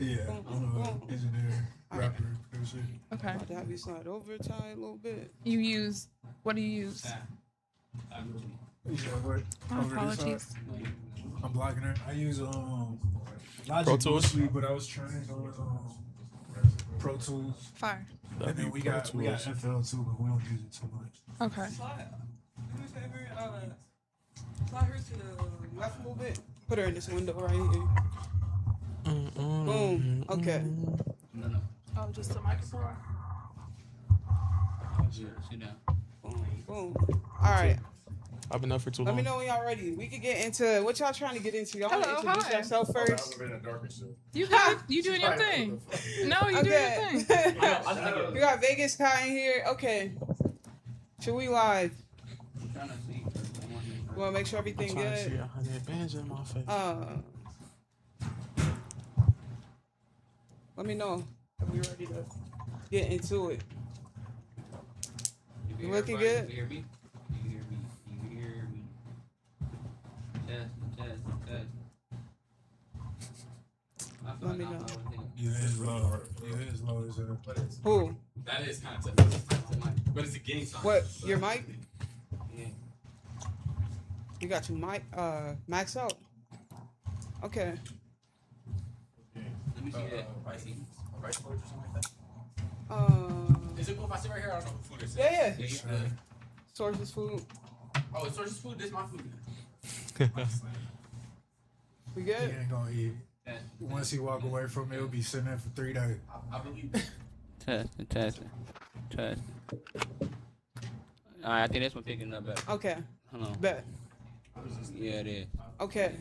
Yeah, I'm an engineer, rapper, producer. Okay. About to have you slide over, Ty, a little bit. What do you use? Yeah, what? My Over this side? apologies. I'm blocking her. I use Pro Logic Tools? mostly, but I was trying on Pro Tools. Fire. And then we got FL too, but we don't use it too much. Okay. Slide. Do me a favor. Slide her to the left a little bit. Put her in this window right here. Boom. Okay. No. Oh, just the microphone. Sit down. Boom. Boom. All right. I've been up for too Let long. me know when y'all ready. We could get into what y'all trying to get into. Y'all want to Hello, introduce hi. yourself first? You good? You doing your thing? No, you doing your thing. We got Vegas Kai in here. Okay. Should we live? I'm trying to see. We want to make sure everything Trying to see good. 100 bands in my face. Let me know if we ready to get into it. You looking good? You hear me? You hear me? You hear me? Test. Let me know. You is low. You is low as hell. Who? That is kind of tough. But it's a game song. What? Your mic? Yeah. You got your mic max out. Okay. Let me see that. Rice board or something like that? Is it cool if I sit right here? I don't know what food this is. Yeah. You good? Sources food. Oh, it's sources food? This is my food. We He good? ain't gonna eat. Test. Once he walk away from it, he'll be sitting there for 3 days. I believe it. Test. Alright, I think this one picking up better. Okay. Hold on. Bet. Yeah, it is. Okay.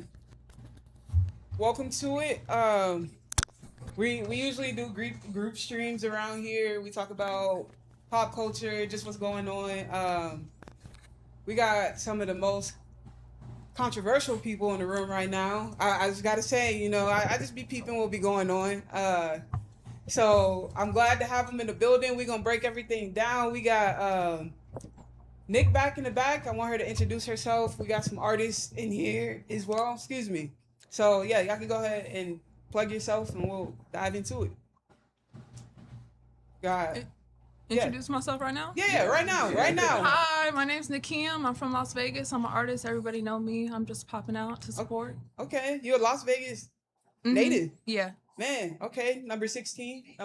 Welcome to it. We usually do group streams around here. We talk about pop culture, just what's going on. We got some of the most controversial people in the room right now. I just gotta say, I just be peeping what be going on. So I'm glad to have them in the building. We're gonna break everything down. We got Nick back in the back. I want her to introduce herself. We got some artists in here as well. Excuse me. So yeah, y'all can go ahead and plug yourself and we'll dive into it. God. Introduce myself right now? Yeah, right now. Hi, my name's Nakim. I'm from Las Vegas. I'm an artist. Everybody know me. I'm just popping out to support. Okay, you're a Las Vegas Mhm. native. Yeah. Man, okay, number 16. We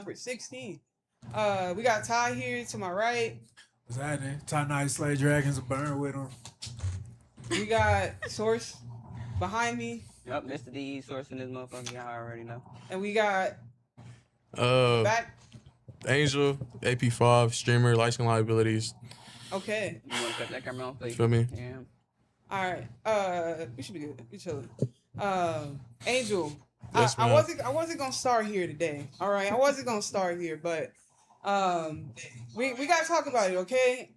got Ty here to my right. What's happening? Top Night Slay Dragons will burn with him. We got Source behind me. Yup, Mr. D sourcing this motherfucker. Y'all already know. And we got back. Angel, AP5, streamer, license liabilities. Okay. You want to cut that camera on, please? Feel me? Yeah. All right. We should be good. We chilling. Angel. Yes, I ma'am. wasn't gonna start here today. All right. I wasn't gonna start here, but we gotta talk about it, okay?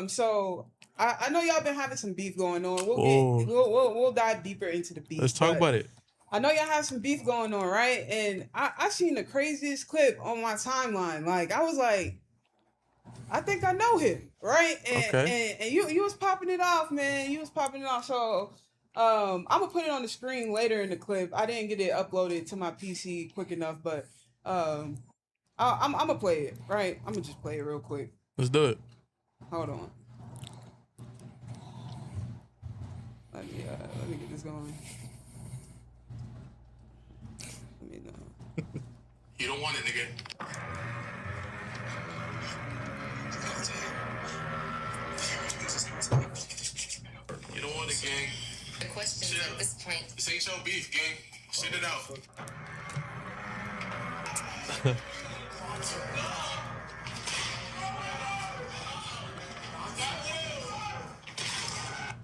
So I know y'all been having some beef going on. We'll dive deeper into the beef. Let's talk about it. I know y'all have some beef going on, right? And I seen the craziest clip on my timeline. Like I was like, I think I know him, right? And you was popping it off, man. You was popping it off. So I'm gonna put it on the screen later in the clip. I didn't get it uploaded to my PC quick enough, but I'm gonna play it, right? I'm gonna just play it real quick. Let's do it. Hold on. Let me get this going. Let me know. You don't want it, nigga. You don't want it, gang. The question at this point. This ain't your beef, gang. Sit it out.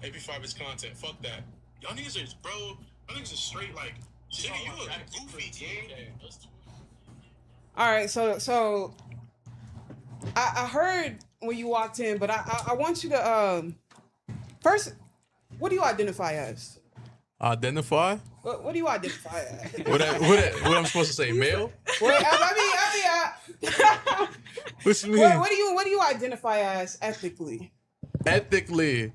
AP5 is content. Fuck that. Y'all niggas are, bro. Y'all niggas are straight like, nigga, you a goofy, gang. All right, so I heard when you walked in, but I want you to first, what do you identify as? Identify? What do you identify as? What I'm supposed to say? Male? Wait, What you mean? what do you identify as ethically? Ethically.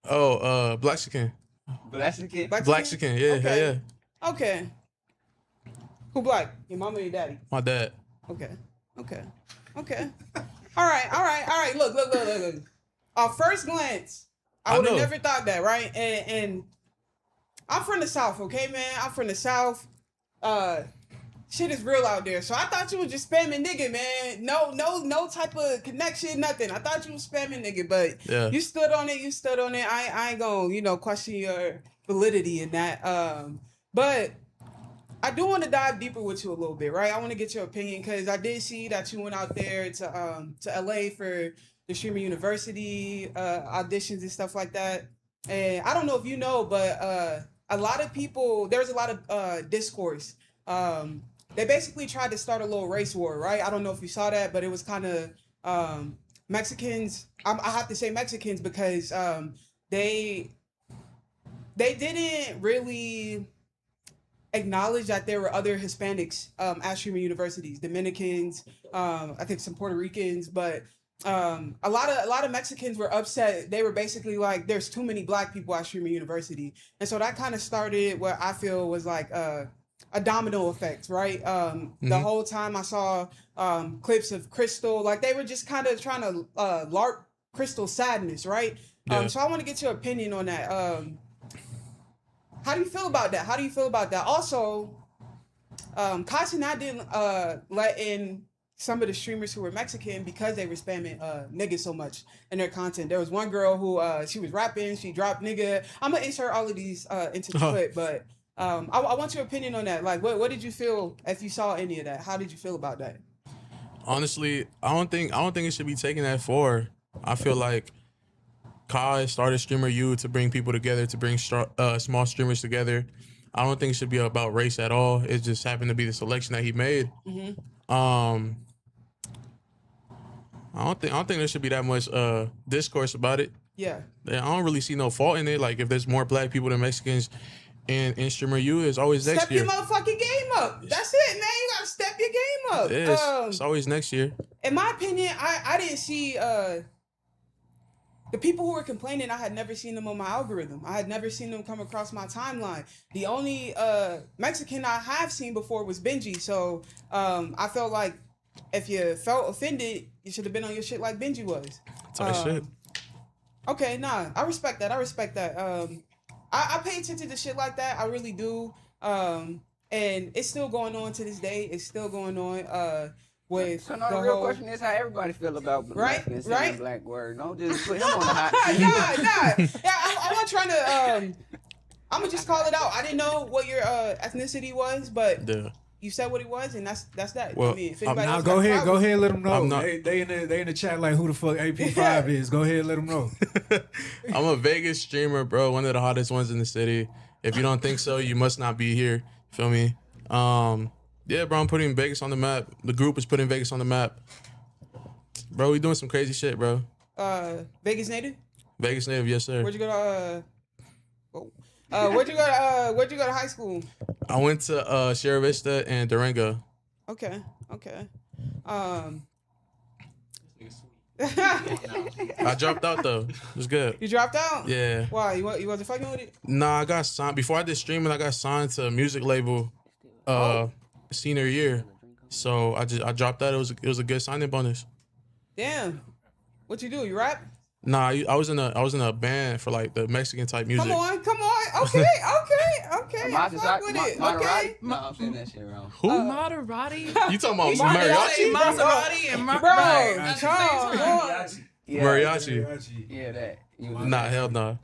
Black chicken. Black kid. Black chicken, yeah, Okay. yeah. Okay. Who black? Your mama or your daddy? My dad. Okay. All right. Look. First glance, I would have know. never thought that, right? And I'm from the South, okay, man? I'm from the South. Shit is real out there. So I thought you was just spamming nigga, man. No type of connection, nothing. I thought you was spamming nigga, but Yeah. you stood on it. I ain't gonna, question your validity in that. But I do want to dive deeper with you a little bit, right? I want to get your opinion because I did see that you went out there to LA for the Streamer University auditions and stuff like that. And I don't know if you know, but a lot of people, there's a lot of discourse. They basically tried to start a little race war, right? I don't know if you saw that, but it was kind of Mexicans. I have to say Mexicans because they didn't really acknowledge that there were other Hispanics at streaming universities, Dominicans, I think some Puerto Ricans, but a lot of Mexicans were upset. They were basically like, there's too many black people at streaming university. And so that kind of started what I feel was like a domino effect, right? The whole time I saw clips of Crystal, like they were just kind of trying to LARP Crystal sadness, right? Yeah. So I want to get your opinion on that. How do you feel about that? Also, Kachi and I didn't let in some of the streamers who were Mexican because they were spamming nigga so much in their content. There was one girl who she was rapping, she dropped nigga. I'm gonna insert all of these into the clip, but I want your opinion on that. Like, what did you feel if you saw any of that? How did you feel about that? Honestly, I don't think it should be taken that far. I feel like Kai started Streamer U to bring people together, to bring small streamers together. I don't think it should be about race at all. It just happened to be the selection that he made. I don't think there should be that much discourse about it. Yeah. I don't really see no fault in it. Like if there's more black people than Mexicans in Streamer U, it's always next year. Step your motherfucking game up. That's it, man. You gotta step your game up. It is. It's always next year. In my opinion, I didn't see the people who were complaining. I had never seen them on my algorithm. I had never seen them come across my timeline. The only Mexican I have seen before was Benji. So I felt like if you felt offended, you should have been on your shit like Benji was. That's shit. Okay, nah, I respect that. I pay attention to shit like that. I really do. And it's still going on to this day. It's still going on. With so the real question is how everybody feel about right? black word. Don't just put him on the hot seat. Yeah, I'm not trying to. I'm gonna just call it out. I didn't know what your ethnicity was, but you said what it was, and that's that. Well, I mean, if anybody Now else go got a ahead, let them know. Not, they in the chat like who the fuck AP5 is. Go ahead, let them know. I'm a Vegas streamer, bro. One of the hottest ones in the city. If you don't think so, you must not be here. Feel me? Yeah, bro, I'm putting Vegas on the map. The group is putting Vegas on the map. Bro, we doing some crazy shit, bro. Vegas native? Vegas native, yes, sir. Where'd you go to where'd you go to high school? I went to Sierra Vista and Durango. Okay. I dropped out though. It was good. You dropped out? Yeah. Why? You wasn't fucking with it? Nah, I got signed before I did streaming. I got signed to a music label senior year. So I dropped out. It was a good signing bonus. Damn. What you do? You rap? Nah, I was in a band for like the Mexican type music. Come on. Okay. I fuck with it. Okay. No, I'm saying that shit wrong. Who? Maserati. You talking about Mariachi? mariachi? Maserati and Bro, Charles. Mariachi. Yeah, that. Nah, hell no.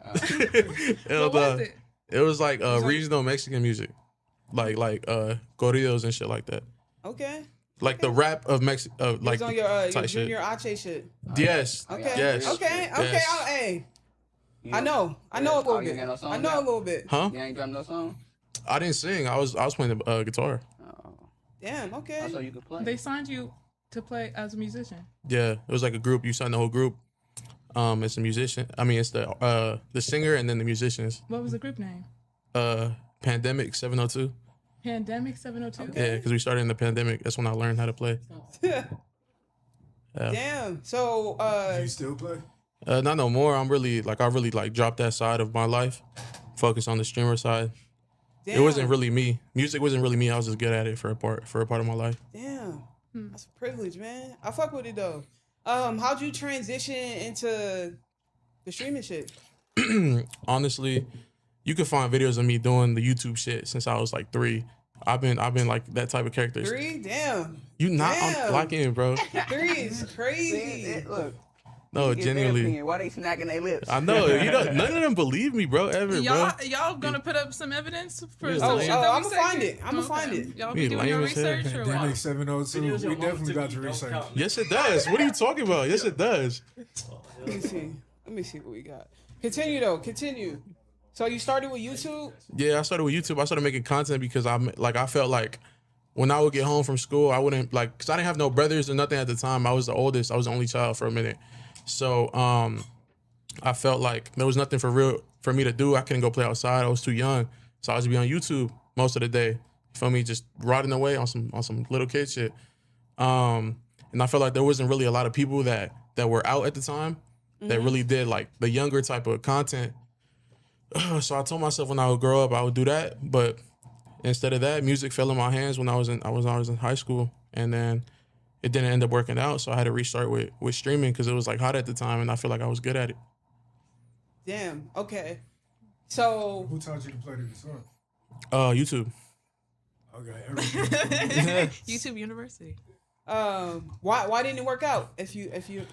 What was it? It was like regional Mexican music, like corridos and shit like that. Okay. Like the rap of Mexico, like It's on your type shit. Junior Ache shit. Yes. Okay. Yes. Okay. Yes. Hey. I know a little bit. I know a little bit. Huh? You ain't dropping no song? I didn't sing. I was playing the guitar. Oh. Damn. Okay. So you could play. They signed you to play as a musician. Yeah, it was like a group. You signed the whole group. It's a musician. I mean, it's the singer and then the musicians. What was the group name? Pandemic 702. Pandemic 702. Yeah, because we started in the pandemic. That's when I learned how to play. Yeah. Damn. So Do you still play? Not no more. I really dropped that side of my life. Focus on the streamer side. Damn. It wasn't really me. Music wasn't really me. I was just good at it for a part of my life. Damn. That's a privilege, man. I fuck with it though. How'd you transition into the streaming shit? Honestly, you can find videos of me doing the YouTube shit since I was like 3. I've been like that type of character. 3? Damn. You not Damn. lock in, bro. 3 is crazy. Look. No, Get their genuinely. opinion. Why they smacking their lips? I know. None of them believe me, bro. Ever, bro. Y'all gonna put up some evidence for Yeah. some shit that we I'ma say find here? it. I'ma find it. Y'all We be doing your lame as hell. research or Pandemic what? 702. We definitely got the research. Yes, it does. What are you talking about? Yes, it does. Let me see. Let me see what we got. Continue though. Continue. So you started with YouTube? Yeah, I started with YouTube. I started making content because I felt like when I would get home from school, I wouldn't because I didn't have no brothers or nothing at the time. I was the oldest. I was the only child for a minute. So I felt like there was nothing for me to do. I couldn't go play outside. I was too young. So I was be on YouTube most of the day. You feel me? Just rotting away on some little kid shit. And I felt like there wasn't really a lot of people that were out at the time that really did like the younger type of content. So I told myself when I would grow up, I would do that. But instead of that, music fell in my hands when I was in high school, and then it didn't end up working out. So I had to restart with streaming because it was like hot at the time, and I feel like I was good at it. Damn. Okay. So Who taught you to play the guitar? YouTube. Okay, everything. YouTube University. why didn't it work out? If you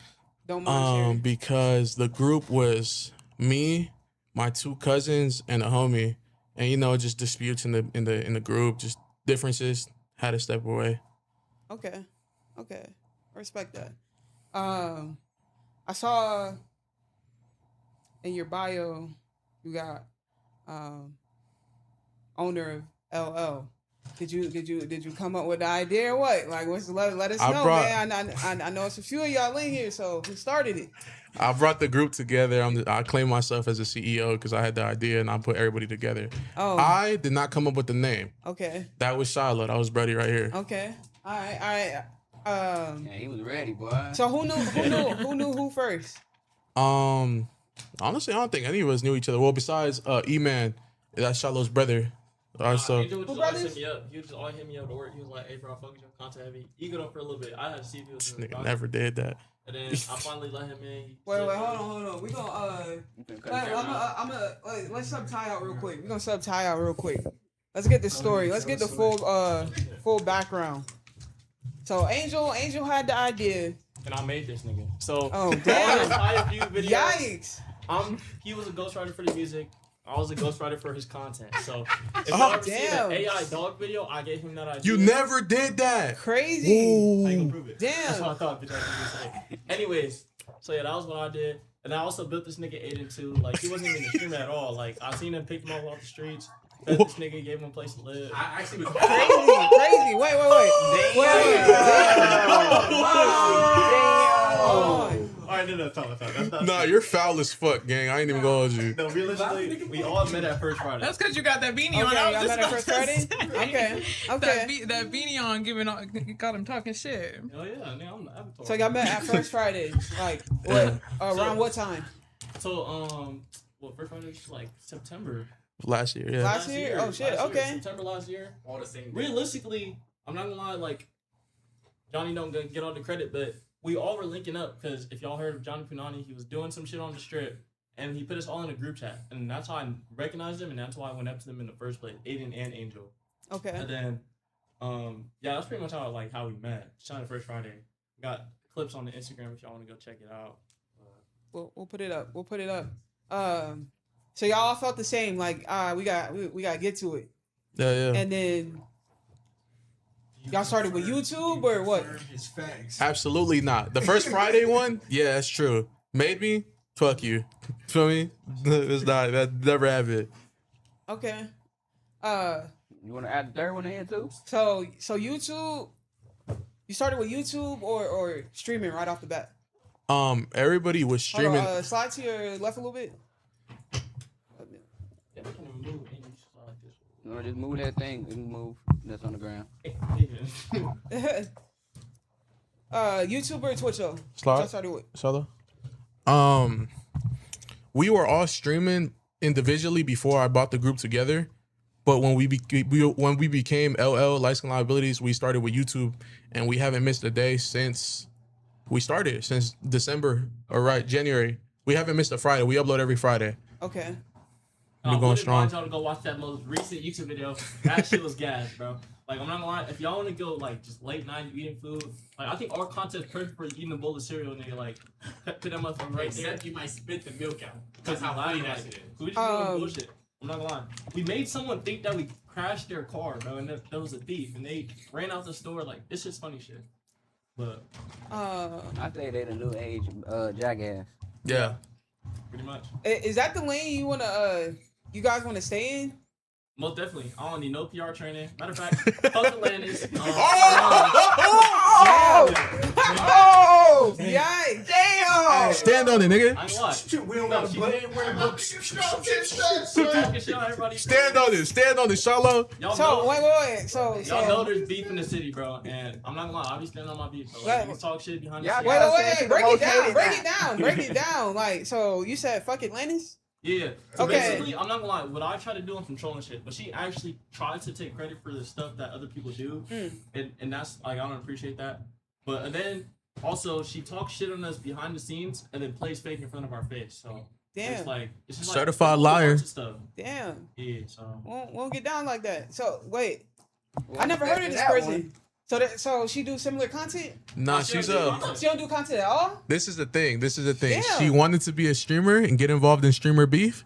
don't mind sharing. Because the group was me, my 2 cousins, and a homie, and just disputes in the group, just differences. Had to step away. Okay. I respect that. I saw in your bio you got owner of LL. Did you come up with the idea or what? Like, let us know, man. I know it's a few of y'all in here, so who started it? I brought the group together. I claim myself as a CEO because I had the idea and I put everybody together. Oh. I did not come up with the name. Okay. That was Shiloh. That was Brody right here. Okay. All right. Yeah, he was ready, boy. So who knew who first? Honestly, I don't think any of us knew each other. Well, besides E-Man, that's Shiloh's brother. So Angel would just always hit me up. He would just always hit me up to work. He was like, "Hey, bro, I fuck with your content heavy." He got up for a little bit. I had to see if he was this nigga never did that. And then I finally let him in. Wait, hold on. We gonna let's sub tie out real quick. We gonna sub tie out real quick. Let's get the story. Let's get the full background. So Angel had the idea. And I made this nigga. So Oh damn! videos, Yikes! He was a ghostwriter for the music. I was a ghostwriter for his content. So if Oh, y'all ever see damn. the AI dog video, I gave him that idea. You never did that. Crazy. How you gonna prove it? That's Damn. what I thought, bitch. I was gonna say. Anyways, so yeah, that was what I did. And I also built this nigga Aiden too. Like, he wasn't even a streamer at all. Like, I seen him pick him up off the streets. Fed this nigga, gave him a place to live. I actually was Crazy. Wait. Alright, no, tell me. Nah, you're foul as fuck, gang. I ain't even gonna hold you. No, realistically, we all met at First Friday. That's because you got that beanie on. Okay, I y'all was met just at First about Friday? to say. Okay. That beanie on, got him talking shit. Oh yeah, nigga, I'm the avatar. So y'all met at First Friday. Like what? Around what time? So First Friday was like September. Last year, yeah. Last year? Oh shit. Okay. September last year. all the same. Realistically, I'm not gonna lie, like, Johnny don't get all the credit, but we all were linking up because if y'all heard of Johnny Punani, he was doing some shit on the strip, and he put us all in a group chat, and that's how I recognized him, and that's why I went up to them in the first place, Aiden and Angel. Okay. And then, yeah, that's pretty much how we met. China First Friday. Got clips on the Instagram if y'all want to go check it out. We'll put it up. So y'all all felt the same. Like we got to get to it. Yeah. And then y'all started with YouTube or what? His facts. Absolutely not. The first Friday one, yeah, that's true. Maybe, fuck you. Feel me? It's not. That never happened. Okay. You want to add the third one in here too? So YouTube. You started with YouTube or streaming right off the bat? Everybody was streaming. Hold on, slide to your left a little bit. Yeah, I can't even move. Angel, just like this. No, just move that thing. Just move. That's on the ground. YouTube or Twitch though? Slide. I started with. Solo. We were all streaming individually before I bought the group together, But when we became LL Licensing Liabilities, we started with YouTube, and we haven't missed a day since we started, since December or January. We haven't missed a Friday. We upload every Friday. Okay. We're going wouldn't strong. mind y'all to go watch that most recent YouTube video. That shit was gas, bro. Like, I'm not gonna lie, if y'all want to go, like, just late night eating food, like, I think our content's perfect for eating a bowl of cereal, nigga, like, put that motherfucker right there. Except you might spit the milk out. That's how funny that shit is. We just doing bullshit. I'm not gonna lie. We made someone think that we crashed their car, bro, and that was a thief, and they ran out the store, like, it's just funny shit. But, I think they the new age Jackass. Yeah. pretty much. Is that the lane you guys wanna stay in? Most definitely. I don't need no PR training. Matter of fact, fuck the Landis. Oh! Yikes! Damn! Stand on it, nigga. I ain't watch. We don't got to play. Stand on it. Stand on it, Shallow. Y'all So know, wait. So y'all know there's beef in the city, bro. And I'm not gonna lie, I'll be standing on my beef. Bro. Like, Right. you talk shit behind the Yeah, scenes. wait. Break it down. hated Break it down. Like, so you said fuck Atlantis? Yeah. So Okay. basically, I'm not gonna lie. What I try to do, I'm controlling shit. But she actually tries to take credit for the stuff that other people do, and that's like I don't appreciate that. But then also she talks shit on us behind the scenes and then plays fake in front of our face. So Damn. it's just Certified like, liar. a bunch of stuff. Damn. Yeah. So Won't get down like that. So wait, Well, I never heard of this that person. one. So she do similar content? Nah, She she's don't do She don't do content at all? This is the thing. Damn. She wanted to be a streamer and get involved in streamer beef,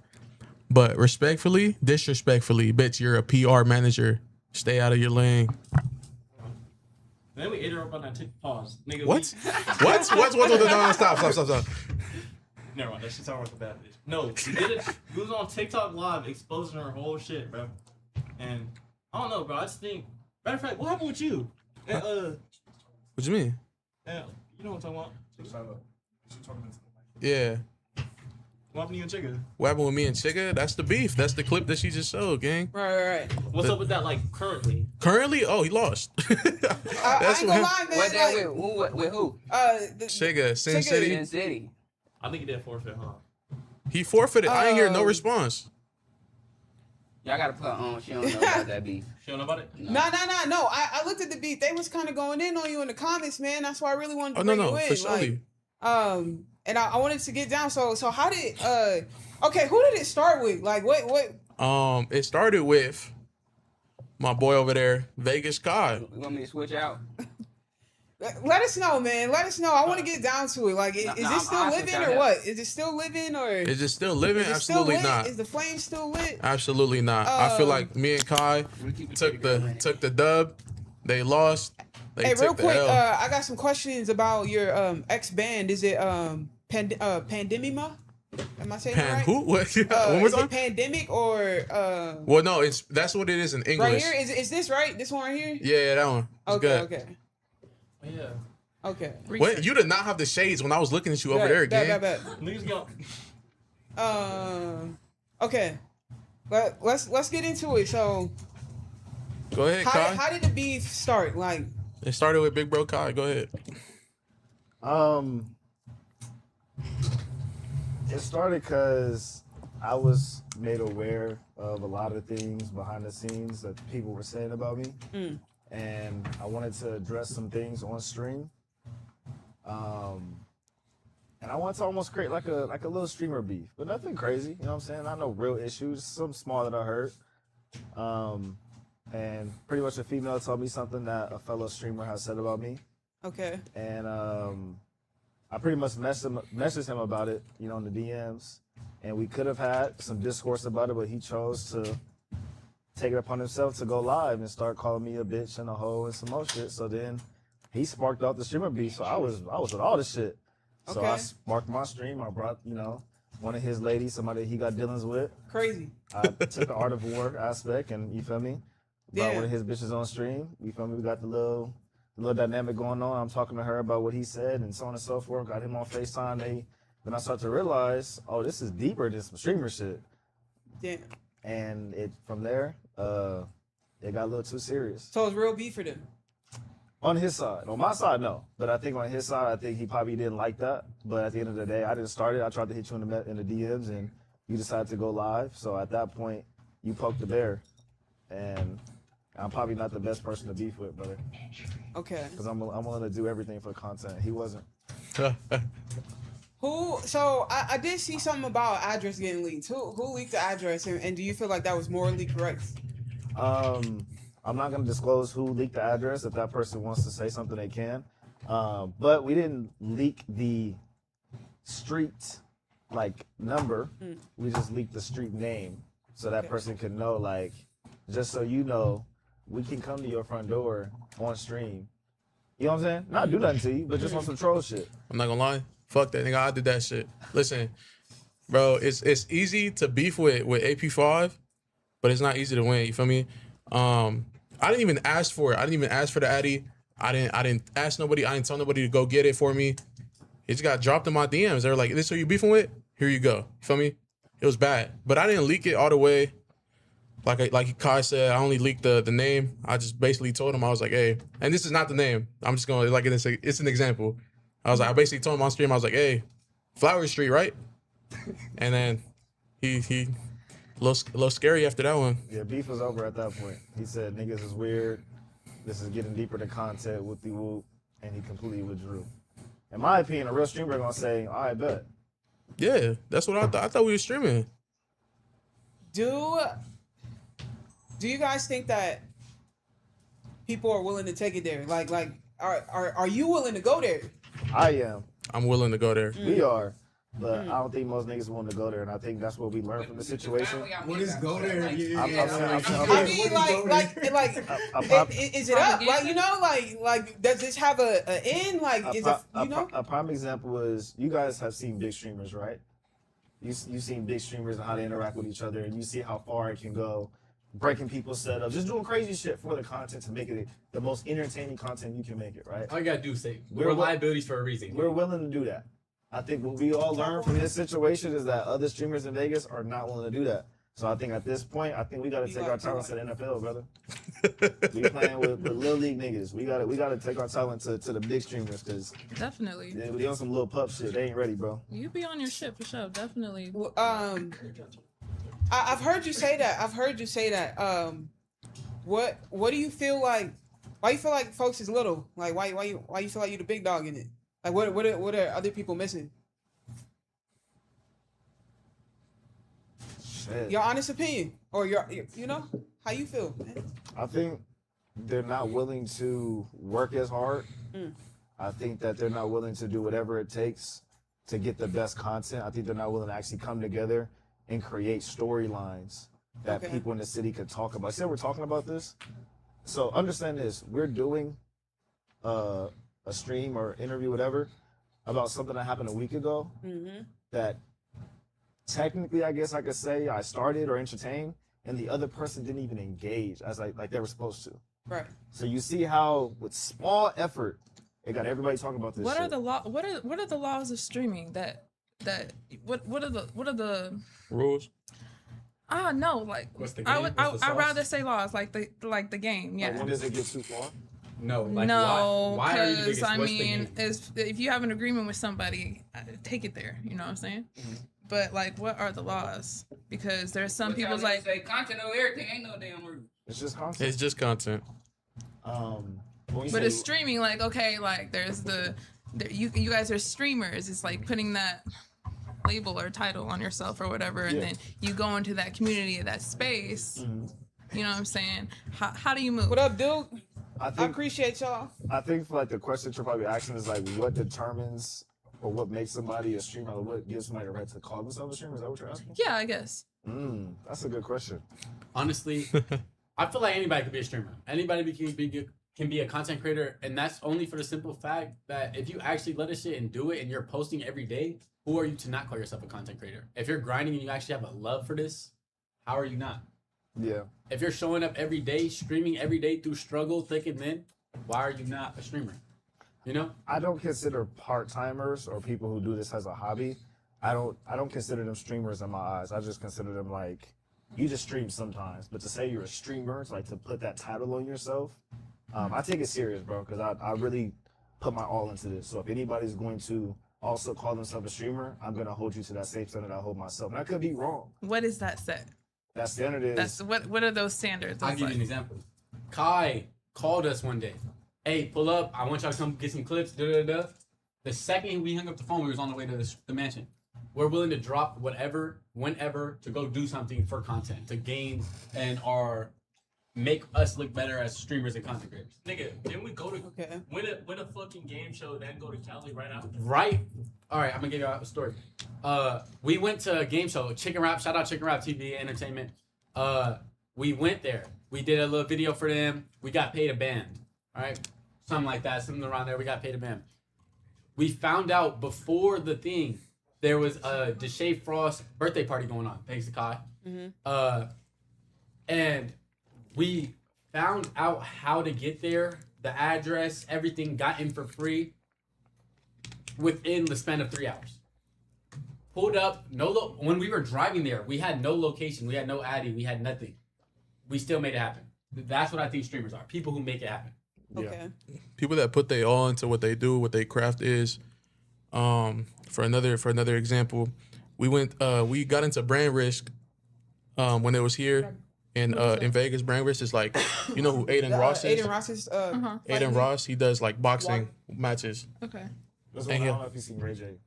but respectfully, disrespectfully, bitch, you're a PR manager. Stay out of your lane. then we ate her up on that pause. Nigga, What? What? No, stop. Never mind. That shit's always a bad bitch. No, we did it. We was on TikTok live exposing her whole shit, bro. And I don't know, bro. I just think. Matter of fact, what happened with you? What you mean? Yeah, you know what I'm talking about. Yeah. What happened to you and Chigga? What happened with me and Chigga? That's the beef. That's the clip that she just showed, gang. Right. What's up with that, like, currently? Currently, oh, he lost. I ain't gonna lie, man. What that Like, with who? Chigga, Sin Chigga. City. Sin City. I think he did forfeit, huh? He forfeited. I ain't hear no response. Y'all gotta put on. She don't know about that beef. She don't know about it? No. I looked at the beat. They was kind of going in on you in the comments, man. That's why I really wanted to Oh, bring no, you in. for surely. Like, and I wanted to get down. So how did okay, who did it start with? Like what? It started with my boy over there, Vegas Kai. You want me to switch out? Let us know, man. Let us know. I want to get down to it. Like, is I'm it still awesome, living shout or out. what? Is it still living or Is it still living? is it still Absolutely lit? not. Is the flame still lit? Absolutely not. I feel like me and Kai took the dub. They lost. They Hey, took real the quick, L. I got some questions about your ex band. Is it Pandemima? Am I saying it right? Who? What? One more Is time? it pandemic or Well, no, that's what it is in English. right here? Is this right? This one right here? Yeah, that one. It's good. Okay. Yeah. Okay. What? You did not have the shades when I was looking at you over there again. Bet. Niggas go. Okay. Let's get into it. So, Go ahead, Kai. how did the beef start? Like, It started with Big Bro Kai. Go ahead. It started because I was made aware of a lot of things behind the scenes that people were saying about me, and I wanted to address some things on stream. And I wanted to almost create like a little streamer beef, but nothing crazy. You know what I'm saying? Not no real issues. Something small that I heard. And pretty much a female told me something that a fellow streamer has said about me. okay. And I pretty much messaged him about it, you know, in the DMs. And we could have had some discourse about it, but he chose to take it upon himself to go live and start calling me a bitch and a hoe and some more shit. So then he sparked off the streamer beef. So I was with all this shit. So I Okay. sparked my stream. I brought, you know, one of his ladies, somebody he got dealings with. Crazy. I took the art of war aspect and, you feel me? Brought Yeah. one of his bitches on stream. You feel me? We got the little dynamic going on. I'm talking to her about what he said and so on and so forth. Got him on FaceTime. Then I start to realize, oh, this is deeper than some streamer shit. Damn. And from there, it got a little too serious. So it's real beef for them. On his side. On my side, no. But I think on his side, I think he probably didn't like that. But at the end of the day, I didn't start it. I tried to hit you in the DMs and you decided to go live. So at that point, you poked the bear. and I'm probably not the best person to beef with, brother. Okay. Because I'm willing to do everything for content. He wasn't. Who? So I did see something about address getting leaked. Who leaked the address, and do you feel like that was morally correct? I'm not going to disclose who leaked the address. If that person wants to say something, they can. But we didn't leak the street number. We just leaked the street name so that person could know, like, just so you know, we can come to your front door on stream. You know what I'm saying? Not do nothing to you, but just on some troll shit. I'm not gonna lie. Fuck that nigga. I did that shit. Listen, bro, it's easy to beef with AP5, but it's not easy to win. You feel me? I didn't even ask for it. I didn't even ask for the Addy. I didn't ask nobody. I didn't tell nobody to go get it for me. It just got dropped in my DMs. They were like, "This who you beefing with? Here you go." You feel me? It was bad, but I didn't leak it all the way. Like Kai said, I only leaked the name. I just basically told him, I was like, hey, and this is not the name. I'm just going, like, it's an example. I was like, I basically told him on stream, I was like, hey, Flower Street, right? And then he a little scary after that one. Yeah, beef was over at that point. He said, niggas is weird. This is getting deeper than content, whoop de whoop, and he completely withdrew. In my opinion, a real streamer gonna say, all right, bet. Yeah, that's what I thought. I thought we were streaming. Do you guys think that people are willing to take it there? Like, are you willing to go there? I am. I'm willing to go there. We are. But I don't think most niggas want to go there, and I think that's what we learned from the situation. What is go there? I mean, is it up? Like, you know, like, does this have a end? Like, is it, you know? A prime example is, you guys have seen big streamers, right? You've seen big streamers and how they interact with each other, and you see how far it can go. Breaking people's setups, just doing crazy shit for the content to make it the most entertaining content you can make it, right? All you gotta do is say, we're liabilities for a reason. We're willing to do that. I think what we all learned from this situation is that other streamers in Vegas are not willing to do that. So I think at this point, we gotta take our talents to the NFL, brother. We playing with little league niggas. We gotta take our talent to the big streamers, because Definitely. they on some little pup shit. They ain't ready, bro. You be on your shit for sure. Definitely. I've heard you say that. What do you feel like? Why you feel like folks is little? Like why you feel like you the big dog in it? Like what are other people missing? Shit. Your honest opinion, or your you know how you feel, man? I think they're not willing to work as hard. I think that they're not willing to do whatever it takes to get the best content. I think they're not willing to actually come together and create storylines that people in the city could talk about. See, we're talking about this. So understand this: we're doing a stream or interview, whatever, about something that happened a week ago. That technically, I guess I could say I started or entertained, and the other person didn't even engage as like they were supposed to. Right. So you see how with small effort, it got everybody talking about this. What shit. are the what are the laws of streaming what are the rules? No, like What's the game? I'd rather say laws like the game. Yeah. Like, when does it get too far? No, like no, why are you the because biggest? I What's the mean, game? if you have an agreement with somebody, take it there. You know what I'm saying? But like, what are the laws? Because there's some people's like say content over everything. Ain't no damn rule. It's just content. It's just content. But it's streaming, like, okay, like there's you guys are streamers. It's like putting that label or title on yourself or whatever, and then you go into that community, that space. You know what I'm saying? How do you move? What up, dude? I appreciate y'all. I think like the question you're probably asking is like, what determines or what makes somebody a streamer, or what gives somebody the right to call themselves a streamer? Is that what you're asking? Yeah, I guess. That's a good question. Honestly, I feel like anybody could be a streamer. Anybody can be a content creator, and that's only for the simple fact that if you actually let a shit and do it, and you're posting every day, who are you to not call yourself a content creator? If you're grinding and you actually have a love for this, how are you not? Yeah. If you're showing up every day, streaming every day through struggle, thick and thin, why are you not a streamer? You know? I don't consider part-timers or people who do this as a hobby. I don't consider them streamers in my eyes. I just consider them like, you just stream sometimes. But to say you're a streamer, it's like to put that title on yourself, I take it serious, bro, because I really put my all into this. So if anybody's going to also call themselves a streamer, I'm going to hold you to that same standard I hold myself. And I could be wrong. What is that set? That standard is. That's what are those standards? I'll give you an example. Kai called us one day. Hey, pull up. I want y'all to come get some clips. The second we hung up the phone, we was on the way to the mansion. We're willing to drop whatever, whenever, to go do something for content, to gain and make us look better as streamers and content creators. Nigga, didn't we go to win a fucking game show, then go to Cali right after? Right. All right, I'm gonna give you a story. We went to a game show, Chicken Rap. Shout out Chicken Rap TV Entertainment. We went there. We did a little video for them. We got paid a band. All right, something like that, something around there. We got paid a band. We found out before the thing there was a Deshae Frost birthday party going on. Thanks to Kai. And we found out how to get there, the address, everything, got in for free within the span of 3 hours. Pulled up, when we were driving there, we had no location, we had no Addy, we had nothing. We still made it happen. That's what I think streamers are. People who make it happen. Okay. People that put their all into what they do, what their craft is. For another example, we got into brand risk when it was here. In Vegas, brand risk is like, you know who Aiden Ross is? Aiden Ross is Aiden Ross, he does like boxing matches. Okay. That's what, I don't know if you've seen Ray J.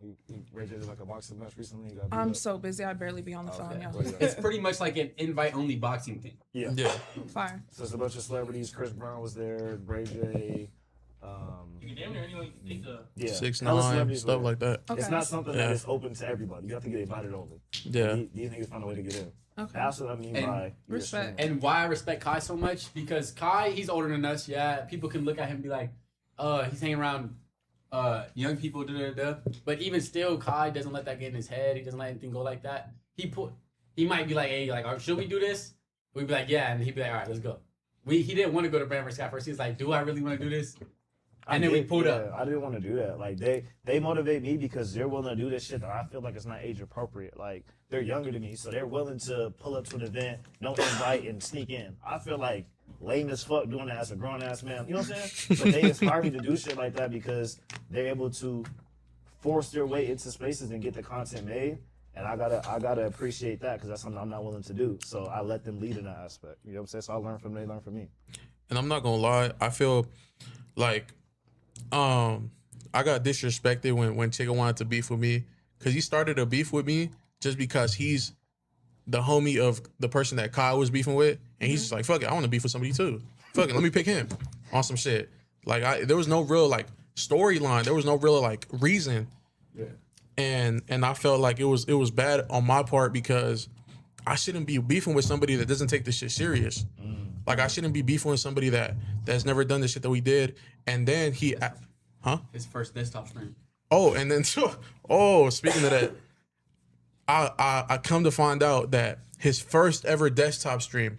Ray J did like a boxing match recently. I'm so busy, I barely be on the phone, y'all. It's pretty much like an invite-only boxing thing. Yeah. Fire. So it's a bunch of celebrities. Chris Brown was there. Ray J. You can damn near anyone take the 6ix9ine, stuff like that. Okay. It's not something that is open to everybody. You have to get invited over. Yeah. These niggas find a way to get in. Okay. That's what I mean by respect. And why I respect Kai so much, because Kai, he's older than us. Yeah, people can look at him and be like, he's hanging around young people, but even still, Kai doesn't let that get in his head. He doesn't let anything go like that. He might be like, hey, like, should we do this? We'd be like, yeah, and he'd be like, all right, let's go. He didn't want to go to Brand Risk at first. He was like, do I really want to do this? And then we pulled up. I didn't want to do that. Like they motivate me because they're willing to do this shit that I feel like it's not age appropriate. Like they're younger than me, so they're willing to pull up to an event, no invite, and sneak in. I feel like lame as fuck doing that as a grown ass man. You know what I'm saying? But they inspire me to do shit like that because they're able to force their way into spaces and get the content made. And I gotta appreciate that because that's something I'm not willing to do. So I let them lead in that aspect. You know what I'm saying? So I learn from them, they learn from me. And I'm not gonna lie, I feel like I got disrespected when Chica wanted to beef with me because he started a beef with me just because he's the homie of the person that Kyle was beefing with, and he's just like, fuck it, I want to beef with somebody too. Fuck it, let me pick him on some shit. Like there was no real like storyline, there was no real like reason. Yeah. And I felt like it was bad on my part because I shouldn't be beefing with somebody that doesn't take this shit serious. Like I shouldn't be beefing with somebody that's never done the shit that we did. And then his first desktop stream. Oh, and then speaking of that, I come to find out that his first ever desktop stream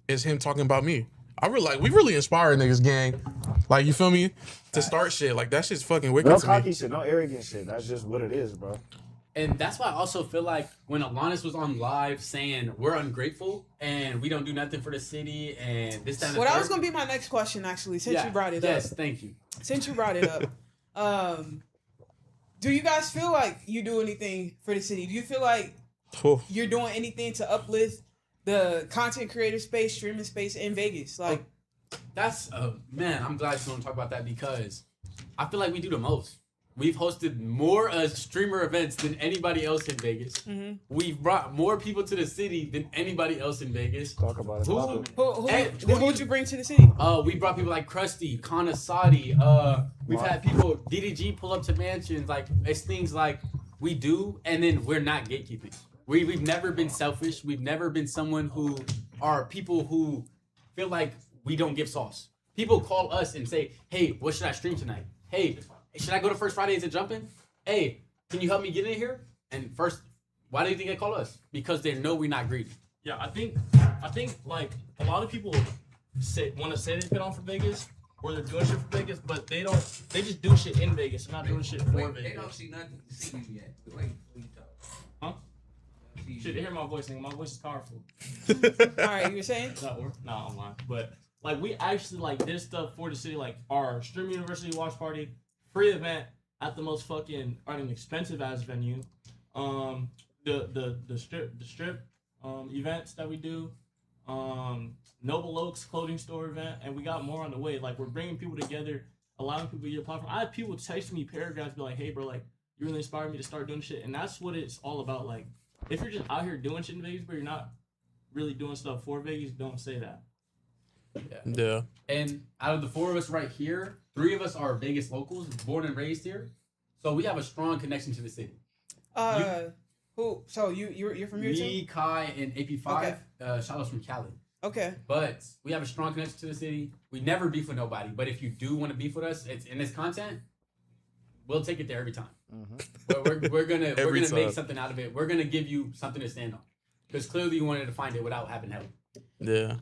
is him talking about me. We really inspire niggas, gang. Like, you feel me? To start shit. Like, that shit's fucking wicked no to me. cocky shit, no arrogant shit. That's just what it is, bro. And that's why I also feel like when Alanis was on live saying we're ungrateful and we don't do nothing for the city and this, that, and that was going to be my next question, actually, since you brought it up. Yes, thank you. Since you brought it up, do you guys feel like you do anything for the city? Do you feel like you're doing anything to uplift the content creator space, streaming space in Vegas? Like, that's man, I'm glad you want to talk about that because I feel like we do the most. We've hosted more streamer events than anybody else in Vegas. Mm-hmm. We've brought more people to the city than anybody else in Vegas. Talk about it. Who'd you bring to the city? We brought people like Krusty, Kana Sadi. We've had people, DDG, pull up to mansions. Like, it's things like we do, and then we're not gatekeeping. We've never been selfish. We've never been someone who are people who feel like we don't give sauce. People call us and say, hey, what should I stream tonight? Hey, should I go to First Fridays and jump in? Hey, can you help me get in here? And first, why do you think they call us? Because they know we're not greedy. Yeah, I think like a lot of people want to say they fit on for Vegas or they're doing shit for Vegas, but they just do shit in Vegas. They're not doing shit for Vegas. They don't see nothing to see you yet. Wait, when you talk. Huh? Shit, they hear my voice, nigga. My voice is powerful. All right, you were saying? No, I'm lying. But like we actually like did stuff for the city, like our Stream University watch party. Free event at the most fucking expensive ass venue. The strip events that we do. Noble Oaks clothing store event, and we got more on the way. Like, we're bringing people together, allowing people to get a platform. I have people text me paragraphs, be like, "Hey, bro, like, you really inspired me to start doing shit," and that's what it's all about. Like, if you're just out here doing shit in Vegas, but you're not really doing stuff for Vegas, don't say that. Yeah. And out of the 4 of us right here, 3 of us are Vegas locals, born and raised here, so we have a strong connection to the city. Who? So you're from here Me, too? Kai, and AP5. Okay. Shadow's from Cali. Okay. But we have a strong connection to the city. We never beef with nobody. But if you do want to beef with us, it's in this content. We'll take it there every time. But we're gonna make something out of it. We're gonna give you something to stand on, because clearly you wanted to find it without having help. Yeah.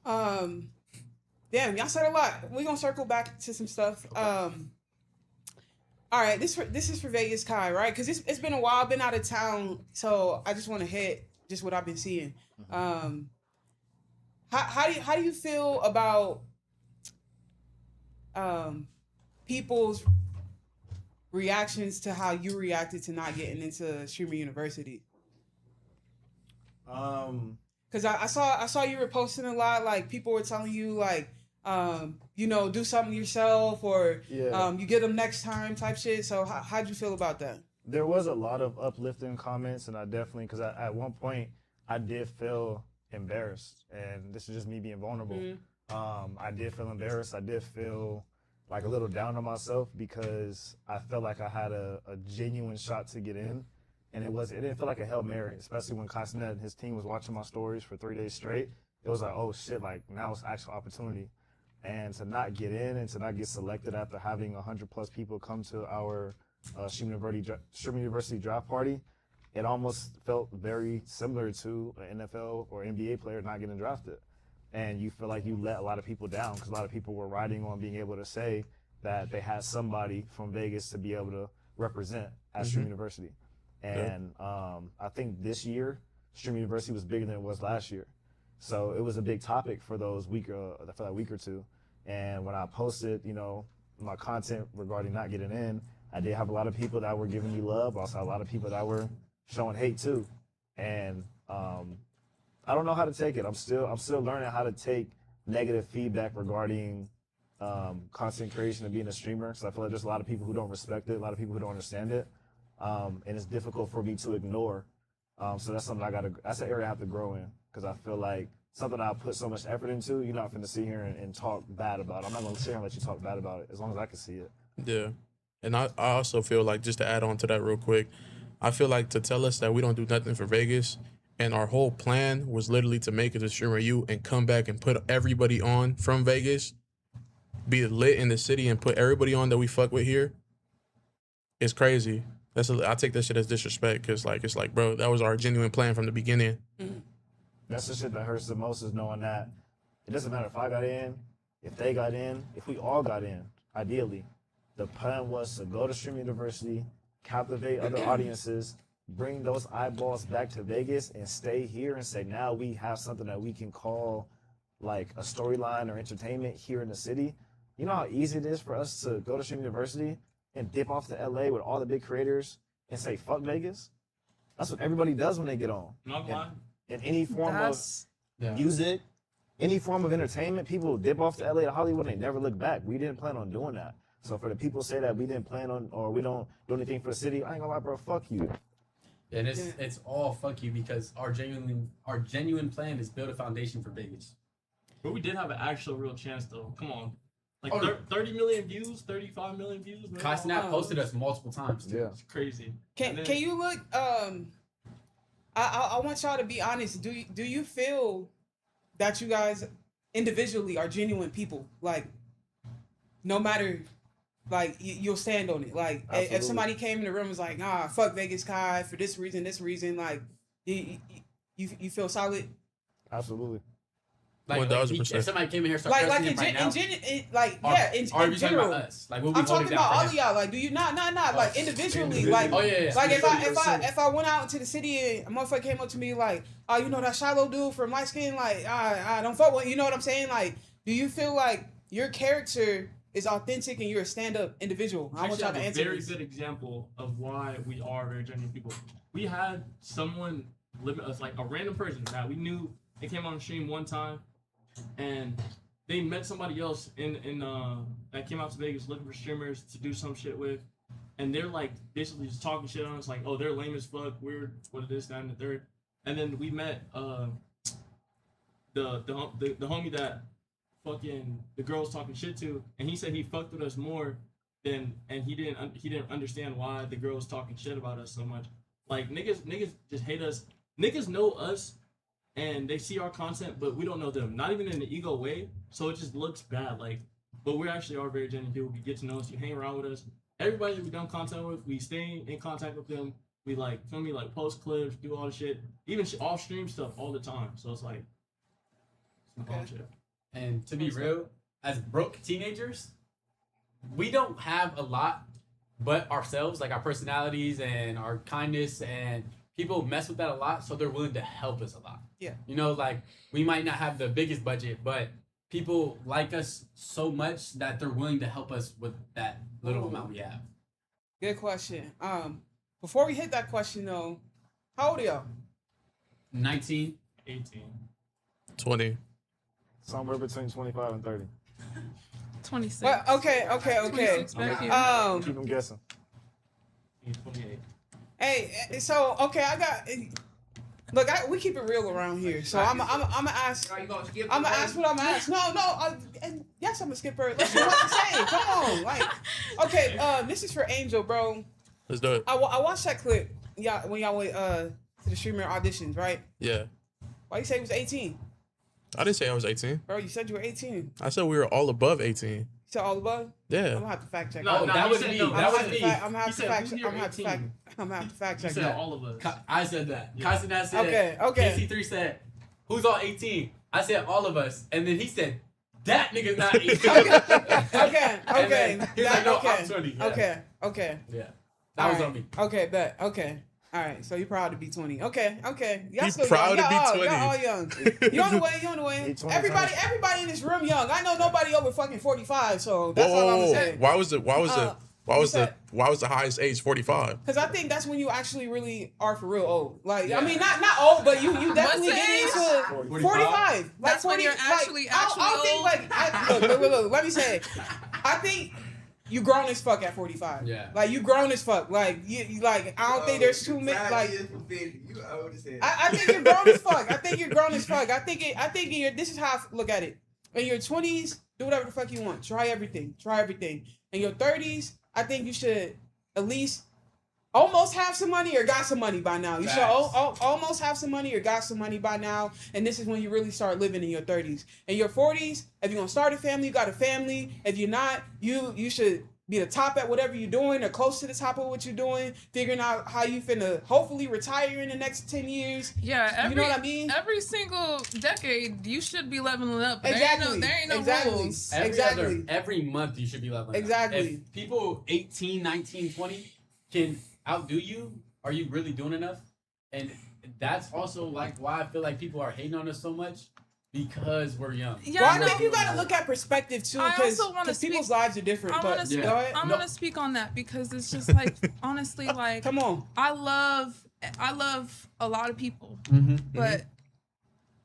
Damn, y'all said a lot. We're gonna circle back to some stuff. All right, this is for Vegas Kai, right? Because it's been a while. I've been out of town, so I just want to hit just what I've been seeing. How do you feel about people's reactions to how you reacted to not getting into Streamer University? Because I saw you were posting a lot. Like, people were telling you, like, do something yourself, or you get them next time type shit. So how'd you feel about that? There was a lot of uplifting comments, and I definitely, because at one point I did feel embarrassed, and this is just me being vulnerable. I did feel embarrassed. I did feel like a little down on myself, because I felt like I had a genuine shot to get in, and it didn't feel like a Hail Mary, especially when Castanet and his team was watching my stories for 3 days straight. It was like, oh shit, like now it's actual opportunity. And to not get in and to not get selected after having 100+ people come to our Streamer University draft party, it almost felt very similar to an NFL or NBA player not getting drafted. And you feel like you let a lot of people down, because a lot of people were riding on being able to say that they had somebody from Vegas to be able to represent at Streamer University. And I think this year, Streamer University was bigger than it was last year. So it was a big topic for those week or two. And when I posted, my content regarding not getting in, I did have a lot of people that were giving me love. Also, a lot of people that were showing hate too. And I don't know how to take it. I'm still learning how to take negative feedback regarding content creation and being a streamer. So I feel like there's a lot of people who don't respect it, a lot of people who don't understand it, and it's difficult for me to ignore. So that's something that's an area I have to grow in, because I feel like something I put so much effort into, you're not finna sit here and talk bad about it. I'm not gonna sit here and let you talk bad about it, as long as I can see it. Yeah. And I also feel like, just to add on to that real quick, I feel like to tell us that we don't do nothing for Vegas, and our whole plan was literally to make it to Streamer U and come back and put everybody on from Vegas, be lit in the city and put everybody on that we fuck with here, it's crazy. I take that shit as disrespect, because it's like, bro, that was our genuine plan from the beginning. That's the shit that hurts the most, is knowing that it doesn't matter if I got in, if they got in, if we all got in, ideally. The plan was to go to Stream University, captivate other audiences, bring those eyeballs back to Vegas, and stay here and say, now we have something that we can call like a storyline or entertainment here in the city. You know how easy it is for us to go to Stream University and dip off to LA with all the big creators and say, fuck Vegas? That's what everybody does when they get on. Not lying. In any form of music, any form of entertainment, people dip off to LA to Hollywood and they never look back. We didn't plan on doing that. So for the people to say that we didn't plan on, or we don't do anything for the city, I ain't gonna lie, bro, fuck you. And it's all fuck you, because our genuine plan is build a foundation for Vegas. But we did have an actual real chance, though. Come on. Like 30 million views, 35 million views. Castanet posted us multiple times. Yeah. It's crazy. Can you look, I want y'all to be honest. Do you feel that you guys individually are genuine people? Like, no matter, like, you'll stand on it. Like, if somebody came in the room and was like, nah, fuck Vegas Kai for this reason, like, you feel solid? Absolutely. Like, if somebody came in here and started like in right now, in general. Us? Like, I'm talking about all of y'all. Like, do you not like individually? Like, like if I went out into the city and a motherfucker came up to me like, oh, you know that shallow dude from light skin, like, I don't fuck with, you know what I'm saying? Like, do you feel like your character is authentic and you're a stand-up individual? I want y'all to answer this. A very good example of why we are very genuine people. We had someone It's like a random person that we knew. They came on the stream one time, and they met somebody else in that came out to Vegas looking for streamers to do some shit with, and they're like basically just talking shit on us, like, oh, they're lame as fuck, weird, what it is, that, and the third. And then we met the homie that fucking the girls talking shit to, and he said he fucked with us more than, and he didn't understand why the girls talking shit about us so much. Like niggas just hate us. Niggas know us and they see our content, but we don't know them. Not even in an ego way. So it just looks bad. Like, but we actually are very genuine people. We get to know us. You hang around with us. Everybody that we done content with, we stay in contact with them. We like, feel me, like post clips, do all the shit, even off stream stuff all the time. So it's like, some Okay. shit. And to be real, as broke teenagers, we don't have a lot but ourselves, like our personalities and our kindness, and people mess with that a lot, so they're willing to help us a lot. Yeah. You know, like we might not have the biggest budget, but people like us so much that they're willing to help us with that little amount we have. Good question. Before we hit that question though, how old are y'all? 19, 18. 20. Somewhere between 25 and 30. 26. Well, okay. 26 back here. Keep them guessing. 28. Hey, so okay, I got. Look, we keep it real around here, so I'm gonna ask. I'm gonna ask what I'm gonna ask. And yes, I'm a skipper. Let's see what to say. Come on, like, okay. This is for Angel, bro. Let's do it. I watched that clip. Y'all when y'all went to the streamer auditions, right? Yeah. Why you say it was 18? I didn't say I was 18. Bro, you said you were 18. I said we were all above 18. You said all above? Yeah. I'm gonna have to fact check. No, that. that he was said me. no. That was me. I'm gonna have He to said, fact who's check. your I'm gonna have to 18? fact You check said that. all of us. I said that. Yeah. Kasinat said, Okay. KC3 said, who's all 18? I said all of us. And then he said, that nigga's not 18. Okay. And then he was like, no, okay. I'm 20. Yeah. Okay. Yeah. That was All on me. Okay, bet. Okay. All right. So you're proud to be 20. Okay. Y'all He's still proud young. to be Y'all 20. all young. You on the way. He's 20. Everybody in this room young. I know nobody over fucking 45. So that's all I'm gonna say. Why was the highest age 45? Because I think that's when you actually really are for real old. Like, Yeah. I mean, not old, but you definitely What's the get age? into 45. Like That's when you're actually I don't think old. like look. Let me say, I think you grown as fuck at 45. Yeah. Like you grown as fuck. Like you like I don't think there's too many like. You old as hell. I think you're grown as fuck. I think you're grown as fuck. I think this is how I look at it. In your 20s, do whatever the fuck you want. Try everything. In your 30s, I think you should at least almost have some money or got some money by now. You should almost have some money or got some money by now. And this is when you really start living in your 30s. In your 40s, if you're gonna start a family, you got a family. If you're not, you should be the top at whatever you're doing or close to the top of what you're doing, figuring out how you finna hopefully retire in the next 10 years. Yeah, you know what I mean? Every single decade, you should be leveling up. Exactly. There ain't no Exactly. rules. Every month you should be leveling up. Exactly. If people 18, 19, 20 can outdo you, are you really doing enough? And that's also like why I feel like people are hating on us so much, because we're young. Yeah, Well, I think you gotta look at perspective too, I because also wanna people's speak- lives are different. I But wanna speak, go ahead. I'm gonna speak on that because it's just like honestly, like Come on. I love a lot of people, but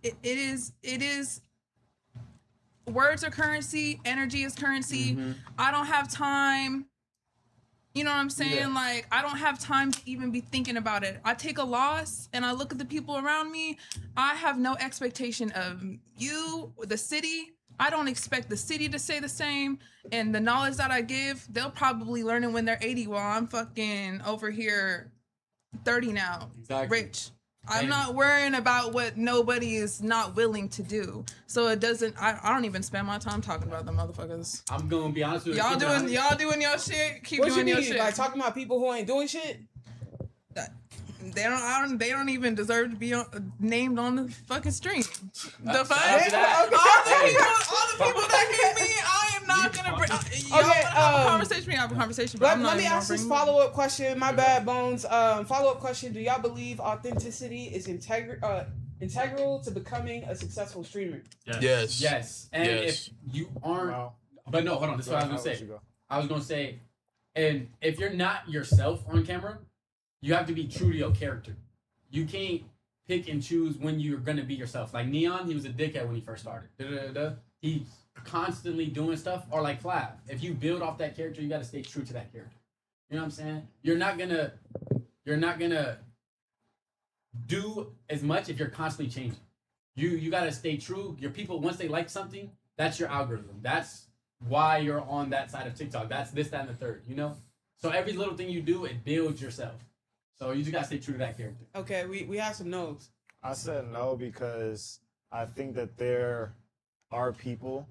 it is words are currency, energy is currency. I don't have time. You know what I'm saying? Yeah. Like, I don't have time to even be thinking about it. I take a loss and I look at the people around me. I have no expectation of you, the city. I don't expect the city to say the same. And the knowledge that I give, they'll probably learn it when they're 80 while I'm fucking over here 30 now. Exactly. Rich. I'm And- not worrying about what nobody is not willing to do. So it doesn't, I don't even spend my time talking about the motherfuckers. I'm gonna be honest with you. Y'all doing your shit. Keep What you doing your mean? shit. Like talking about people who ain't doing shit? They don't even deserve to be named on the fucking stream. The fuck? After that- All the people that hate me, I am not gonna bring. Y'all wanna have a conversation? We have a conversation. But I'm not Let me even ask gonna this bring it. follow-up question. My bad, Bones. Follow-up question. Do y'all believe authenticity is integral to becoming a successful streamer? Yes. Yes. And Yes. if you aren't, but no, hold on. This is what I was gonna say. I was gonna say, and if you're not yourself on camera, you have to be true to your character. You can't pick and choose when you're gonna be yourself. Like Neon, he was a dickhead when he first started. He's constantly doing stuff. Or like Flab, if you build off that character, you gotta stay true to that character. You know what I'm saying? You're not gonna do as much if you're constantly changing. You gotta stay true. Your people, once they like something, that's your algorithm. That's why you're on that side of TikTok. That's this, that, and the third, you know? So every little thing you do, it builds yourself. So you just gotta stay true to that character. Okay, we have some no's. I said no because I think that there are people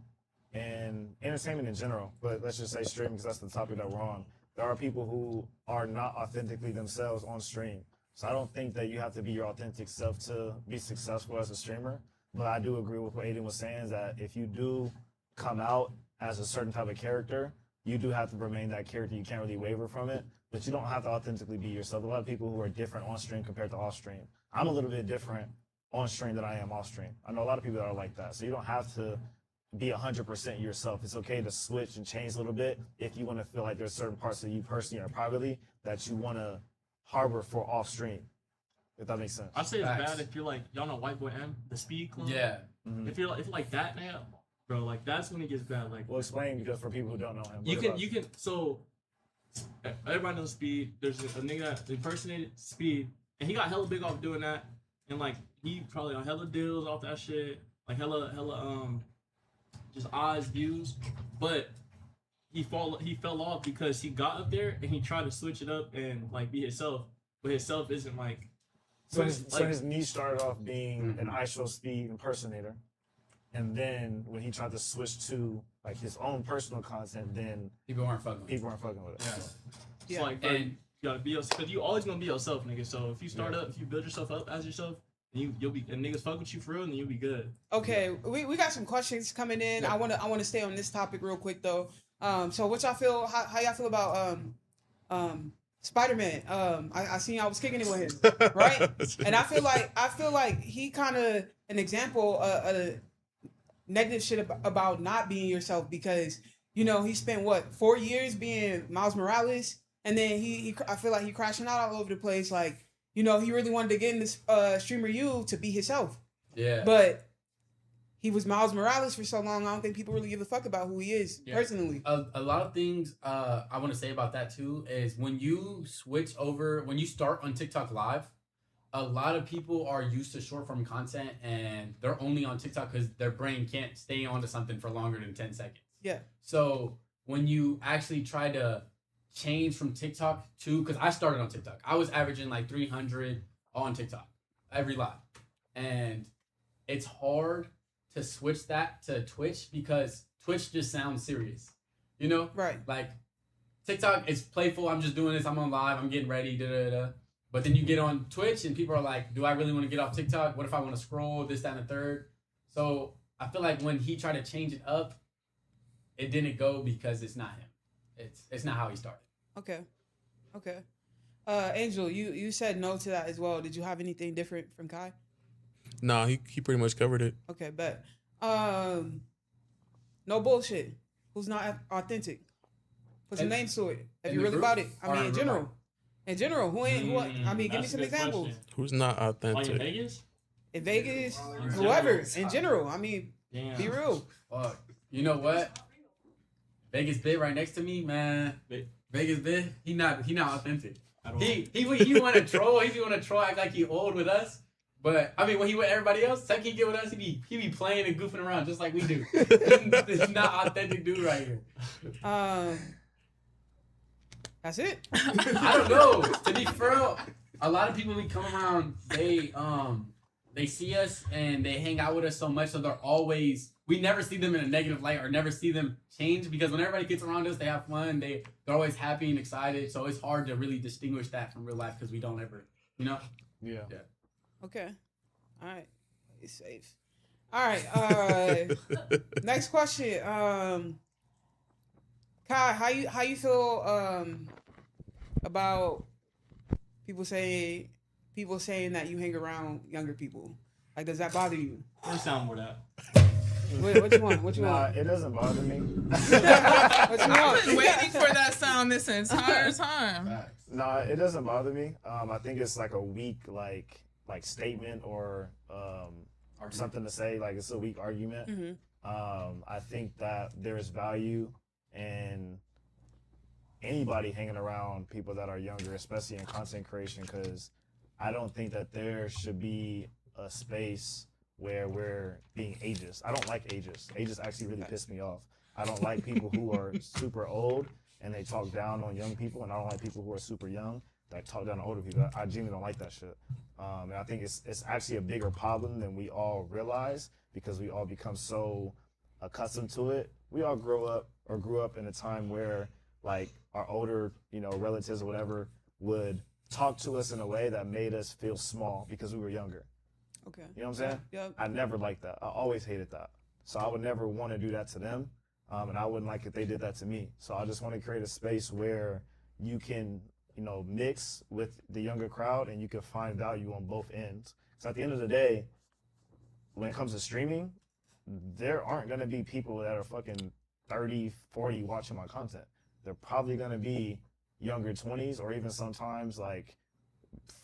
in entertainment in general, but let's just say streaming because that's the topic that we're on. There are people who are not authentically themselves on stream. So I don't think that you have to be your authentic self to be successful as a streamer. But I do agree with what Aiden was saying, is that if you do come out as a certain type of character, you do have to remain that character. You can't really waver from it, but you don't have to authentically be yourself. A lot of people who are different on stream compared to off stream. I'm a little bit different on stream than I am off stream. I know a lot of people that are like that. So you don't have to be 100% yourself. It's okay to switch and change a little bit if you want to feel like there's certain parts of you personally or privately that you want to harbor for off stream. If that makes sense. I say it's bad if you're like, y'all know White Boy M, the speed clone. Yeah. Mm-hmm. If you're like that now, bro, like that's when it gets bad. Like, well, explain because for people who don't know him. You can. So everybody knows Speed. There's a nigga that impersonated Speed, and he got hella big off doing that, and like he probably got hella deals off that shit, like hella just eyes views, but he fell off because he got up there and he tried to switch it up and like be himself, but himself isn't like. So his niche started off being an ISO Speed impersonator, and then when he tried to switch to like his own personal content, then people weren't fucking with it. Yeah. So like, you gotta be yourself, because you always gonna be yourself, nigga. So if you start up, if you build yourself up as yourself, you'll be, and niggas fuck with you for real, and you'll be good. Okay, we got some questions coming in. Yeah. I wanna stay on this topic real quick though. So what y'all feel? How y'all feel about Spider-Man? I seen y'all was kicking it with him, right? And I feel like he kind of an example of negative shit about not being yourself, because you know he spent 4 years being Miles Morales, and then I feel like he crashing out all over the place. Like, you know, he really wanted to get in this streamer U to be himself. Yeah. But he was Miles Morales for so long, I don't think people really give a fuck about who he is personally. A lot of things I want to say about that too is when you switch over, when you start on TikTok Live, a lot of people are used to short form content and they're only on TikTok because their brain can't stay onto something for longer than 10 seconds. Yeah. So when you actually try to change from TikTok to, because I started on TikTok, I was averaging like 300 on TikTok every live. And it's hard to switch that to Twitch because Twitch just sounds serious, you know? Right. Like TikTok is playful. I'm just doing this. I'm on live. I'm getting ready. But then you get on Twitch and people are like, do I really want to get off TikTok? What if I want to scroll this, that, and the third? So I feel like when he tried to change it up, it didn't go because it's not him. It's not how he started. Okay. Angel, you said no to that as well. Did you have anything different from Kai? Nah, he pretty much covered it. Okay, bet. No bullshit. Who's not authentic? Put some names to it. If you're really about it. I mean, in general. In general, who ain't? I mean, give me some examples. Question. Who's not authentic? Like in Vegas? In Vegas, whoever. In general, I mean, be real. You know what? Vegas Bit right next to me, man. Vegas Bit, he not authentic. He want to troll. He want to troll, act like he old with us. But I mean, when he with everybody else, second he get with us, he be playing and goofing around just like we do. He's not authentic dude right here. That's it. I don't know. To be fair, a lot of people we come around, they see us and they hang out with us so much, so they're always, we never see them in a negative light or never see them change, because when everybody gets around us, they have fun, they're always happy and excited. So it's hard to really distinguish that from real life because we don't ever, you know? Yeah. Okay. All right. It's safe. All right. Next question. Kai, how you feel about people saying that you hang around younger people? Like, does that bother you? What sound more that? What you want? It doesn't bother me. What you want? I've been waiting for that sound this entire time. Nah, it doesn't bother me. I think it's like a weak, like like statement or something to say, like it's a weak argument. I think that there's value in anybody hanging around people that are younger, especially in content creation, because I don't think that there should be a space where we're being ageist. I don't like ageist. Ageist actually really piss me off. I don't like people who are super old and they talk down on young people, and I don't like people who are super young that talk down on older people. I genuinely don't like that shit. And I think it's actually a bigger problem than we all realize, because we all become so accustomed to it. We all grew up in a time where like our older, relatives or whatever would talk to us in a way that made us feel small because we were younger. Okay. You know what I'm saying? Yep. I never liked that. I always hated that. So I would never want to do that to them. And I wouldn't like if they did that to me. So I just want to create a space where you can, mix with the younger crowd and you can find value on both ends. So at the end of the day, when it comes to streaming, there aren't going to be people that are fucking 30, 40 watching my content. They're probably going to be younger 20s, or even sometimes like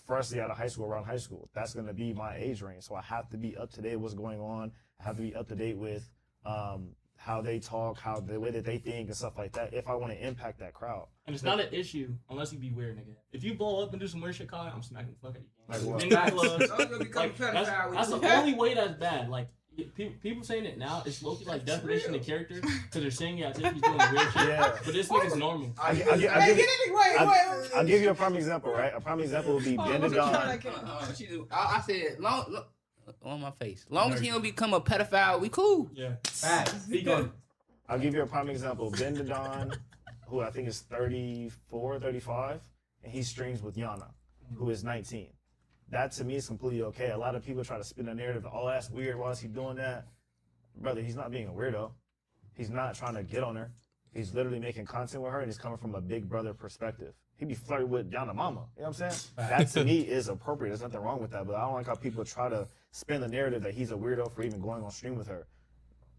freshly out of high school, around high school. That's going to be my age range. So I have to be up to date with what's going on. I have to be up to date with how they talk, the way that they think and stuff like that, if I want to impact that crowd. And it's not an issue unless you be weird, nigga. If you blow up and do some weird shit, Colin, I'm smacking the fuck out of you. Like what? That's the only way that's bad. Like, people saying it now, it's low-key like definition of character, because they're saying it as if he's doing weird shit. Yeah. But this nigga's normal. I'll give you a prime example, right? A prime example would be Ben and Don. I said, long on my face. Long as he don't become a pedophile, we cool. Yeah. Facts. I'll give you a prime example. Ben and Don, who I think is 34, 35, and he streams with Yana, who is 19. That to me is completely okay. A lot of people try to spin a narrative, oh, that's weird, why is he doing that? Brother, he's not being a weirdo. He's not trying to get on her. He's literally making content with her, and he's coming from a big brother perspective. He be flirting with Yana Mama. You know what I'm saying? That to me is appropriate. There's nothing wrong with that, but I don't like how people try to spin the narrative that he's a weirdo for even going on stream with her.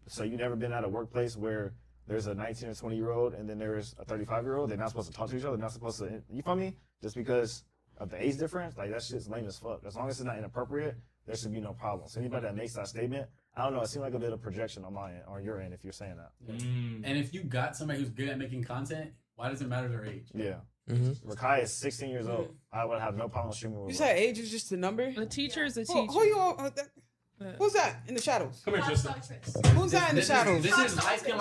So you never been at a workplace where there's a 19 or 20-year-old and then there's a 35-year-old. They're not supposed to talk to each other. They're not supposed to, you feel me? Just because of the age difference, like that shit's lame as fuck. As long as it's not inappropriate, there should be no problem. So anybody that makes that statement, I don't know, it seems like a bit of projection on my end, or your end, if you're saying that. And if you got somebody who's good at making content, why does it matter their age? Yeah. Rakai is 16 years old. I would have no problem streaming with her. You said age is just a number? A teacher is a teacher. Who you all? Who's that in the shadows? Come here, Tristan. Who's that in the shadows? This is light skin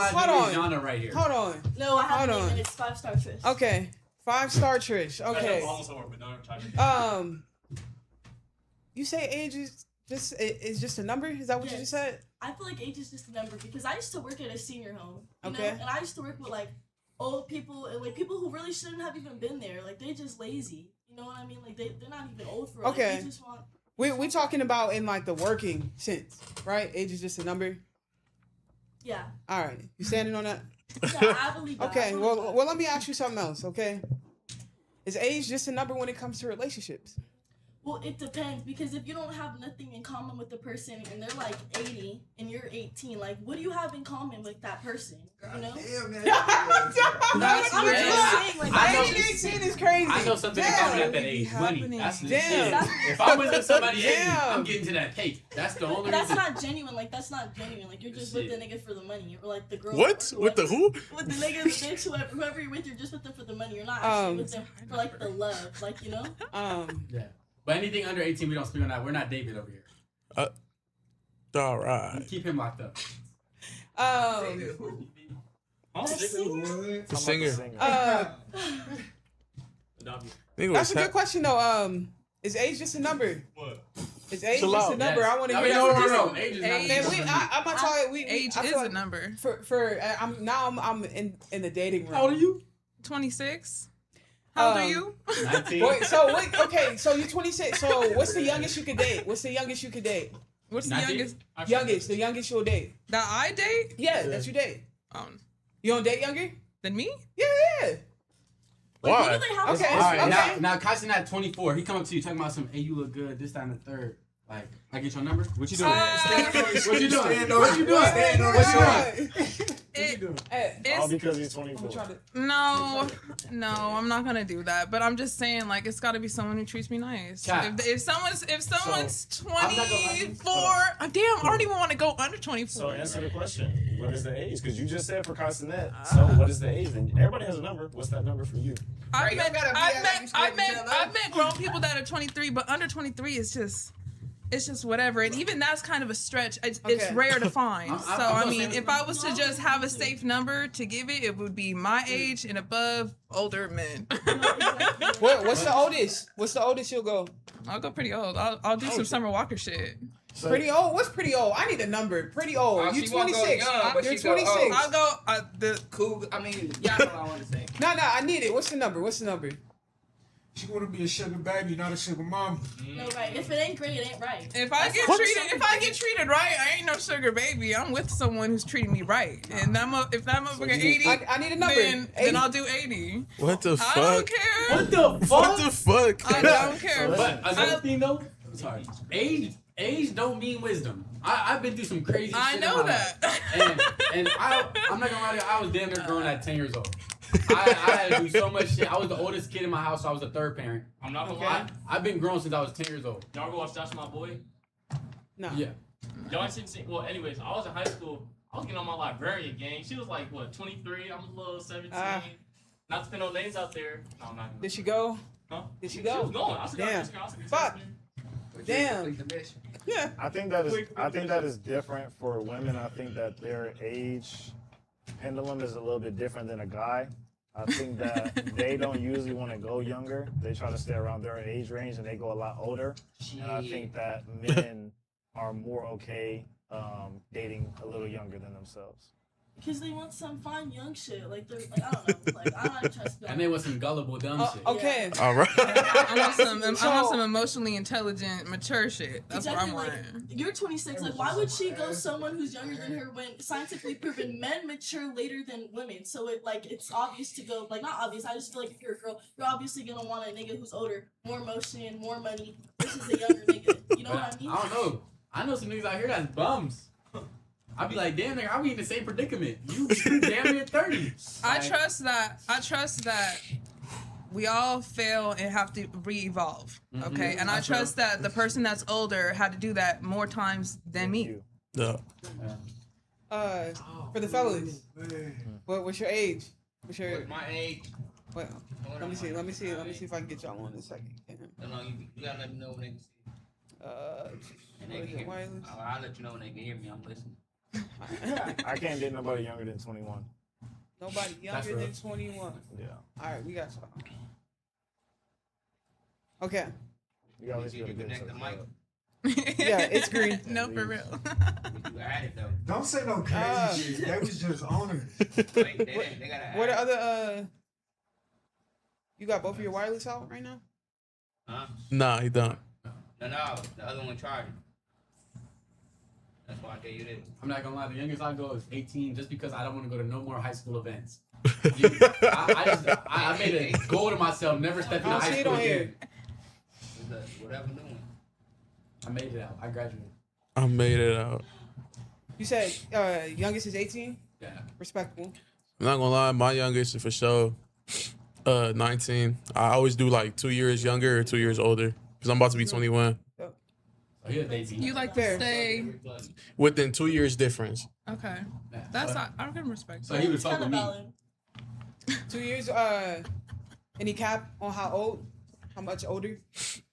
genre right here. Hold on. No, I haven't Hold on. even. It's 5-star Trish. Okay. 5-star Trish. Okay. You say age is just a number? Is that what you just said? I feel like age is just a number because I used to work at a senior home. You Okay. know? And I used to work with like old people and like people who really shouldn't have even been there. Like they're just lazy. You know what I mean? Like they're not even old for it. Okay. Like, they just want. We talking about in like the working sense, right? Age is just a number. Yeah. All right. You standing on that? Yeah, I believe that. Okay. Well, let me ask you something else. Okay. Is age just a number when it comes to relationships? Well, it depends because if you don't have nothing in common with the person and they're like 80 and you're 18, like what do you have in common with that person? You know? Damn, man. That's I'm just saying, like, 18 is crazy. I know something in common at that age. Money. That's the shit. Damn. If I was with somebody 80, Damn. I'm getting to that cake. That's the only That's reason. not genuine. Like that's not genuine. Like you're just with the nigga for the money, or like the girl. What? Or With the who? With the nigga, the bitch, whoever you're with, you're just with them for the money. You're not actually with them for like the love, like you know. Yeah. But anything under 18, we don't speak on that. We're not David over here. All right. Keep him locked up. The singer. That's a good question though. Is age just a number? What? Is age just a number? Yes. I want to I hear mean, that. no. Age is not Man, I'm not talking. Age I is feel a like number. I'm in the dating room. How old are you? 26. How old are you? 19. Okay, so you're 26. So what's the youngest you could date? What's the youngest you you'll date? That I date? Yeah, that you date. You don't date younger? Than me? Yeah. Why? Okay. All right, now Kaisen at 24. He come up to you talking about some, hey, you look good, this, that, and the third. Like, I get your number. What you doing? What you doing? What you doing? All because he's 24. No, I'm not gonna do that. But I'm just saying, like, it's got to be someone who treats me nice. If someone's 24, damn, I don't even want to go under 24. So answer the question. What is the age? Because you just said for Castanet. So what is the age? And everybody has a number. What's that number for you? I've met grown people that are 23, but under 23 is just. It's just whatever, and even that's kind of a stretch. It's rare to find. So I mean, if I was to just have a safe number to give it, it would be my age and above, older men. What's the oldest? What's the oldest you'll go? I'll go pretty old. I'll do some Summer Walker shit. So, pretty old? What's pretty old? I need a number. Pretty old. You 26. You're 26. I'll go. Cool. I mean, y'all know what I want to say. No, I need it. What's the number? What's the number? She want to be a sugar baby, not a sugar mom. No, right. If it ain't great, it ain't right. If I get treated right, I ain't no sugar baby. I'm with someone who's treating me right. And if that motherfucker 80, I need a number. Then I'll do 80. What the fuck? I don't care. What the fuck? What the fuck? I don't care. But another thing though, sorry, age don't mean wisdom. I've been through some crazy shit. I know that. And I'm not gonna lie to you, I was damn near grown at 10 years old. I had to do so much shit. I was the oldest kid in my house, so I was the third parent. I'm not gonna lie. I've been grown since I was 10 years old. Y'all go watch That's My Boy? No. Yeah. Y'all ain't seen, well, anyways, I was in high school. I was getting on my librarian gang. She was like, what, 23? I'm a little 17. Not to put no names out there. No, I'm not. Did she go? Huh? Did she She go? was going. I was Fuck. Damn. Yeah. I think that is different for women. I think that their age pendulum is a little bit different than a guy. I think that they don't usually want to go younger. They try to stay around their age range, and they go a lot older. And I think that men are more okay dating a little younger than themselves. Because they want some fine young shit. Like, they're like, I don't know. Like, I don't trust them. And they want some gullible dumb shit. Okay. All right. I want some emotionally intelligent, mature shit. That's exactly, what I'm like, wanting. You're 26. Like, why would she go someone who's younger than her when scientifically proven men mature later than women? So it's obvious to go, like, not obvious. I just feel like if you're a girl, you're obviously gonna want a nigga who's older, more emotion, more money versus a younger nigga. You know what I mean? I don't know. I know some niggas out here that's bums. I'd be like, damn, nigga, are we in the same predicament? You damn near 30. I trust that we all fail and have to re-evolve. Okay, and I trust that the person that's older had to do that more times than me. Yeah. For the fellas, what's your age? What's my age? Well, let me see if I can get y'all on in a second. No, you gotta let me know when they can see. And they can hear me. I'll let you know when they can hear me. I'm listening. I can't date nobody younger than 21. Nobody younger than 21. Yeah. All right, we got y'all. Okay. You always be able to get the mic. Yeah, it's green. No, for real. You add it though. Don't say no crazy shit. That was just honored. Wait, they gotta what are other you got both of your wireless out right now? Huh? Nah, he don't. No, the other one tried. That's why I tell you this. I'm not gonna lie, the youngest I go is 18 just because I don't want to go to no more high school events. I made a goal to myself, never step into high school again. Whatever doing. I made it out. I graduated. I made it out. You said youngest is 18? Yeah. Respectable. I'm not gonna lie, my youngest is for sure 19. I always do like 2 years younger or 2 years older because I'm about to be 21. You like to stay within 2 years difference. Okay, that's I can respect. So he would fuck with me. 2 years. Any cap on how old? How much older?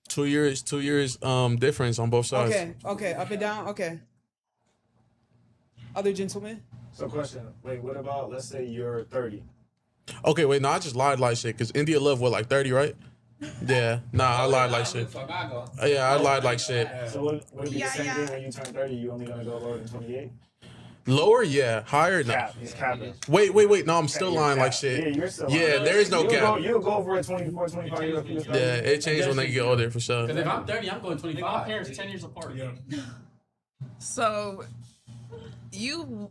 2 years difference on both sides. Okay, up and down. Okay. Other gentlemen. So question, wait, what about, let's say you're 30? Okay, wait, no, I just lied like shit because India Love what, like 30, right? Yeah, nah, I lied like shit. Yeah, I lied like shit. So would it be the same thing when you turn 30? You only gonna go lower than 28? Lower, yeah. Higher, no. Cap, he's capping. Wait. No, I'm still lying like shit. Yeah, you're still lying. There is no cap. You'll go for a 24, 25 year old. Yeah, it changed when they get older for sure. Because if I'm 30, I'm going 25. My parents 10 years apart. Yeah. So you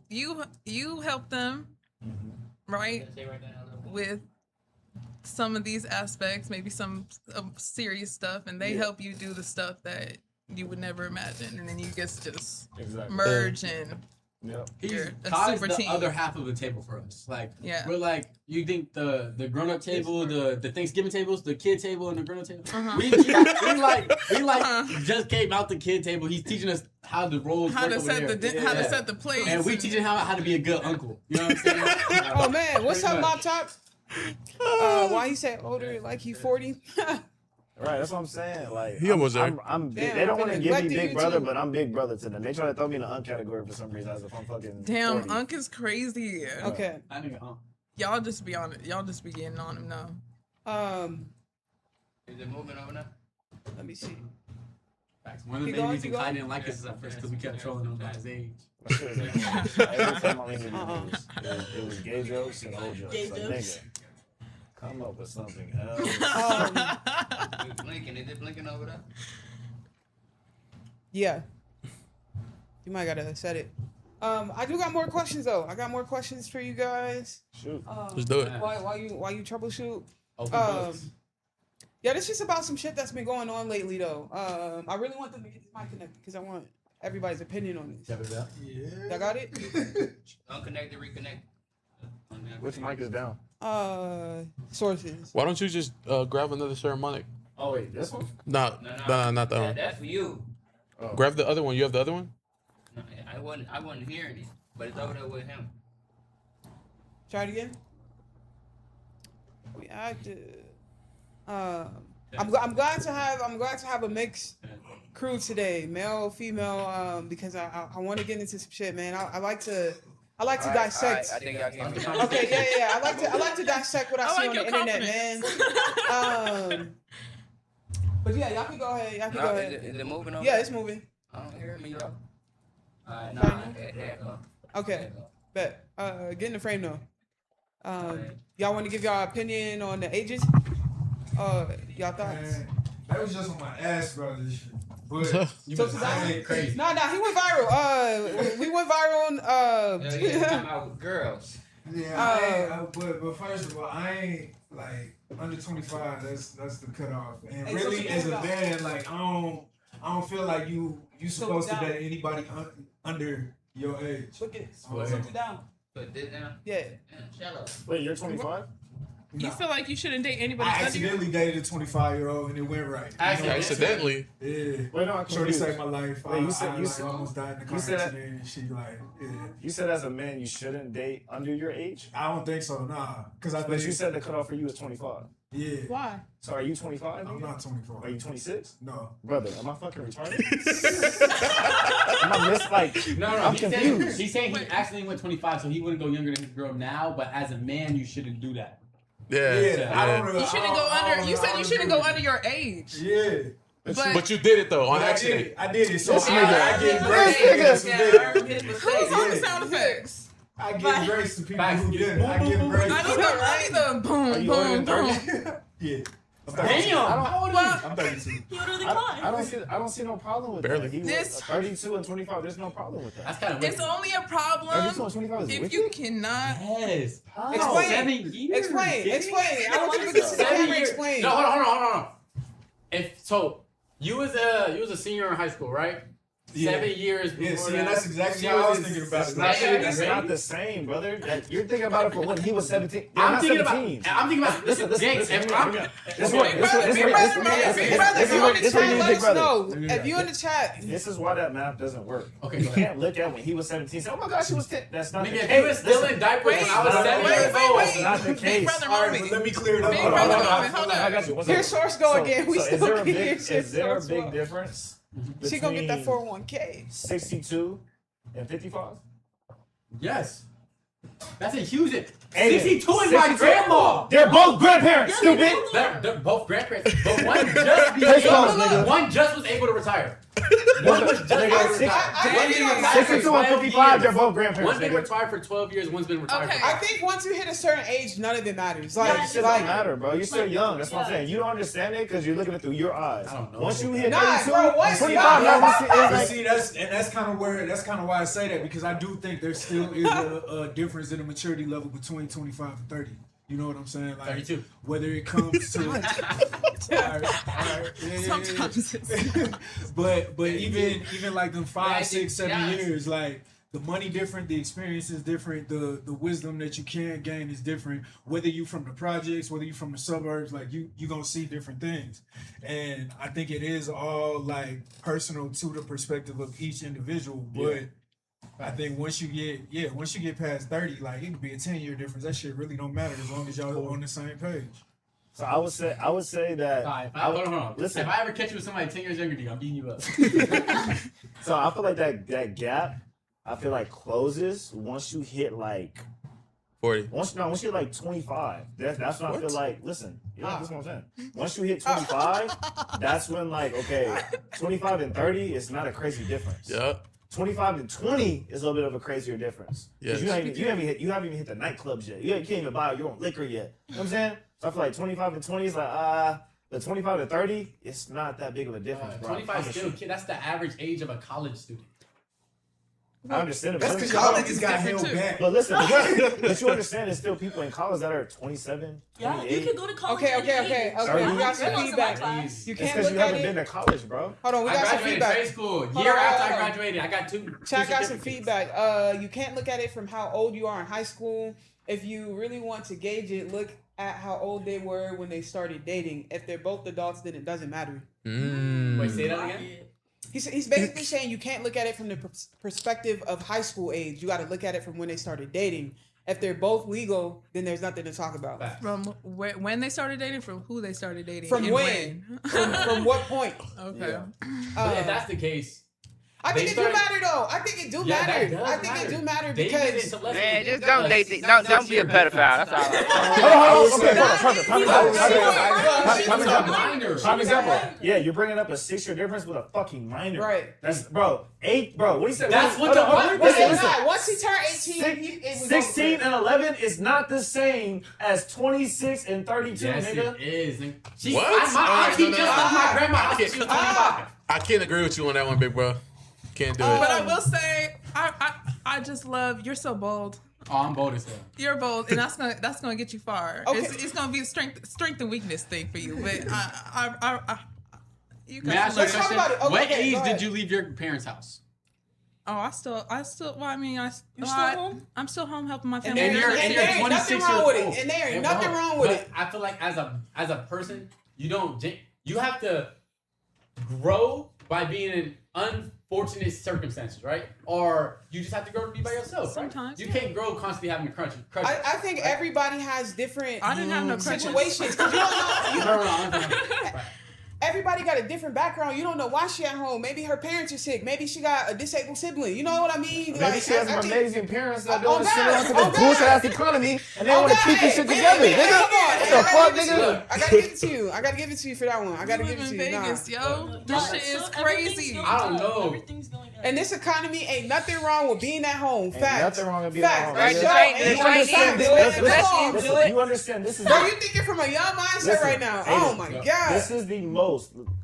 help them, right? With some of these aspects, maybe some serious stuff, and they help you do the stuff that you would never imagine, and then you guys just Exactly. merge and Yep. you're a Todd's super the team. other half of the table for us. Like, Yeah. we're like, you think the grown up table, the Thanksgiving tables, the kid table, and the grown up table. Uh-huh. We just came out the kid table. He's teaching us how the roles How work to over set there. how to set the plates. And we teaching how to be a good uncle. You know what I'm saying? Oh man, what's Pretty up, much. Mop Top? Why he said older like he 40? Right, that's what I'm saying. Like He almost there. Damn, they don't want to I'm give me neglecting big you brother, too. but I'm big brother to them. They try to throw me in the category for some reason as if I'm fucking. Damn, 40. Unc is crazy. Okay. I think, Y'all just be on it. Y'all just be getting on him now. Is it moving over now? Let me see. one of the Keep main going, reasons keep I going. didn't like us at first because we kept trolling him about his age. Every time I leave it was gay jokes and old jokes. Gay Like, jokes. nigga, come up with something else. It's blinking. Is it blinking over there? Yeah. You might gotta set it. I do got more questions though. I got more questions for you guys. Shoot. Just do it. While you troubleshoot. Open books. Yeah, this is about some shit that's been going on lately though. I really want them to get this mic connected because I want everybody's opinion on this. Yeah. Y'all got it? Unconnected, reconnect. Which mic is down? Sources. Why don't you just grab another ceremonic? Oh wait, this one? No, not that one. That's for you. Grab the other one. You have the other one? No, I wasn't hearing it, but it's over there with him. Try it again. We acted. I'm glad to have a mixed crew today, male, female, because I want to get into some shit, man. I like to dissect. I think y'all can. Okay, yeah. I like to dissect what I see on the internet, man. But yeah, y'all can go ahead. Y'all can go ahead. Is it moving over? Yeah, it's moving. I don't hear me though. Alright, Right no. Okay, bet. Get in the frame though. Y'all want to give y'all opinion on the ages? Y'all thoughts? Man, that was just on my ass, bro. This shit. But So today, crazy. Nah, he went viral. We went viral on. Yeah, talking about girls. Yeah, but first of all, I ain't like under 25. That's the cutoff. And Hey, really, so as a down. man, like I don't feel like you supposed to down. date anybody under your age. Look at Well, it down. Put this down. Yeah. Shut up. Wait, you're 25? You feel like you shouldn't date anybody I under you? accidentally dated a 25-year-old and it went right. Accidentally. Yeah. Wait, no, I'm Shorty confused. saved my life. Wait, I you said almost died in a car you said that- accident and she like, yeah. You said as a man you shouldn't date under your age? I don't think so, nah. Cause I But think you said the cutoff for you is 25. yeah. Why? So are you 25? I'm not 24. Are you 26? No. Brother, am I fucking retarded? Am I No, I'm he's saying, confused. he's saying he accidentally went 25, so he wouldn't go younger than his girl now, but as a man, you shouldn't do that. Yeah. I don't know. You shouldn't go under. You said you shouldn't go under your age. Yeah. But you did it though on But accident. I did it. So This I nigga. give This grace. nigga. Who's on the sound effects? I give grace to people who did it. I give grace. I need the boom, Are you older boom, than boom. Yeah. Damn! How old are you? I'm 32. He older than I Klein. don't see no problem with Barely. that. He was This- 32 and 25. There's no problem with that. That's kind of It's only a 32 and problem 25 is if wicked? you cannot. Yes. Explain. 7 years. Explain. I want you to get to the 7 camera. years. Explain. No, hold on. If so, you was a senior in high school, right? Yeah. 7 years before Yeah, see, that. and that's exactly She how I was in thinking about it. That's not the same, brother. You're thinking about it for when he was 17. You're I'm not thinking 17. about. I'm thinking about. Listen, Gangs, listen, if hear I'm- me out. Big brother, if you in the chat, let us know. If you in the chat, This is why that math doesn't work. Okay, You go ahead. can't look at when he was 17 and say, oh my gosh, he was 10. That's not the Nigga, if case. he was still in diapers when I was Wait, 7 wait, years wait, old. That's not the Big case. brother All right, moment. but let me clear it up. Big Hold on, brother hold on, moment. Hold I up. got you. One Here, second. source go again. We Is still there a can big, hear shit. is there a Source big go. difference She gonna get that between 401k. 62 and 55? Yes. That's a huge. Aiden, 62 is my 62. grandma. They're both grandparents, stupid. They're both grandparents, but one just Face pause, nigga. one just was able to retire. One was just able to retire. One been retired for 62 and 12 55, they're years. both grandparents. One's been nigga. retired for 12 years. One's been retired. Okay. For I think once you hit a certain age, none of it matters. Like, It shit don't matter, bro. You're still young. That's what I'm saying. You don't understand it because you're looking it through your eyes. I don't know. Once you hit Nah, 32, bro, what? 25, now it's But like, see, that's kind of why I say that, because I do think there still is a difference in the maturity level between 25 and 30. You know what I'm saying? Like 32. whether it comes to all right. Sometimes but even like them 5, 6, 7 years, like the money different, the experience is different, the wisdom that you can gain is different. Whether you from the projects, whether you from the suburbs, like you gonna see different things. And I think it is all like personal to the perspective of each individual. But I think once you get past 30, like it could be a 10-year difference. That shit really don't matter as long as y'all on the same page. So I would say that. Hold on. Listen, if I ever catch you with somebody 10 years younger than you, I'm beating you up. So I feel like that gap, I feel like closes once you hit like 40. Once you hit like 25, that's when I feel like, listen, that's what I'm saying. Once you hit 25, that's when like, okay, 25 and 30 is not a crazy difference. Yep. 25 and 20 is a little bit of a crazier difference. Yes. You haven't even hit the nightclubs yet. You can't even buy your own liquor yet. You know what I'm saying? So I feel like 25 and 20 is like, but 25 to 30, it's not that big of a difference, bro. 25 still, kid, that's the average age of a college student. I understand it. That's because y'all niggas got held back. But listen, but you understand there's still people in college that are 27, 28. You can go to college. Okay. We got some feedback. You can't look you at haven't it. been to college, bro. Hold on, we got some feedback. Grade school. Year after I graduated, I got two. Chat got some feedback. You can't look at it from how old you are in high school. If you really want to gauge it, look at how old they were when they started dating. If they're both adults, then it doesn't matter. Wait, say that again? He's basically saying you can't look at it from the perspective of high school age. You got to look at it from when they started dating. If they're both legal, then there's nothing to talk about. From when they started dating, from who they started dating, from when? From what point? Okay. Yeah. But if that's the case, I think it do matter though. I think it do matter. I think it do matter because man, just don't date. Don't be a pedophile. That's all. Prime example. Yeah, you're bringing up a 6-year difference with a fucking minor. Right. That's bro. 8, bro. What do you say? That's what the listen. Once he turned 18, it was 16 and 11 is not the same as 26 and 32, yes, nigga. It is. What? My auntie just left my grandma house. She was 25. I can't agree with you on that one, big bro. Can't do it. But I will say, I just love. You're so bold. Oh, I'm bold as hell. You're bold, and that's gonna get you far. Okay. It's gonna be a strength and weakness thing for you. But you May I ask you a guys. question? Okay, What age go ahead. did you leave your parents' house? Oh, I still. Well, I mean, You're still home? I'm still home helping my And family. there ain't 26 nothing years wrong with old. it. And there ain't Yeah, nothing bro. wrong with But it. I feel like as a person, you have to grow by being in unfortunate circumstances, right? Or you just have to grow to be by yourself. Sometimes, right? You can't grow constantly having crutches. I think everybody has different I didn't have no crutches. situations. 'Cause you don't know. Right. Everybody got a different background. You don't know why she at home. Maybe her parents are sick. Maybe she got a disabled sibling. You know what I mean? Maybe she has some amazing parents that Oh, don't God. similar to Oh, this bullshit ass economy and they want to keep this shit together, nigga. What the fuck, nigga? I gotta give it to you. I gotta give it to you for that one. I gotta You give live it in to you. Vegas, Nah. yo. This shit is crazy. I don't know. Everything's going on. And this economy ain't nothing wrong with being at home. Ain't Facts. nothing wrong with being at Facts. home, Right, nigga. so, This you understand this? Listen, you understand this is Bro, you thinking from a young mindset Listen, right now. hey, Oh my God. This is the most.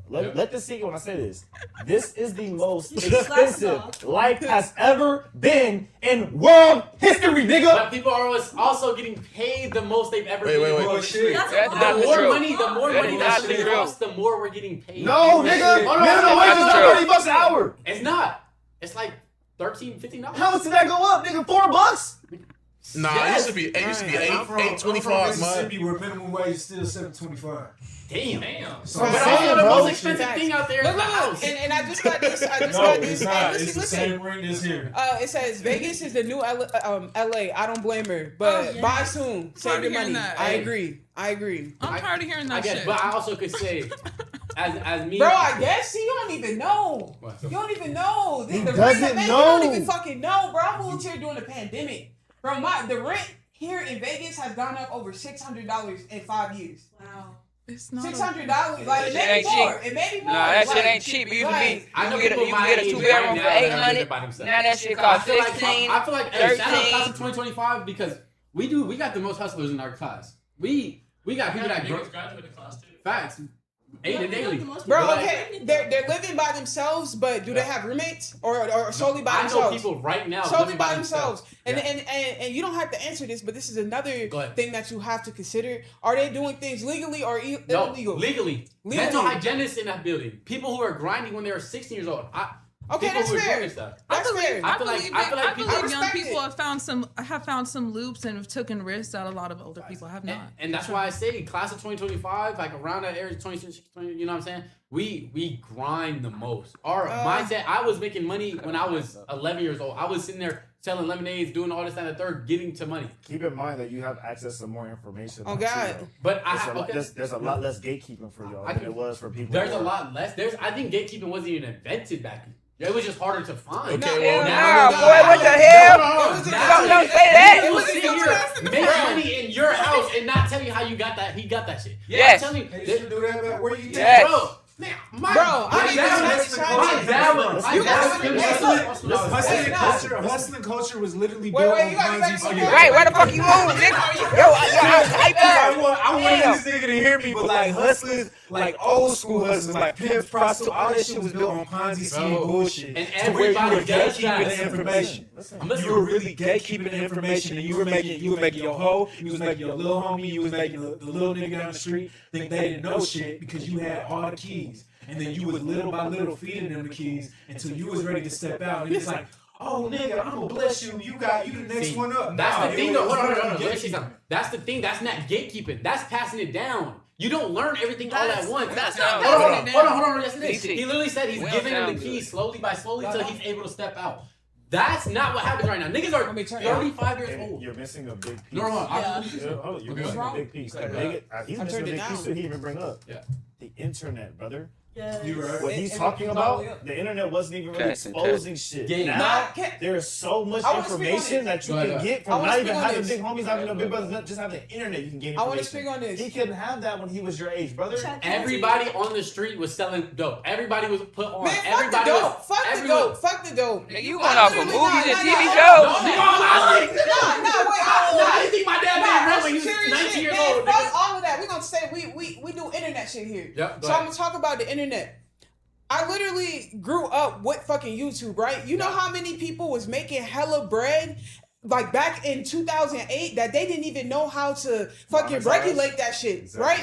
Let this sink when I say this. This is the most You should slap expensive some. life has ever been in world history, nigga. But people are also getting paid the most they've ever been. Wait. Oh shit. That's The not more true. money That's that not shit true. costs, the more we're getting paid. No, nigga. Minimum wage is not $30 an hour. It's not. It's like $13, $15. How much did that go up, nigga? $4? Nah, Yes. it used to be I'm from $8.25, Mississippi, man. where minimum wage is still $7.25. Damn. So But I'm also saying, the bro, most expensive thing out there is Look, the house. and I just got this. No, it's not. Hey, It's the listen. same rent as here. It says Vegas is the new LA. I don't blame her, but Oh, yeah. buy soon. Save Tired your of hearing money. that. I agree. I'm tired of hearing that I guess, shit. but I also could say, as me, Bro, I guess you don't even know. What? You don't even know. He The doesn't rent, man, know. You don't even fucking know, bro. I moved here during the pandemic. Bro, the rent here in Vegas has gone up over $600 in 5 years. Wow. It's not. $600, like it That shit may ain't be more. cheap. It may be more. Nah, that like, shit ain't cheap. You used to be. I know You get a people my age 2-bedroom right for now that are 800. living by themselves. Now that shit I costs feel like 16. I feel like hey, shout out 13. class of 2025 because we got the most hustlers in our class. We got people that Niggas graduated class too. facts. Aiden daily. Bro, okay, they're living by themselves, but do they have roommates or solely by themselves? I know people right now solely by themselves. Yeah. And you don't have to answer this, but this is another thing that you have to consider. Are they doing things legally or illegal? Legally. Mental hygienists in that building. People who are grinding when they were 16 years old. Okay, that's fair. That's fair. I believe young respect people have found some loops and have taken risks that a lot of older people have not. And that's why I say class of 2025, like around that area, 26, 20, you know what I'm saying? We grind the most. Our mindset, I was making money when I was 11 years old. I was sitting there selling lemonades, doing all this and the third, getting to money. Keep in mind that you have access to more information. Oh God! But there's a lot less gatekeeping for y'all than it was for people. There's a lot less. I think gatekeeping wasn't even invented back then. It was just harder to find. Okay, boy, what the hell? Don't say that. It was sitting here, make money in your house and not tell you how you got that. He got that shit. Yes. I'm telling you, They should do that, man. Where you Yes. bro. Man, my dad was hustling culture was literally Wait, built wait, on you gotta Ponzi schemes. Right, where the fuck you move, nigga? Yo, I want this nigga to hear me, but like hustlers, like old school hustlers, like pimps, prostitutes, all that shit was built on Ponzi scheme bullshit. And to where you were everybody does gatekeeping that. the information. You were really gatekeeping the information, and you were making your hoe, you was making your little homie, you was making the little nigga down the street think they didn't know shit because you had all the keys. And then you was little by little feeding them the keys until you was ready to step out. And it's like, oh nigga, I'm gonna bless you. You the next one up. That's the thing though. Hold on. Let me say something. That's the thing. That's not gatekeeping. That's passing it down. You don't learn everything all at once. That's not Hold on. Yes, it is. DC. He literally said he's giving him the keys slowly by slowly until he's able to step out. That's not what happens right now. Niggas are 35 years old. You're missing a big piece. No, you're missing a big piece. He's missing a big piece that he didn't even bring up. Yeah. The internet, brother. Yes. What he's talking about, the internet wasn't even really exposing shit. Now, there's so much information that you can get from not even having big homies, having no big brothers, just having the internet. You can get information. I want to speak on this. He couldn't have that when he was your age, brother. Everybody on the street was selling dope. Everybody was put on. Man, Everybody fuck the dope. Nigga, you went off of movies and TV shows. No, wait. I didn't think my dad made real when he was 19 years old. Fuck all of that. We're gonna say we do internet shit here. Yep, so I'm gonna talk about the internet. I literally grew up with fucking YouTube, right? You know how many people was making hella bread like back in 2008 that they didn't even know how to fucking regulate that shit, right?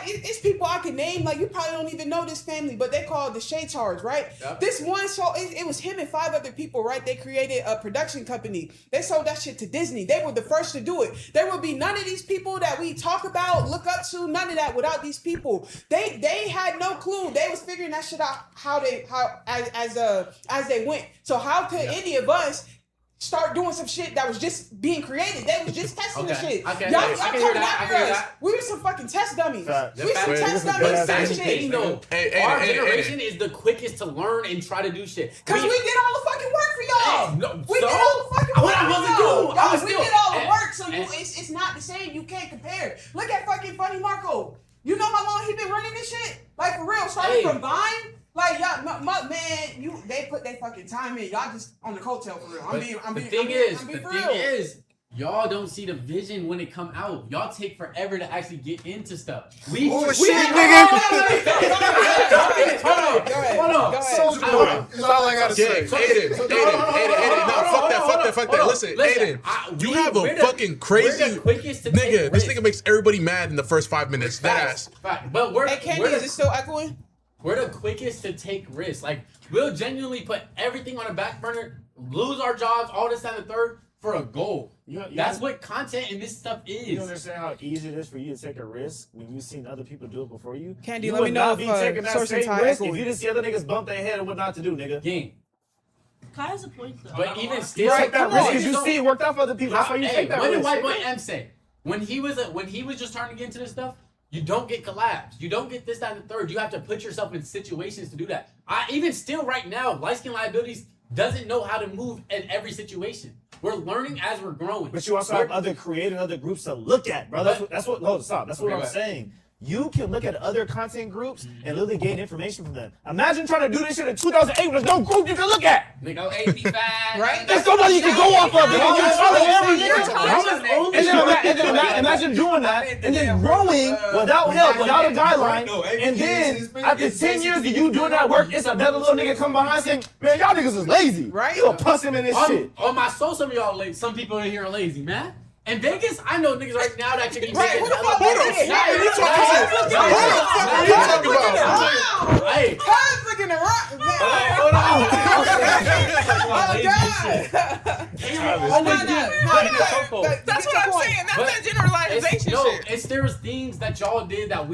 It's people I could name, like you probably don't even know this family, but they call it the Shaytards, right? Yep. This one, so it was him and 5 other people, right? They created a production company. They sold that shit to Disney. They were the first to do it. There would be none of these people that we talk about, look up to, none of that without these people. They had no clue. They was figuring that shit out as they went. So how could any of us start doing some shit that was just being created? They was just testing the shit. Y'all coming after us. We were some fucking test dummies. We some test dummies. That's the thing though. Our generation is the quickest to learn and try to do shit. Cause we did all the fucking work for y'all. We did all the fucking work for y'all. We did all the work, so it's not the same. You can't compare. Look at fucking Funny Marco. You know how long he been running this shit? Like for real, starting from Vine. Like y'all, man, they put their fucking time in. Y'all just on the coattail for real. The thing is, y'all don't see the vision when it come out. Y'all take forever to actually get into stuff. Shit, nigga. Hold on. That's all I gotta say. Aiden. No, fuck that. Listen, Aiden, you have a fucking crazy nigga. This nigga makes everybody mad in the first 5 minutes. That ass. But is it still echoing? We're the quickest to take risks. Like, we'll genuinely put everything on a back burner, lose our jobs, all this and the third, for a goal. That's what content and this stuff is. You understand how easy it is for you to take a risk when you've seen other people do it before you? Candy, let me know if taking that source and same tie risk if you didn't see other niggas bump their head and what not to do, nigga. Gang. Kai has a point though. But even still, take that risk because you see it worked out for other people. That's why you take that risk. What did White Boy M say? When he was just trying to get into this stuff, you don't get collabs. You don't get this, that, and the third. You have to put yourself in situations to do that. Even still right now, Light Skin Liabilities doesn't know how to move in every situation. We're learning as we're growing. But you also have other creative, other groups to look at, bro. That's what I'm saying. You can look at other content groups and literally gain information from them. Imagine trying to do this shit in 2008 when there's no group you can look at. No AP5. Right? There's nobody you can go off of. And then imagine doing that and then growing without help, without a guideline. And then after 10 years of you doing that work, it's another little nigga come behind saying, man, y'all niggas is lazy. Right? You gonna puss him in this shit. On my soul, some of y'all lazy. Some people in here are lazy, man. In Vegas, I know niggas right now that can be Right, making who the fuck is it? Hey, Who the fuck are you talking about? Hey, Cuz looking around. Hold on. That's what I'm saying. That's that generalization shit. It's there's things that y'all did that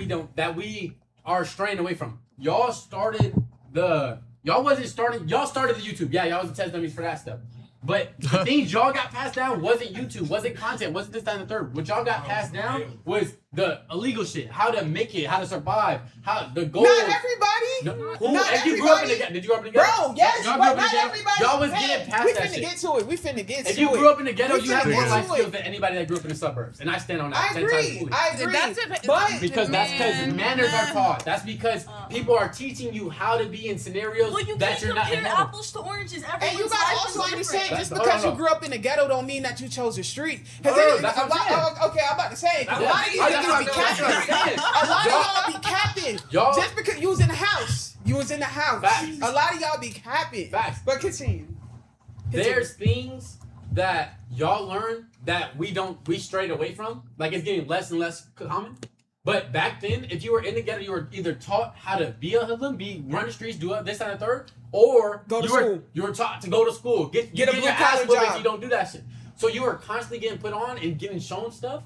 we are straying away from. Y'all started the YouTube. Yeah, y'all was the test dummies for that stuff. But the things y'all got passed down wasn't YouTube, wasn't content, wasn't this, that, and the third. What y'all got passed down was the illegal shit, how to make it, how to survive, how the goals. Not everybody. If you grew up in the ghetto, did you grow up in the ghetto? Bro, yes, y'all but not everybody. Y'all was getting past that shit. We finna get to it. If you grew up in the ghetto, you have more life skills than anybody that grew up in the suburbs. And I stand on that. I agree. Because that's because manners are taught. That's because people are teaching you how to be in scenarios that you're not in. Compare apples to oranges. And you gotta also understand, just because you grew up in the ghetto don't mean that you chose the street. That's what I'm saying. Okay, I'm about to say, a lot of these niggas be capping. A lot of y'all be capping. Just because you was in the house. You was in the house. Facts. A lot of y'all be capping. Facts. But continue. There's things that y'all learn that we strayed away from. Like it's getting less and less common. But back then, if you were in the ghetto, you were either taught how to be a hoodlum, run the streets, do this and the third, or you were taught to go to school, get a blue collar job. If you don't do that shit. So you were constantly getting put on and getting shown stuff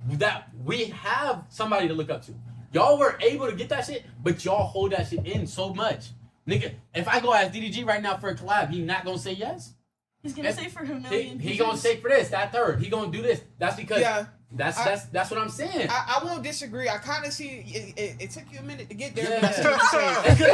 that we have somebody to look up to. Y'all were able to get that shit, but y'all hold that shit in so much. Nigga, if I go ask DDG right now for a collab, he not gonna say yes? He's gonna say for a million. He gonna say for this, that third. He gonna do this. That's because that's what I'm saying. I won't disagree. I kind of see it took you a minute to get there. Yeah. But I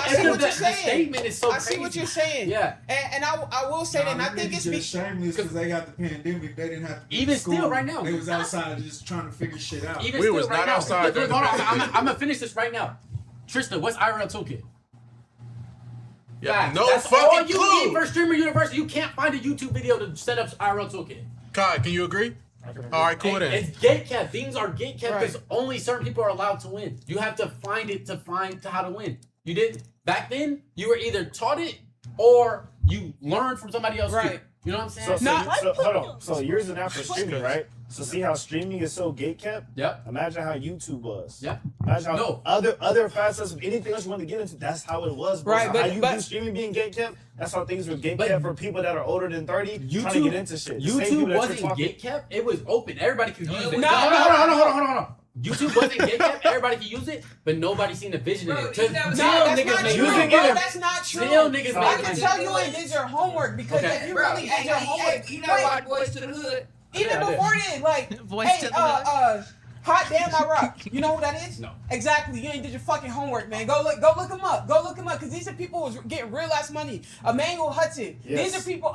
see what you're saying. The statement is so I see what crazy. you're saying. Yeah. And I will say that. And I think it's just shameless because they got the pandemic. They didn't have to. Even still, right now, they was outside just trying to figure shit out. Even still, right now. Hold on, I'm gonna finish this right now. Tristan, what's IRL Toolkit? Yeah, no That's fucking all you clue. need for Streamer University. You can't find a YouTube video to set up IRL Toolkit. Kai, can you agree? All right, cool then. It's gatekept. Things are gatekept because only certain people are allowed to win. You have to find it to how to win. You didn't. Back then, you were either taught it or you learned from somebody else. Right. You know what I'm saying? So hold on. So years and after streaming, right? So see how streaming is so gatekept? Yep. Imagine how YouTube was. Yep. Imagine how other facets of anything else you want to get into, that's how it was. Bro. Right, So but how you do streaming being gatekept, that's how things were gatekept for people that are older than 30 trying to get into shit. YouTube wasn't gatekept. It was open. Everybody could use it. No, hold on. YouTube wasn't gatekept. Everybody could use it, but nobody seen the vision in it. That's not true. Still niggas I can tell you ain't did your homework because if you really did your homework, you know why Boys to the Hood? Even before then, like, Hot Damn I Rock. You know who that is? No. Exactly. You ain't did your fucking homework, man. Go look him up. Go look him up, because these are people who's getting real ass money. Emmanuel Hudson. Yes. These are people.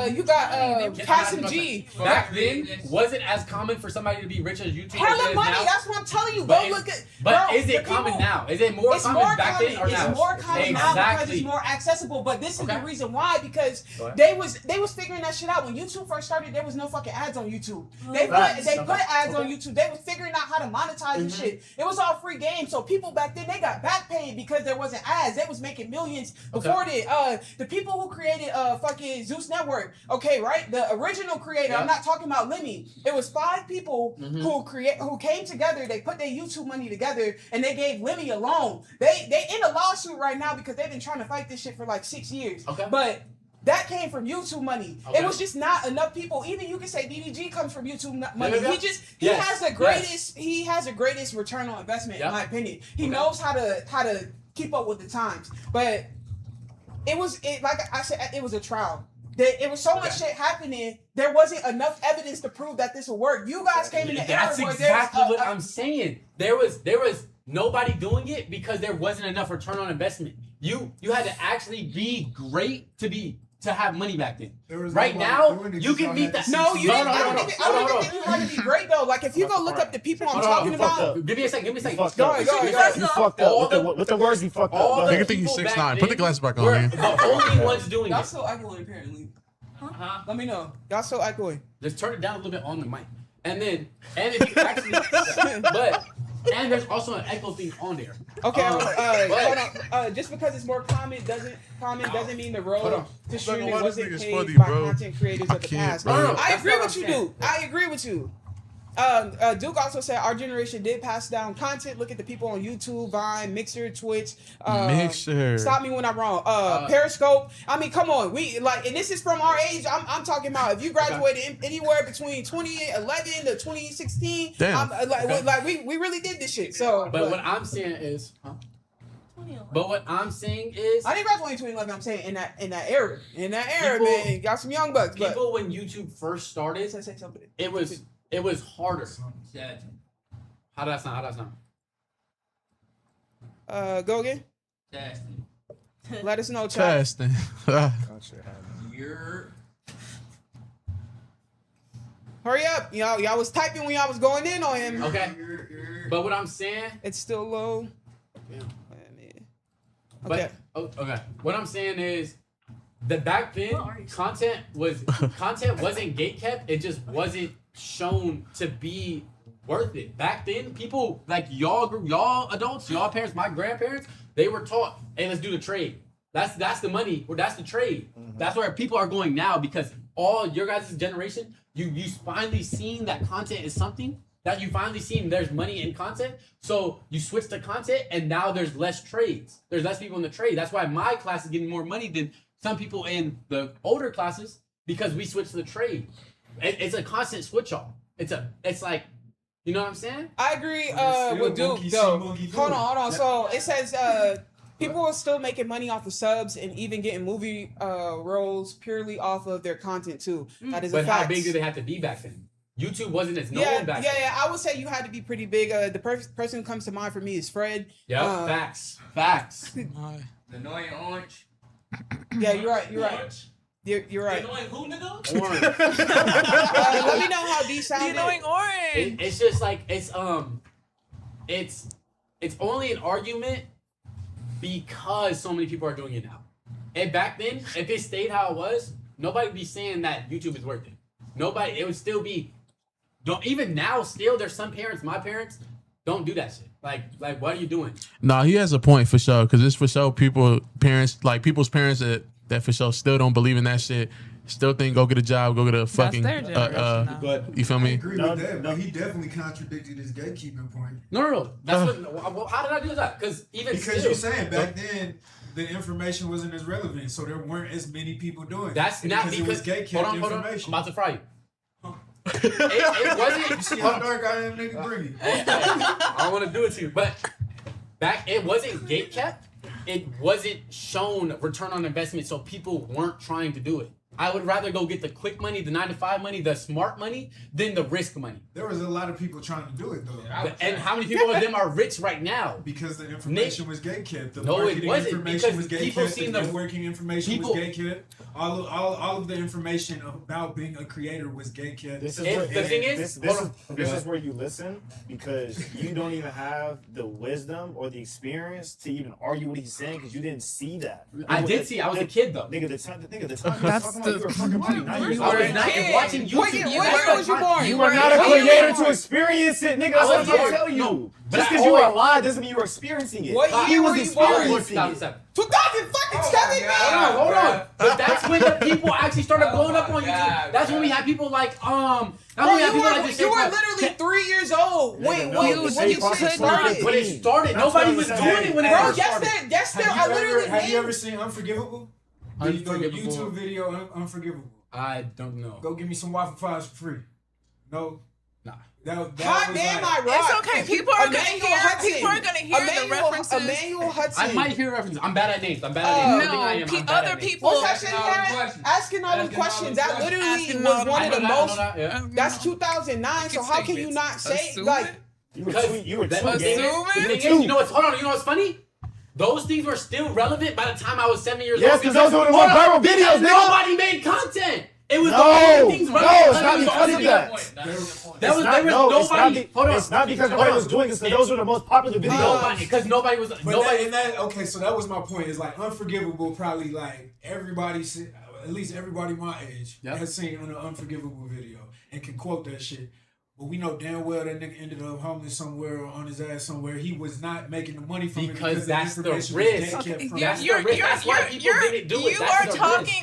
You got Cassim G. Back then, was it as common for somebody to be rich as YouTube? Hella money. Now? That's what I'm telling you. But Go look at. But bro, is it common now? Is it more common back then or now? It's more common now because it's more accessible. But this is the reason why, because they was figuring that shit out when YouTube first started. There was no fucking ads on YouTube. They put ads on YouTube. They was figuring out how to monetize and shit. It was all free game. So people back then, they got back paid because there wasn't ads. They was making millions before that. The people who created fucking Zeus Network, okay, right? The original creator, I'm not talking about Lemmy. It was 5 people who came together. They put their YouTube money together and they gave Lemmy a loan. They in a lawsuit right now because they've been trying to fight this shit for like 6 years. Okay. But that came from YouTube money. Okay. It was just not enough people. Even you can say DDG comes from YouTube money. He has the greatest return on investment in my opinion. He knows how to keep up with the times. But like I said, it was a trial. It was so much shit happening. There wasn't enough evidence to prove that this would work. You guys came in the era That's where exactly what I'm saying. There was nobody doing it because there wasn't enough return on investment. You had to actually be great to be to have money back then. Right now, you can meet that. No, you didn't. I don't think you had to be great though. Like if you go look up the people I'm talking about. Give me a second. Go ahead. You fucked up. With the words, you fucked up. Nigga think he's 6'9". Put the glasses back on, We're man. the only ones doing Y'all it. so echoey apparently. Huh? Let me know. Y'all so echoey. Just turn it down a little bit on the mic. And if you actually, and there's also an echo thing on there. Okay, hold on. Just because it's more common doesn't mean the road to streaming wasn't paved by content creators of the past. No, I agree with you, dude. I agree with you. Duke also said our generation did pass down content. Look at the people on YouTube, Vine, Mixer, Twitch. Mixer. Stop me when I'm wrong. Periscope. I mean, come on. We like, and this is from our age. I'm talking about if you graduated anywhere between 2011 to 2016. Damn. We really did this shit. So, but what I'm saying is, But what I'm saying is, I didn't graduate in 2011. I'm saying in that era, people, man, got some young bucks. People, when YouTube first started, it was harder. How did that sound? Go again. Testing. Let us know, chat. Testing. Hurry up, y'all was typing when y'all was going in on him. Okay. But what I'm saying, it's still low. Yeah. Okay. Okay. What I'm saying is, that back then content wasn't gatekept. It just wasn't shown to be worth it. Back then, people like y'all adults, y'all parents, my grandparents, they were taught, hey, let's do the trade. That's the money, or that's the trade. Mm-hmm. That's where people are going now, because all your guys' generation, you finally seen that content is something. That you finally seen there's money in content, so you switch to content, and now there's less trades. There's less people in the trade. That's why my class is getting more money than some people in the older classes, because we switched to the trade. It's a constant switch off. It's like, you know what I'm saying? I agree with Duke though. Hold on. So it says people are still making money off of subs and even getting movie roles purely off of their content too. That is a fact. But how big did they have to be back then? YouTube wasn't as known back then. Yeah. I would say you had to be pretty big. The person who comes to mind for me is Fred. Yeah, facts. The annoying orange. Yeah, you're right. You're right. The annoying who, nigga? Orange. Let me know how these sound. The annoying orange. It's just like it's only an argument because so many people are doing it now. And back then, if it stayed how it was, nobody would be saying that YouTube is worth it. Nobody. It would still be. Even now, still, there's some parents, my parents, don't do that shit. Like, what are you doing? Nah, he has a point for sure. Because it's for sure people's parents that for sure still don't believe in that shit. Still think go get a job, go get a fucking. But you feel me? I agree with that. But he definitely contradicted his gatekeeping point. No. That's how did I do that? Because you're saying back then the information wasn't as relevant, so there weren't as many people doing. That's not because it was gatekept information. Hold on. I'm about to fry you. It wasn't. You see how dark I am, nigga? Bring it. I don't want to do it to you, but it wasn't gatekept. It wasn't shown return on investment, so people weren't trying to do it. I would rather go get the quick money, the 9-to-5 money, the smart money, than the risk money. There was a lot of people trying to do it though. And how many people of them are rich right now? Because the information was gatekept. The no, it wasn't. Information was people gatekept. seen The networking information was gatekept. All of the information about being a creator was gatekept. This is where you listen, because you don't even have the wisdom or the experience to even argue what he's saying, because you didn't see that. I did see. I was a kid though. Nigga, the time you were fucking pretty nice. I was not watching YouTube. Where was you born? You were not a creator to experience it, nigga. That's what I'm trying to tell you. Just because you were alive doesn't mean you were experiencing it. What year were you born? 2007. 2007, man. Hold on. But that's when the people actually started blowing up on YouTube. That's when we had people like you were literally 3 years old. Wait, you could not. But it started. Nobody was doing it when it first started. Yes, there. I literally. Have you ever seen Unforgivable? The YouTube video Unforgivable. I don't know. Go give me some Waffle Fries for free. No. Nah. Hot damn, I rock. It's okay. People are gonna hear the references. Emmanuel Hudson. I might hear references. I'm bad at names. Other people. What's that shit? Asking all the questions. That literally was one of the most. That's 2009. So how can you not say like? You were you know what's funny? those things were still relevant by the time I was 7 years old. Yes, because those were the most viral videos, nigga. Nobody made content. It was No, the only things no, relevant. it's not because of that. It's not because nobody was doing this. Those were the most popular videos. Because nobody was. Okay, so that was my point. It's like Unforgivable. Probably like everybody, at least everybody my age has seen an Unforgivable video and can quote that shit. But we know damn well that nigga ended up homeless somewhere or on his ass somewhere. He was not making the money from it because that's the risk. That's why people didn't do it.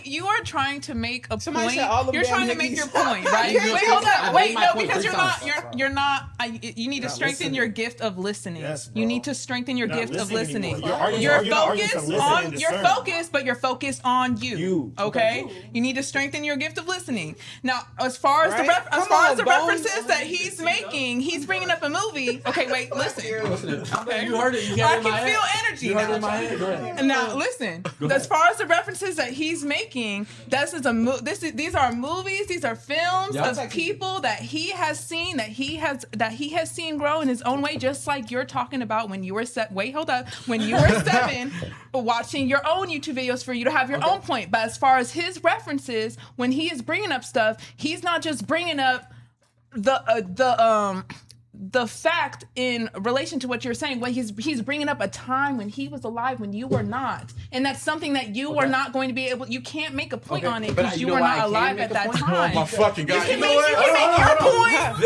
You are trying to make a point. You're trying to make your point, right? Wait, hold up. Wait, no, because you're not. You need to strengthen your gift of listening. You need to strengthen your gift of listening. You're focused, but you're focused on you. Okay. You need to strengthen your gift of listening. Now, as far as the references that he's making, he's bringing up a movie. Okay, wait, listen. Okay. You heard it. I can feel energy. You heard it in my head. Go ahead. Now, listen. As far as the references that he's making, these are movies. These are films of people that he has seen, that he has seen grow in his own way, just like you're talking about when you were when you were 7, watching your own YouTube videos for you to have your own point. But as far as his references, when he is bringing up stuff, he's not just bringing up the fact in relation to what you're saying. When he's bringing up a time when he was alive when you were not, and that's something that you are not going to be able. You can't make a point on it because you were not alive at that time. Oh my fucking God! You can make your point.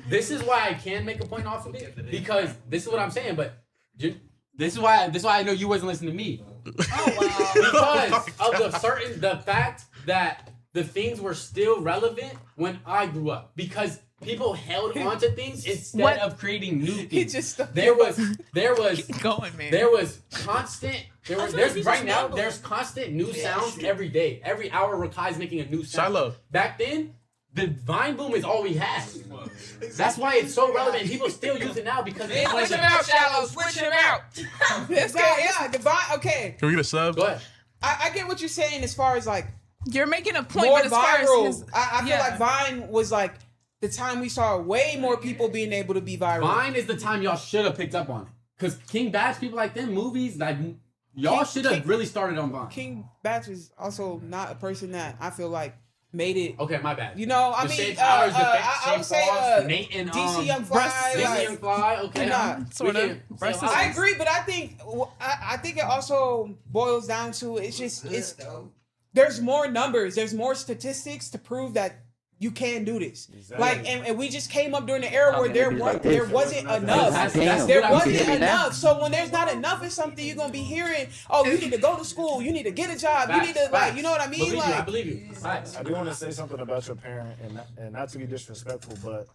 This is why I can make a point off of it, because this is what I'm saying. But this is why I know you wasn't listening to me. Because of the fact that the things were still relevant when I grew up, because people held on to things instead of creating new things. There was constant. There's constant new sounds every day. Every hour, Rakai's making a new sound. Shiloh. Back then, the Vine boom is all we had. That's why it's so relevant. People still use it now because it's switch him out, Shallow. Switch him out. The Vine. Okay. Can we get a sub? Go ahead. I get what you're saying as far as like you're making a point, more but as viral. far as I feel like Vine was like the time we saw way more people being able to be viral. Vine is the time y'all should have picked up on it. Because King Bash, people like them, movies, like y'all should have really started on Vine. King Bash is also not a person that I feel like made it. Okay, my bad. You know, I mean, I would say Nate and DC Young Fly. DC Young Fly, okay. Sort of. I agree, but I think it also boils down to it's there's more numbers, there's more statistics to prove that you can do this. Exactly. Like, and we just came up during the era where there wasn't enough. There wasn't enough. So when there's not enough of something, you're gonna be hearing, oh, you need to go to school, you need to get a job, you need to like, you know what I mean? I believe you. I do want to say something about your parent, and not to be disrespectful, but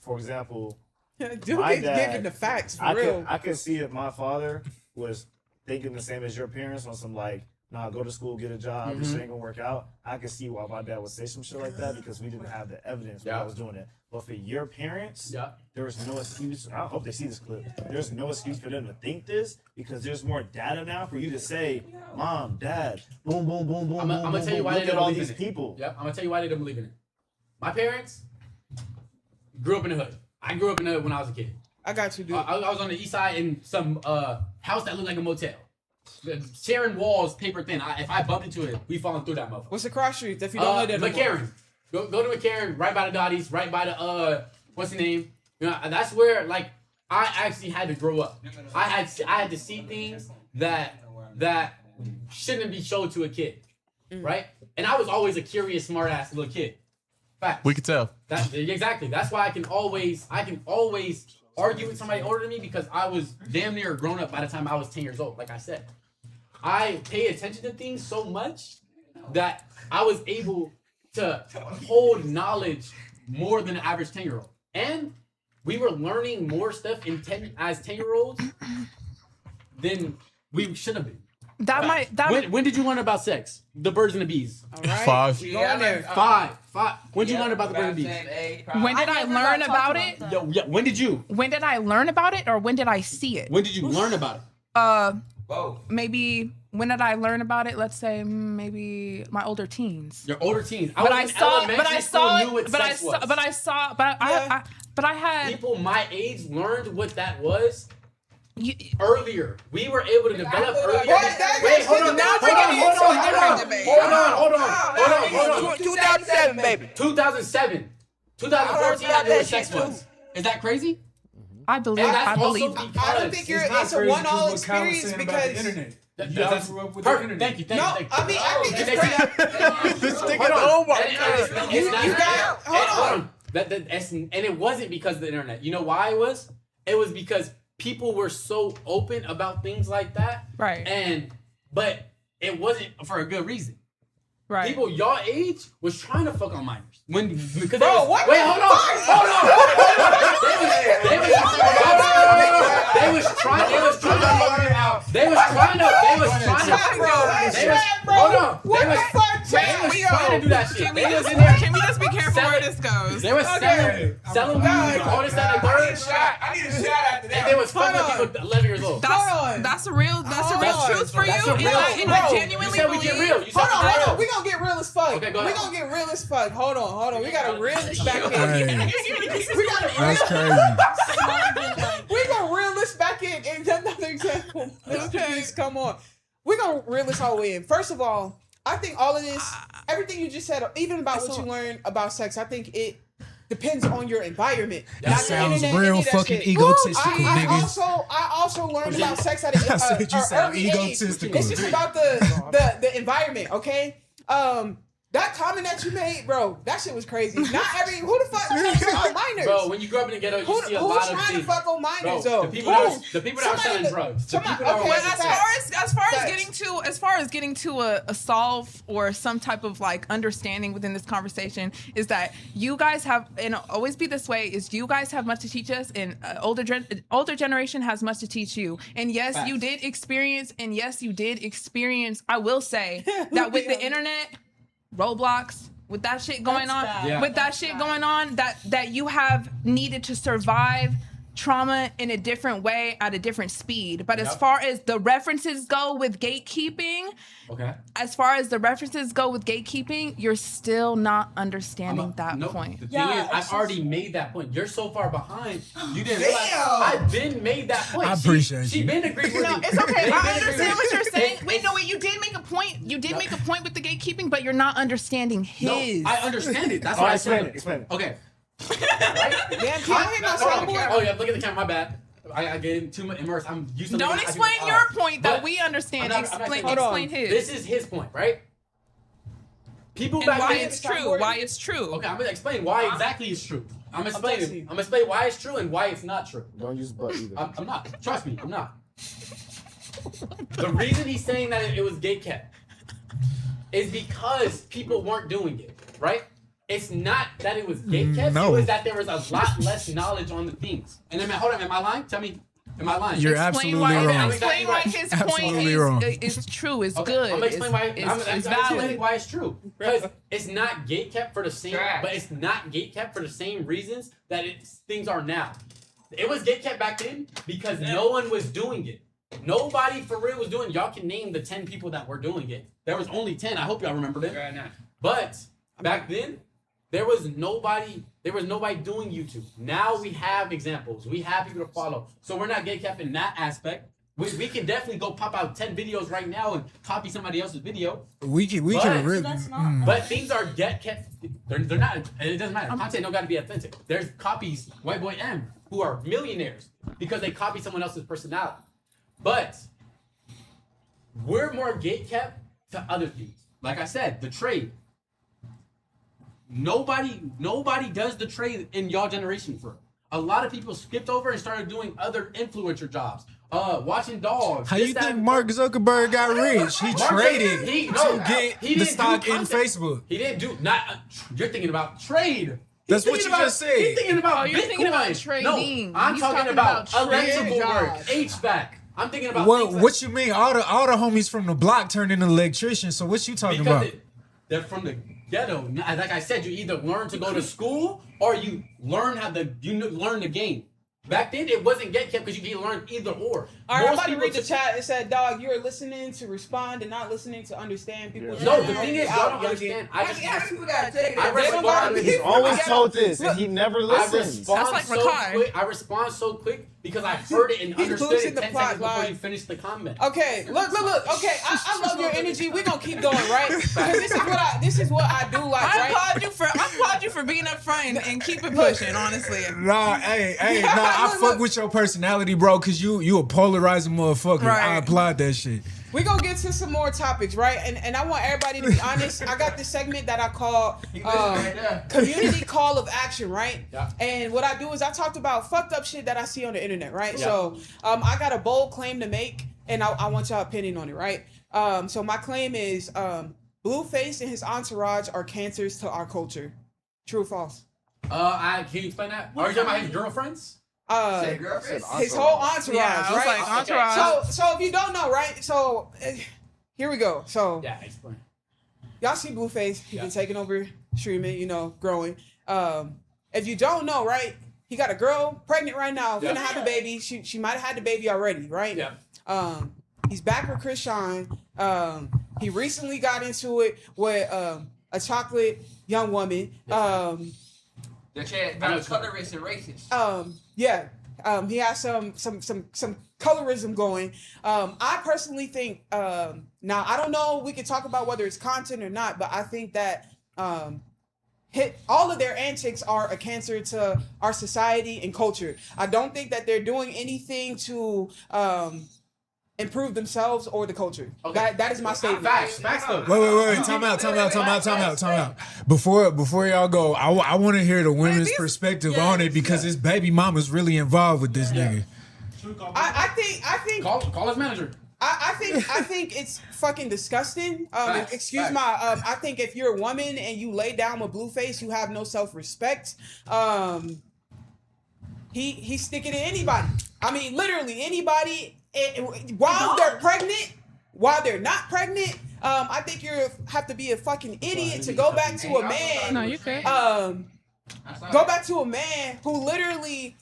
for example, dude my is dad, giving the facts for real. I could see if my father was thinking the same as your parents on some like, nah, go to school, get a job, this ain't gonna work out. I can see why my dad would say some shit like that because we didn't have the evidence when I was doing it. But for your parents, there was no excuse. I hope they see this clip. There's no excuse for them to think this because there's more data now for you to say, Mom, Dad, boom, boom, boom, boom, I'm gonna tell you why they look at don't all believe these in it. people. Yep, I'm gonna tell you why they don't believe in it. My parents grew up in the hood. I grew up in the hood when I was a kid. I got you, dude. I was on the east side in some house that looked like a motel. Sharing walls, paper thin. If I bumped into it, we falling through that motherfucker. What's the cross street? If you don't know that, McCarran. Go to McCarran, right by the Dotties, right by the what's the name? You know, that's where like I actually had to grow up. I had to see things that shouldn't be shown to a kid, right? And I was always a curious, smart ass little kid. Fact. We could tell. Exactly. That's why I can always argue with somebody older than me because I was damn near grown up by the time I was 10 years old. Like I said, I pay attention to things so much that I was able to hold knowledge more than an average 10-year-old. And we were learning more stuff as 10-year-olds than we should have been. When did you learn about sex? The birds and the bees. All right. 5. Five. When did you learn about the birds and bees? When did I learn about it? When did you? When did I learn about it, or when did I see it? When did you learn about it? Maybe when did I learn about it? Let's say maybe my older teens. Your older teens. I had people my age learned what that was earlier. We were able to develop earlier. Wait, hold on. Now we're getting into a different debate. Hold on. 2007, baby. 2007. 2014, I knew what sex was. Is that crazy? I believe. I don't think it's a one-all experience because. Thank you. No, I mean, I think it's crazy. This nigga, oh my god. You got hold on. And it wasn't because of the internet. You know why it was? It was because people were so open about things like that. Right. But it wasn't for a good reason. Right. People y'all age was trying to fuck on minors. Because Bro, what? Wait, hold on. They was trying to do that shit. Can we just be careful where this goes? They were selling weed, all this that and third. I need a shot after that. And they was fucking people 11 years old. That's a real truth for you. And I genuinely believe. You said we get real. Hold on. We gonna get real as fuck. Okay, go ahead. We gonna get real as fuck. Hold on. We gotta reel this back in. That's crazy. We gonna reel this back in. And another example. Please, come on. We gonna reel this whole way in. First of all, I think all of this, everything you just said, even about what you learned about sex, I think it depends on your environment. That sounds real fucking egotistical, nigga. I also learned about sex at an early age. It's just about the environment, okay? That comment that you made, bro, that shit was crazy. Not every who the fuck is trying to fuck on minors? Bro, when you grow up in the ghetto, you see a lot of things. Who's trying to fuck on minors, bro, though? The people that are selling drugs. The people that are as far as getting to a solve or some type of like understanding within this conversation is that you guys have, and always be this way, is you guys have much to teach us, and older generation has much to teach you. And yes, you did experience. I will say that with the internet, Roblox, with that shit going on, that you have needed to survive trauma in a different way at a different speed. But as far as the references go with gatekeeping, you're still not understanding that point. The thing is, I've already made that point. You're so far behind. You didn't realize I've been made that point. I appreciate you. She been agreeing with me. It's okay. I understand what you're saying. Wait, you did make a point. You did make a point with the gatekeeping, but you're not understanding his. No, I understand it. That's why I said it. Explain it. Okay. Right? Damn, can I hit my soundboard? Oh yeah, look at the camera. My bad. I get too much immersed. I'm used to. Don't explain your point that we understand. Explain his. This is his point, right? People and back why then, it's true. Why it's true. Okay, I'm gonna explain why exactly it's true. I'm gonna explain why it's true and why it's not true. Don't use but either. I'm not. Trust me, I'm not. The reason he's saying that it was gatekept is because people weren't doing it, right? It's not that it was gatekept. No. It was that there was a lot less knowledge on the things. And then, hold on, am I lying? Tell me, am I lying? You're absolutely wrong. Explain why his point is true. Is good. I'm gonna explain why. It's valid. Why it's true. Because it's not gatekept for the same. But it's not gatekept for the same reasons that things are now. It was gatekept back then because no one was doing it. Nobody for real was doing it. Y'all can name the 10 people that were doing it. There was only 10. I hope y'all remember them. But back then, there was nobody doing YouTube. Now we have examples. We have people to follow. So we're not gatekept in that aspect. We can definitely go pop out 10 videos right now and copy somebody else's video. We can really. But things are gatekept. They're not. It doesn't matter. Content don't got to be authentic. There's copies. White Boy M who are millionaires because they copy someone else's personality. But we're more gatekept to other things. Like I said, the trade. Nobody does the trade in y'all generation for. A lot of people skipped over and started doing other influencer jobs. Watching dogs. How you think Mark Zuckerberg got rich? He traded to get the stock in Facebook. He didn't do you're thinking about trade. That's what you just said. He's thinking about you're thinking about trading. No, I'm talking about electrical work, HVAC. I'm thinking about what you mean? All the homies from the block turned into electricians. So what you talking about? They're from the ghetto. Like I said, you either learn to go to school or you learn learn the game. Back then, it wasn't gatekept because you can learn either or. All right, I'm about to read the chat. It said, "Dog, you're listening to respond and not listening to understand people." No, the thing is, y'all don't understand. He's always told this, and he never listens. I respond so quick because I heard it and understood losing it the 10 plot seconds before line. you finished the comment. Okay, look. Okay, I love your energy. We're gonna keep going, right? Because this is what I do like, I right? applaud you for being up front and keep it pushing, honestly. I fuck with your personality, bro, because you a polarizing motherfucker. Right. I applaud that shit. We're gonna get to some more topics, right? And I want everybody to be honest. I got this segment that I call community call of action, right? Yeah. And what I do is I talked about fucked up shit that I see on the internet, right? Yeah. So I got a bold claim to make, and I want y'all opinion on it, right? So my claim is Blueface and his entourage are cancers to our culture. True or false? Can you explain that? Are you talking about his girlfriends? His whole entourage, Yeah, I was right? like, entourage. So if you don't know, right? So here we go. So Yeah, explain. y'all see Blueface. He been taking over streaming, growing. If you don't know, right? He got a girl pregnant right now, gonna have a baby. She might have had the baby already, right? Yeah. He's back with Krishan. He recently got into it with a chocolate young woman. That's colorist and racist. He has some colorism going. I personally think now I don't know. We could talk about whether it's content or not, but I think that all of their antics are a cancer to our society and culture. I don't think that they're doing anything to improve themselves or the culture. Okay. That is my statement. Facts though. Wait. Time out. Before y'all go, I want to hear the women's perspective on it because his baby mama's really involved with this nigga. I think Call his manager. I think it's fucking disgusting. Excuse my. I think if you're a woman and you lay down with Blueface, you have no self-respect. He's sticking to anybody. I mean, literally anybody. While they're pregnant, while they're not pregnant, I think you have to be a fucking idiot to go back to a man. No, you could. Go back to a man who literally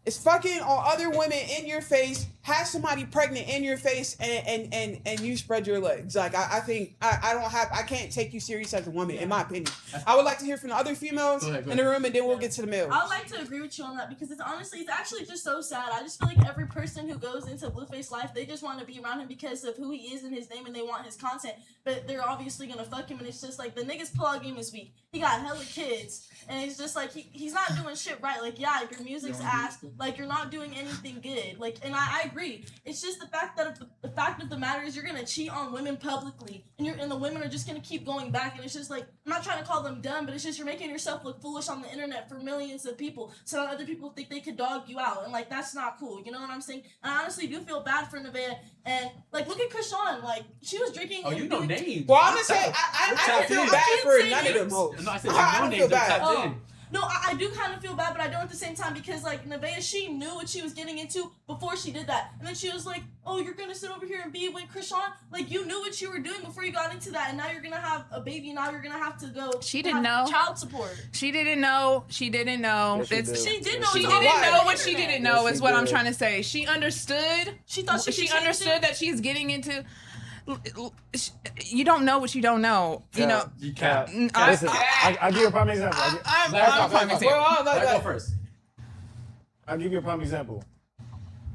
is fucking on other women in your face, has somebody pregnant in your face, and you spread your legs. Like I think I can't take you serious as a woman, in my opinion. I would like to hear from the other females in the room, and then we'll get to the males. I would like to agree with you on that because it's actually just so sad. I just feel like every person who goes into Blueface life, they just want to be around him because of who he is and his name, and they want his content. But they're obviously gonna fuck him, and it's just like the nigga's pull-out game is weak. He got hella kids, and it's just like he's not doing shit right. Like your music's ass. Like you're not doing anything good. Like, and I agree. It's just the fact of the matter is you're gonna cheat on women publicly, and the women are just gonna keep going back. And it's just like I'm not trying to call them dumb, but it's just you're making yourself look foolish on the internet for millions of people, so that other people think they could dog you out, and like that's not cool. You know what I'm saying? And I honestly do feel bad for Nevaeh. And like, look at Krishan. Like she was drinking. Oh, you know names. Well, I'm gonna say I don't feel bad for none of them hoes. No, I said I don't feel bad. No, I do kind of feel bad, but I don't at the same time because, like, Nevaeh, she knew what she was getting into before she did that. And then she was like, oh, you're going to sit over here and be with Krishan? Like, you knew what you were doing before you got into that, and now you're going to have a baby, and now you're going to have to go She didn't know. Child support. She didn't know. She didn't know. Yes, she did know. She didn't know what she didn't know is what I'm trying to say. She understood. She thought she understood that she's getting into... You don't know what you don't know. You know. You can't. Listen, I'll give you a prime example. I'm a prime example. Go first. I'll give you a prime example.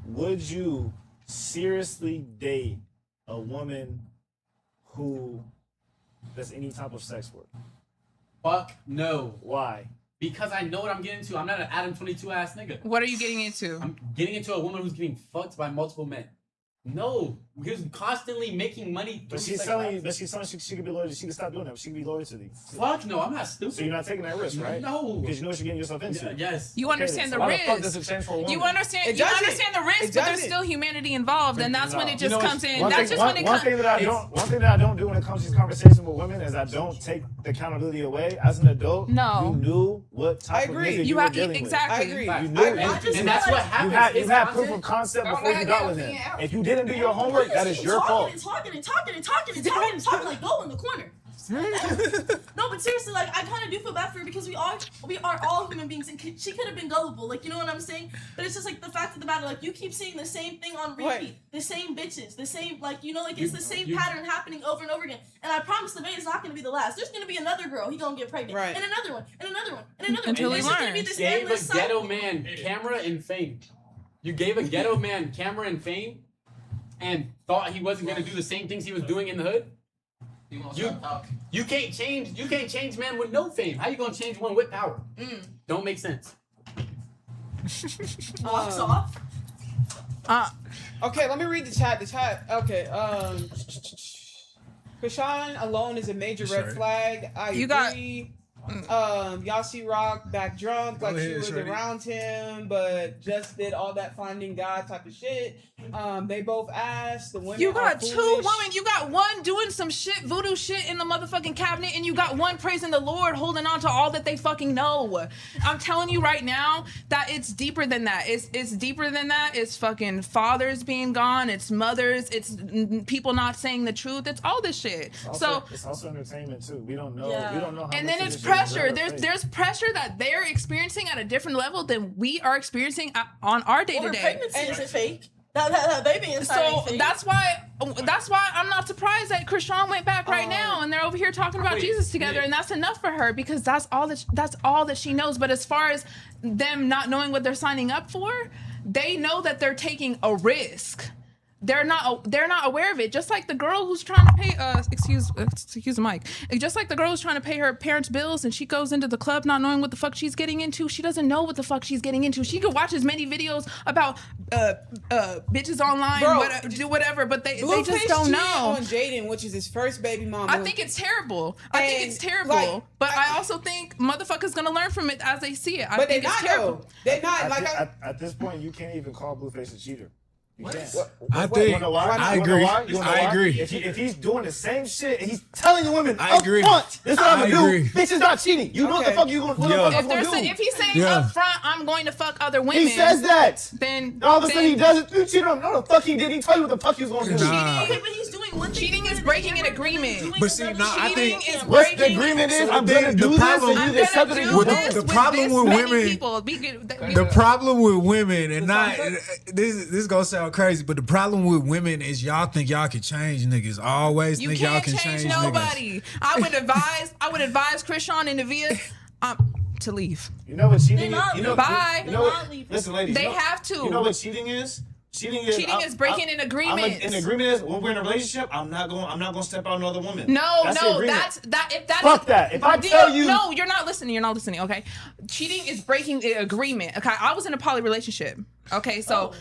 Would you seriously date a woman who does any type of sex work? Fuck no. Why? Because I know what I'm getting into. I'm not an Adam 22 ass nigga. What are you getting into? I'm getting into a woman who's getting fucked by multiple men. No, he was constantly making money. But she's telling you, she could be loyal. She could stop doing that. She could be loyal to you. Fuck no, I'm not stupid. So you're not taking that risk, right? No, because you know what you're getting yourself into. Yes. You understand the risk. You understand the risk, but there's still humanity involved, and that's when it just comes in. That's just when it comes. One thing that I don't do when it comes to these conversations with women is I don't take the accountability away. As an adult, no, you knew what type of nigga you were dealing with. I agree. You knew, and that's what happens. You had proof of concept before you got with him. If you didn't do your homework, that is your fault. Talking, like go in the corner. No, but seriously, like I kind of do feel bad for her because we are all human beings, and she could have been gullible, like you know what I'm saying. But it's just like the fact of the matter, like you keep seeing the same thing on repeat, the same bitches, the same like you know, like it's the same pattern happening over and over again. And I promise the man is not going to be the last. There's going to be another girl. He gonna get pregnant, and another one, and another one, and another one. Until he learns. Gave a ghetto man camera and fame. You gave a ghetto man camera and fame, and thought he wasn't gonna do the same things he was doing in the hood. You can't change man with no fame. How you gonna change one with power? Don't make sense. Walks off. Okay, let me read the chat. Okay. Krishan alone is a major red flag. I agree. Y'all see Rock back drunk, like she was around him, but just did all that finding God type of shit. They both asked. The women. You got are two foolish. women. You got one doing some shit, voodoo shit in the motherfucking cabinet, and you got one praising the Lord, holding on to all that they fucking know. I'm telling you right now that it's deeper than that. It's deeper than that. It's fucking fathers being gone. It's mothers. It's people not saying the truth. It's all this shit. It's also entertainment too. We don't know. Yeah. We don't know. How And much then of it's this shit is pressure. real or fake. There's pressure that they're experiencing at a different level than we are experiencing on our day to day. Pregnancy isn't fake. That baby inside ain't So fake. that's why I'm not surprised that Krishan went back right now and they're over here talking about Jesus together, and that's enough for her because that's all that she knows. But as far as them not knowing what they're signing up for, they know that they're taking a risk. They're not aware of it. Just like the girl who's trying to pay excuse the mic. Just like the girl who's trying to pay her parents' bills and she goes into the club not knowing what the fuck she's getting into. She doesn't know what the fuck she's getting into. She could watch as many videos about bitches online, do whatever, but they just don't know. On Jaden, which is his first baby mama. I think it's terrible. But I also think motherfuckers gonna learn from it as they see it. I think it's terrible. They're not at this point. You can't even call Blueface a cheater. You can't. I think You know why? I You wanna agree. know why? You wanna know I why? agree. If he's doing the same shit and he's telling the women I agree. up front, this is what I'm I gonna agree. do. Bitch is not cheating. You know what the fuck you gonna do. If he's saying up front, I'm going to fuck other women. He says that. Then all of a sudden he does it. You cheated on him. No, the fuck he did. He told you what the fuck he was gonna do. Okay, but he's doing one thing. Cheating is breaking an agreement. But see, no, I think What's the agreement is I'm gonna do this and you accept it. The problem with women. The problem with women, and not this gonna sound crazy, but the problem with women is y'all think y'all can change niggas. Always You think y'all can't can change change nobody. I would advise Krishan and Navia to leave. You know what cheating is? You know, Bye. You know what? Listen, ladies. They you know, have to. You know what cheating is? Cheating is breaking an agreement. An agreement is when we're in a relationship. I'm not going to step out on another woman. No, that's Fuck that. If I tell you, no, you're not listening. You're not listening. Okay, cheating is breaking the agreement. Okay, I was in a poly relationship. Okay, so.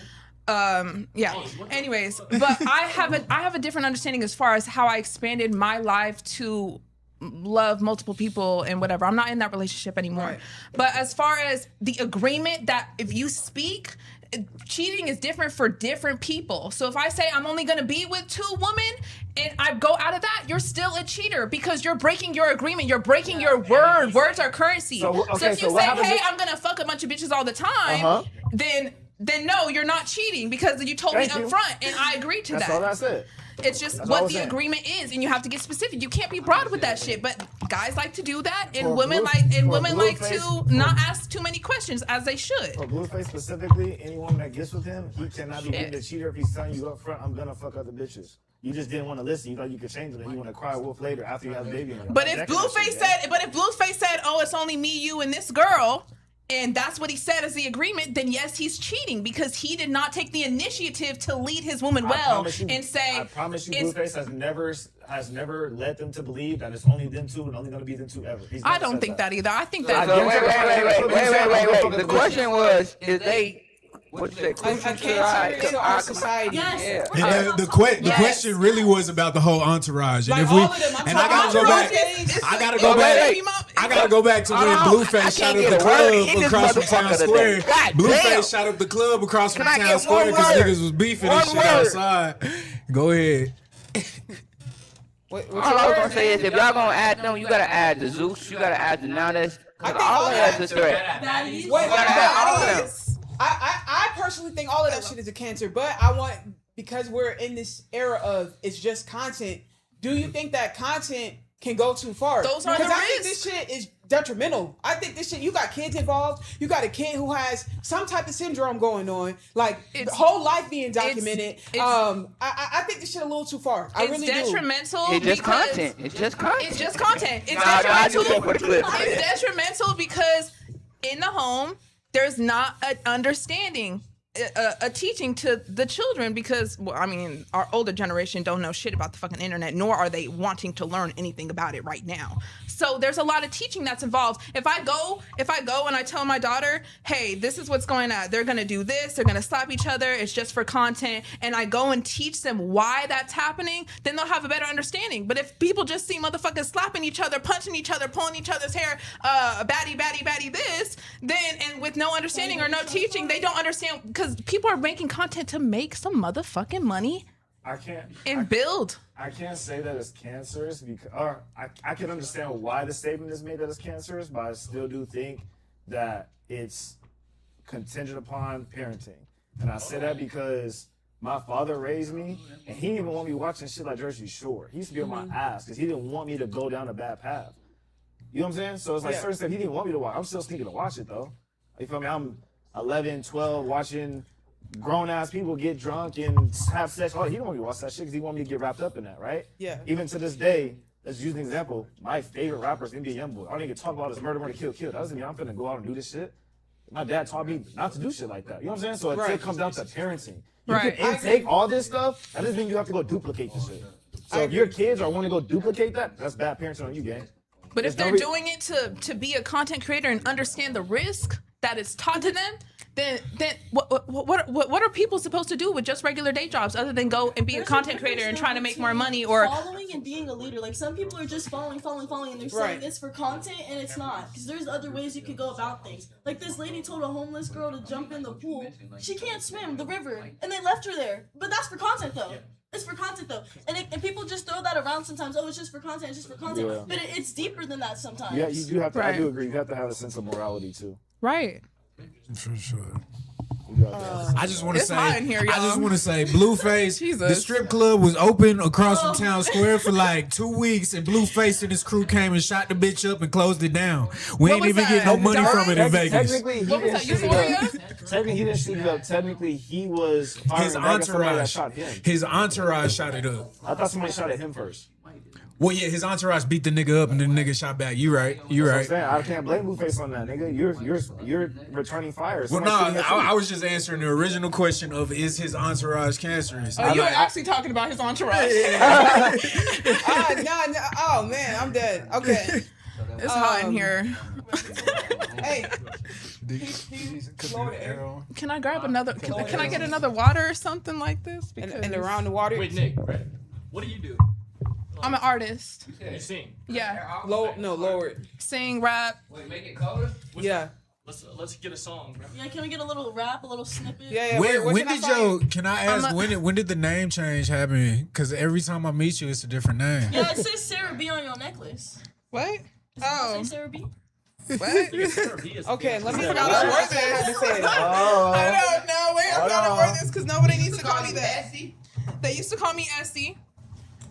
Yeah. Anyways, but I have a different understanding as far as how I expanded my life to love multiple people and whatever. I'm not in that relationship anymore. Right. But as far as the agreement that if you speak, cheating is different for different people. So if I say I'm only going to be with 2 women and I go out of that, you're still a cheater because you're breaking your agreement. You're breaking your word. Words are currency. So if you say, hey, I'm going to fuck a bunch of bitches all the time, then no, you're not cheating because you told me up front and I agreed to that. That's all I said. It's just what the agreement is, and you have to get specific. You can't be broad with that shit. But guys like to do that, and women like to not ask too many questions as they should. For Blueface specifically, any woman that gets with him, he cannot be getting a cheater if he's telling you up front, I'm gonna fuck other bitches. You just didn't want to listen. You thought you could change it, and you want to cry wolf later after you have a baby. But if Blueface said, oh, it's only me, you, and this girl. And that's what he said as the agreement, then yes, he's cheating because he did not take the initiative to lead his woman well and say. I promise you, Blueface has never led them to believe that it's only them 2 and only going to be them 2 ever. I don't think that either. I think that. Wait. The question was, is they. What you say? To our society. Yes. And the question really was about the whole entourage. And if we I gotta go back to when Blueface shot up the club across from Town Square. Blueface shot up the club across from Town Square because niggas was beefing and shit outside. Go ahead. All I was gonna say is if y'all gonna add them, you gotta add the Zeus, you gotta add the Nanas. All of that's a threat. I personally think all of that shit is a cancer, but I want, because we're in this era of it's just content, do you think that content can go too far? Those are the risks. Because I think this shit is detrimental. I think this shit, you got kids involved, you got a kid who has some type of syndrome going on, like the whole life being documented. I think this shit a little too far. I really do. It's detrimental. It's just content. It's just content. It's detrimental because in the home, there's not an understanding. a teaching to the children because, well, I mean, our older generation don't know shit about the fucking internet, nor are they wanting to learn anything about it right now. So there's a lot of teaching that's involved. If I go and I tell my daughter, hey, this is what's going on. They're going to do this. They're going to slap each other. It's just for content. And I go and teach them why that's happening, then they'll have a better understanding. But if people just see motherfuckers slapping each other, punching each other, pulling each other's hair, baddie this, then, and with no understanding or no teaching, they don't understand because people are making content to make some motherfucking money. I can't say that it's cancerous because I can understand why the statement is made that it's cancerous, but I still do think that it's contingent upon parenting. And I say that because my father raised me, and he didn't even want me watching shit like Jersey Shore. He used to be on my ass because he didn't want me to go down a bad path. You know what I'm saying? So it's like certain stuff he didn't want me to watch. I'm still sneaking to watch it though. You feel me? I'm 11, 12, watching grown-ass people get drunk and have sex. Oh, he didn't want me to watch that shit because he wanted me to get wrapped up in that, right? Yeah. Even to this day, let's use an example. My favorite rapper is NBA Youngboy. I don't even talk about his murder, kill. That doesn't mean I'm finna go out and do this shit. My dad taught me not to do shit like that. You know what I'm saying? So it still comes down to parenting. You can intake all this stuff. That doesn't mean you have to go duplicate this shit. So if your kids are wanting to go duplicate that, that's bad parenting on you, gang. But if they're doing it to be a content creator and understand the risk that is taught to them, then what are people supposed to do with just regular day jobs other than go and be a content creator and trying to make more money or following and being a leader? Like some people are just following, and they're saying it's for content and it's not, because there's other ways you could go about things. Like this lady told a homeless girl to jump in the pool. She can't swim the river, and they left her there. But that's for content though. It's for content though, and people just throw that around sometimes. Oh, it's just for content. It's just for content. Yeah. But it's deeper than that sometimes. Yeah, you do have to. I do agree. You have to have a sense of morality too. Right. For sure. I just want to say, Blueface. The strip club was open across from Town Square for like 2 weeks, and Blueface and his crew came and shot the bitch up and closed it down. We ain't even getting no money from it in Vegas. Technically, he didn't shoot it up. Technically, he was his entourage shot him. His entourage shot it up. I thought somebody shot at him first. Well, yeah, his entourage beat the nigga up and then the nigga shot back. You right. I can't blame Blueface on that, nigga. You're returning fire. Well, no, I was just answering the original question of is his entourage cancerous? Oh, you were actually talking about his entourage. No. Oh man, I'm dead. Okay. It's hot in here. Hey. Can I grab another? Can I get another water or something like this? And around the water. Wait, Nick. What do you do? I'm an artist. You sing? Yeah. Lower it. Sing, rap. Wait, make it colder? Yeah. Let's get a song, bro. Yeah, can we get a little rap, a little snippet? Yeah. Can I ask when did the name change happen? Because every time I meet you, it's a different name. Yeah, it says Sarah B on your necklace. What? Say Sarah B? What? Okay, let me I gotta word this. I don't know. Wait, I gotta word this because nobody needs to call me that. They used to call me Essie.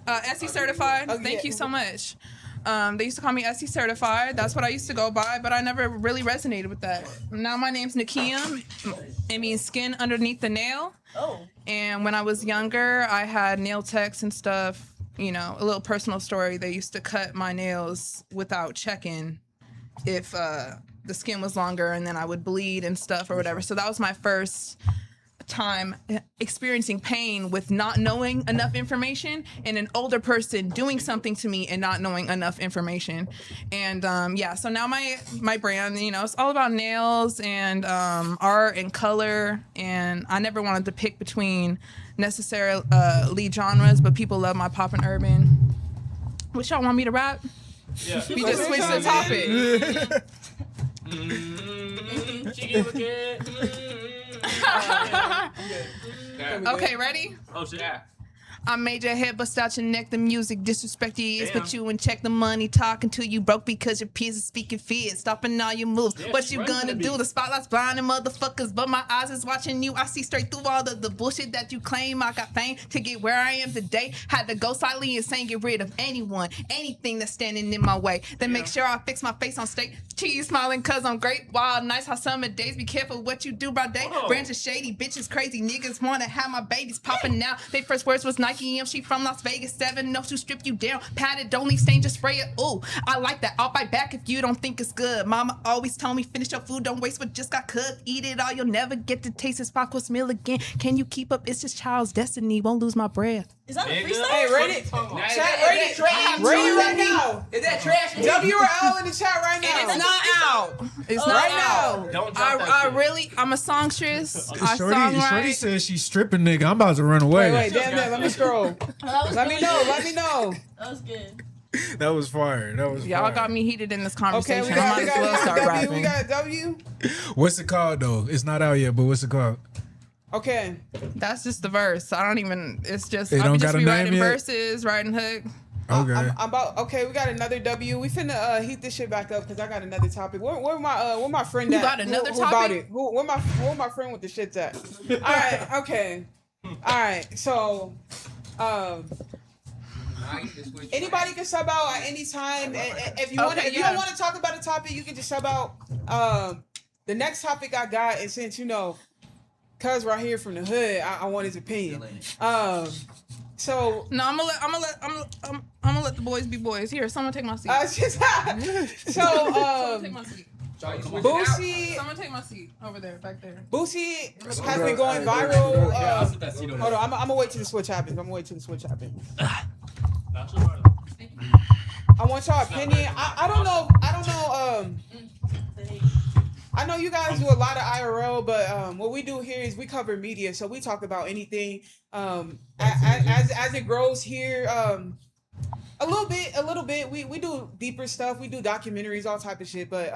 Essie certified. Thank you so much. They used to call me Essie certified. That's what I used to go by, but I never really resonated with that. Now my name's Nakia. It means skin underneath the nail. Oh. And when I was younger, I had nail techs and stuff. You know, a little personal story. They used to cut my nails without checking if the skin was longer, and then I would bleed and stuff or whatever. So that was my first time experiencing pain with not knowing enough information, and an older person doing something to me and not knowing enough information. And so now my brand, you know, it's all about nails and art and color, and I never wanted to pick between necessarily genres, but people love my pop and urban. Which y'all want me to rap? Yeah. We just switched the topic. Okay, ready? Oh shit. Yeah. I made your head bust out your neck, the music disrespect your ears, but you and check the money talking till you broke because your peers are speaking fears, stopping all your moves. Yeah, what you gonna do? The spotlight's blinding motherfuckers, but my eyes is watching you. I see straight through all the bullshit that you claim. I got fame to get where I am today. Had to go silently and saying get rid of anything that's standing in my way. Then make sure I fix my face on stage. Cheese smiling cause I'm great. Wild, nice how summer days. Be careful what you do by day. Branches shady, bitches crazy. Niggas wanna have my babies popping now. They first words was Nike. like EM, she from Las Vegas. 7 enough to strip you down. Pat it, don't leave stain, just spray it. Ooh, I like that. I'll bite back if you don't think it's good. Mama always told me finish your food, don't waste what just got cooked. Eat it all, you'll never get to taste this 5-course meal again. Can you keep up? It's just child's destiny. Won't lose my breath. Is that a freestyle? Hey, rate it. Chat, rate it right now. Is that trash? W or L in the chat right now. And it's not out. It's not right out. now. Don't drop that shit. I'm a songstress. I Shorty songwrite. says she's stripping, nigga. I'm about to run away. Wait, damn it. Let me scroll. Let me know. That was good. That was fire. Y'all got me heated in this conversation. Okay, we got, I might as well start W. rapping. We got W. What's it called though? It's not out yet, but what's it called? Okay. That's just the verse. I don't even. It's just. It I'll don't just got a be name writing yet? verses, writing hook. Okay. Okay, we got another W. We finna heat this shit back up because I got another topic. Where my friend at? You got another who about topic? it? Where my friend with the shits at? All right. Okay. All right. So, anybody can sub out at any time. And if you want, if you don't want to talk about a topic, you can just sub out. The next topic I got, and since you know, cuz right here from the hood, I want his opinion. So no, I'm gonna let the boys be boys. Here, someone take my seat. So take my seat. Boosie, Someone take my seat over there, back there. Boosie has been going viral. Hold on, I'm gonna wait till the switch happens. I want y'all opinion. I don't know. I know you guys do a lot of IRL, but what we do here is we cover media, so we talk about anything. As it grows here, a little bit. We do deeper stuff. We do documentaries, all type of shit. But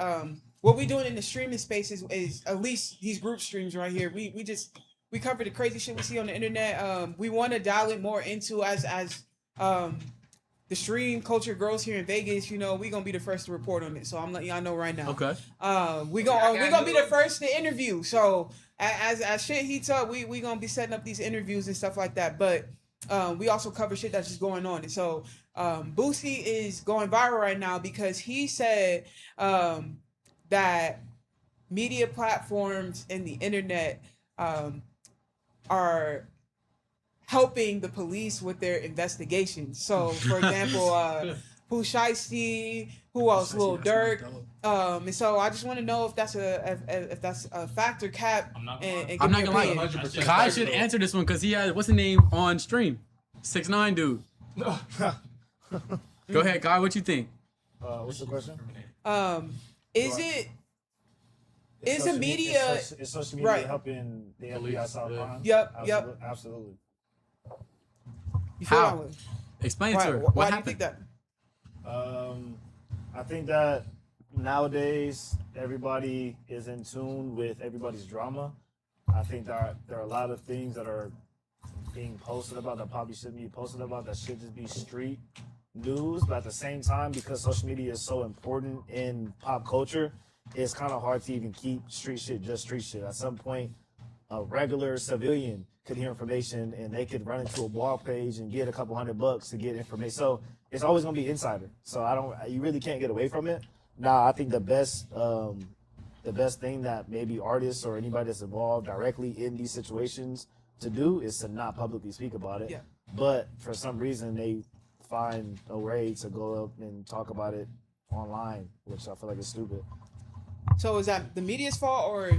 what we doing in the streaming space is at least these group streams right here. We cover the crazy shit we see on the internet. We want to dial it more into as the stream culture grows here in Vegas. You know, we gonna be the first to report on it. So I'm letting y'all know right now. Okay. We gonna be the first to interview. So as shit heats up, we gonna be setting up these interviews and stuff like that. But we also cover shit that's just going on. And so Boosie is going viral right now because he said that media platforms and the internet are helping the police with their investigations. So, for example, Pooh Shiesty, who else? Lil Durk. And so I just want to know if that's a factor, Cap. And I'm not gonna lie. Kai should answer this one because he has what's the name on stream? 6ix9ine dude. Go ahead, Kai. What you think? What's the question? Is the media is social media right helping the FBI solve crime? Yep. Absolutely. You feel How? that way? Explain to her. Why do you think that? I think that nowadays everybody is in tune with everybody's drama. I think that there are a lot of things that are being posted about that probably shouldn't be posted about, that should just be street news. But at the same time, because social media is so important in pop culture, it's kind of hard to even keep street shit just street shit. At some point, a regular civilian could hear information and they could run into a blog page and get a couple $100 to get information. So it's always gonna be insider. So you really can't get away from it. Now, I think the best thing that maybe artists or anybody that's involved directly in these situations to do is to not publicly speak about it. Yeah. But for some reason, they find a way to go up and talk about it online, which I feel like is stupid. So is that the media's fault or?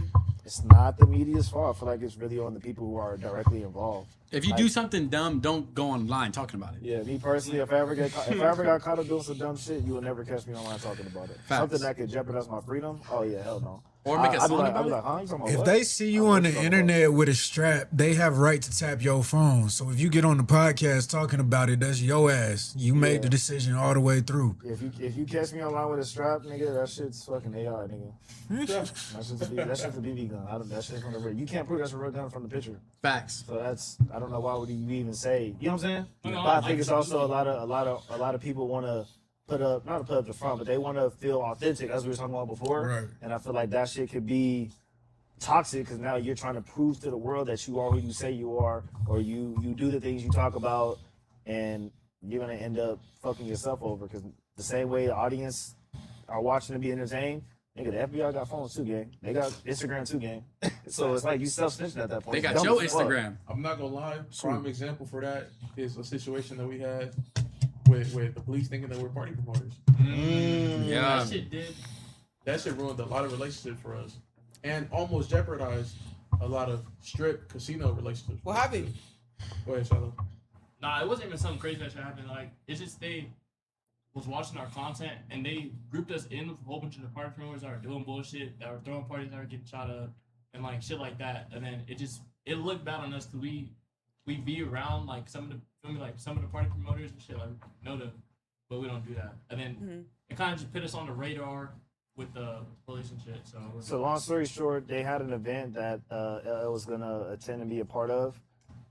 It's not the media's fault. I feel like it's really on the people who are directly involved. If you do something dumb, don't go online talking about it. Yeah, me personally, if I ever got caught up doing some dumb shit, you will never catch me online talking about it. Facts. Something that could jeopardize my freedom. Oh yeah, hell no. Or make a song I'd about be it. like, huh? You talking about If what? they see you on the internet with a strap, they have right to tap your phone. So if you get on the podcast talking about it, that's your ass. You made the decision all the way through. If you catch me online with a strap, nigga, that shit's fucking AI, nigga. That shit's a BB gun. That shit's from the real. You can't prove that's a real gun from the picture. Facts. So I don't know why would you even say. You know what I'm saying? No, But I think it's also a lot of people want to not to put up the front, but they want to feel authentic, as we were talking about before. Right. And I feel like that shit could be toxic because now you're trying to prove to the world that you are who you say you are, or you do the things you talk about, and you're gonna end up fucking yourself over because the same way the audience are watching to be entertained, Nigga, the FBI got phones too, gang. They got Instagram too, gang. So it's like you self-snitching at that point. They got Dumb your as fuck. Instagram. I'm not gonna lie. Prime example for that is a situation that we had with the police thinking that we're party promoters. Yeah. That shit did. That shit ruined a lot of relationships for us, and almost jeopardized a lot of strip casino relationships. What happened? Go ahead, Shiloh. Nah, it wasn't even something crazy that should happen. Like, it's just they was watching our content and they grouped us in with a whole bunch of the party promoters that were doing bullshit, that were throwing parties, that were getting shot up, and like shit like that. And then it looked bad on us because we be around like some of the party promoters and shit, like know them, but we don't do that. And then it kind of just put us on the radar with the police and shit. So long story short, they had an event that LL was gonna attend and be a part of,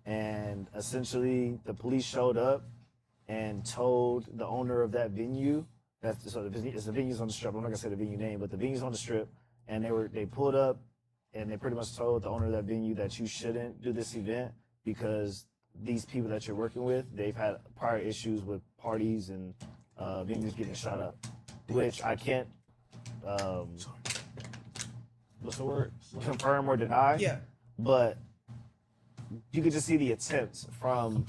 and essentially the police showed up and told the owner of that venue it's the venue's on the strip. I'm not gonna say the venue name, but the venue's on the strip, and they pulled up and they pretty much told the owner of that venue that you shouldn't do this event because these people that you're working with, they've had prior issues with parties and venues getting shot up, which I can't what's the word? Confirm or deny. Yeah. But you could just see the attempts from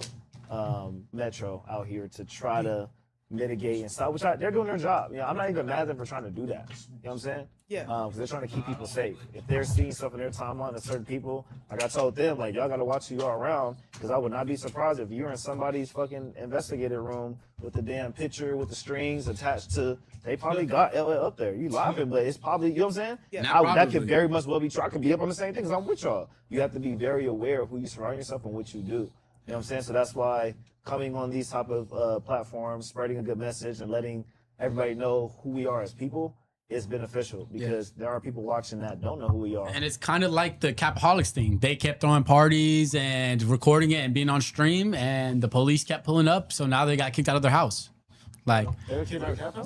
Metro out here to try to mitigate and stop, they're doing their job. You know, I'm not even mad at them for trying to do that. You know what I'm saying? Yeah. Because they're trying to keep people safe. If they're seeing stuff in their timeline of certain people, like I told them, like, y'all got to watch who you are around, because I would not be surprised if you're in somebody's fucking investigator room with the damn picture with the strings attached to, they probably got LL up there. You laughing, but it's probably, you know what I'm saying? Yeah. That could very much well be true. I could be up on the same thing because I'm with y'all. You have to be very aware of who you surround yourself and what you do. You know what I'm saying? So that's why coming on these type of platforms, spreading a good message and letting everybody know who we are as people is beneficial, because there are people watching that don't know who we are. And it's kind of like the Capaholics thing. They kept throwing parties and recording it and being on stream, and the police kept pulling up. So now they got kicked out of their house. Like,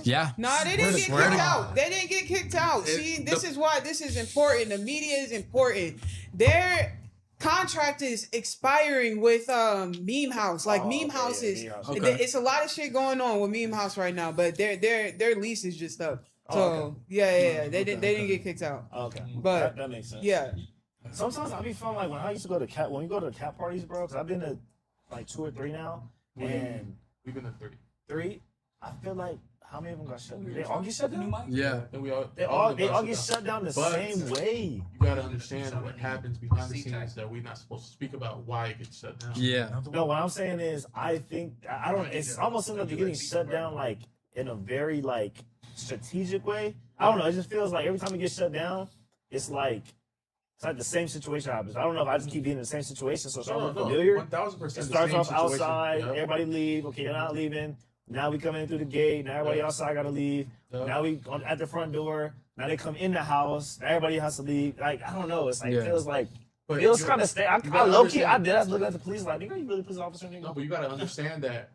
yeah. No, they didn't get kicked out. They didn't get kicked out. See, this is why this is important. The media is important. Their contract is expiring with Meme House. Like Meme House is. It's a lot of shit going on with Meme House right now, but their lease is just up. So yeah. They didn't get kicked out. Okay, but that makes sense. Yeah. Sometimes I be feeling like when I used to go to when we go to cat parties, bro. Because I've been to like 2 or 3 now, and we've been to 3. 3. I feel like how many of them got shut down? They all get shut down. Yeah, and they all get shut down the same way. You gotta understand what happens behind the scenes that we're not supposed to speak about. Why it gets shut down? Yeah. No, what I'm saying is I think I don't. It's almost like they're getting shut down like in a very like strategic way. I don't know. It just feels like every time it gets shut down, it's like the same situation happens. I don't know if I just keep being in the same situation, so it's all familiar. 1000%. It starts off outside. Yep. Everybody leave. Okay, you're not leaving. Now we come in through the gate. Now everybody outside got to leave. Now we at the front door. Now they come in the house. Now everybody has to leave. Like, I don't know. It's like, it feels like, it feels kind of stay. I low key, I did. I was looking at the police like, nigga, you really police officer? Nigga? No, but you got to understand that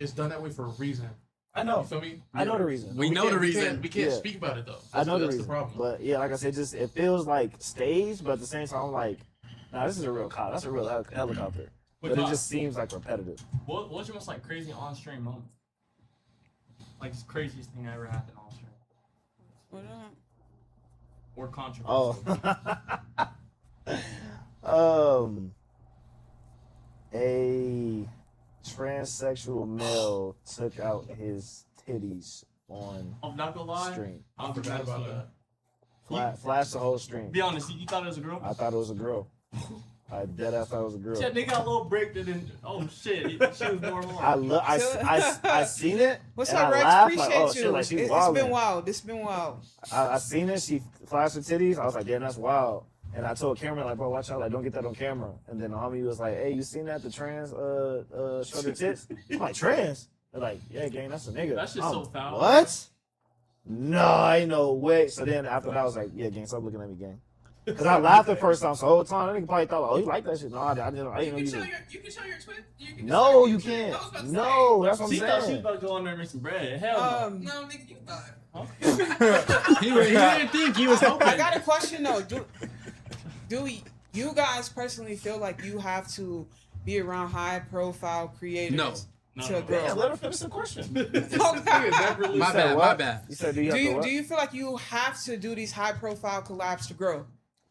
it's done that way for a reason. I know. You feel me? I know the reason. We know the reason. We can't speak about it, though. I know the that's reason. The problem. But yeah, like I said, it feels like staged, but at the same time, I'm like, nah, this is a real cop. That's a real helicopter. But it just seems like repetitive. What's your most like crazy on-stream moment? Like the craziest thing that ever happened on stream. Or controversial. A transsexual male took out his titties on I'm not gonna lie. stream. I forgot about that. Flash the whole stream. Be honest, you thought it was a girl? I thought it was a girl. I dead ass thought it was a girl. Shit, they got a little break that then. Oh shit, she was normal. I seen it. What's and up, I Rex? laughed, Appreciate like, oh, you. shit, like, she's It's wildin'. been wild. It's been wild. I seen it. She flashed her titties. I was like, damn, that's wild. And I told Cameron, like, bro, watch out, like, don't get that on camera. And then the homie was like, hey, you seen that? The trans showed her tits. I'm like, trans? They're like, yeah, gang, that's a nigga. That's just so foul. What? No, ain't no way. So then after that, I was like, yeah, gang, stop looking at me, gang. Because I laughed the first time, so the whole time, that nigga probably thought, like, oh, you like that shit. No, I didn't know. You can show your twin. No, you can't. No, that's what I'm She thought she was saying. about to go on there and make some bread. Hell No, nigga, you thought. he didn't think. He was hoping. I got a question though. Do you guys personally feel like you have to be around high-profile creators? No. to grow? Yeah, let her finish the question. My bad. You said, do you feel like you have to do these high profile collabs to grow?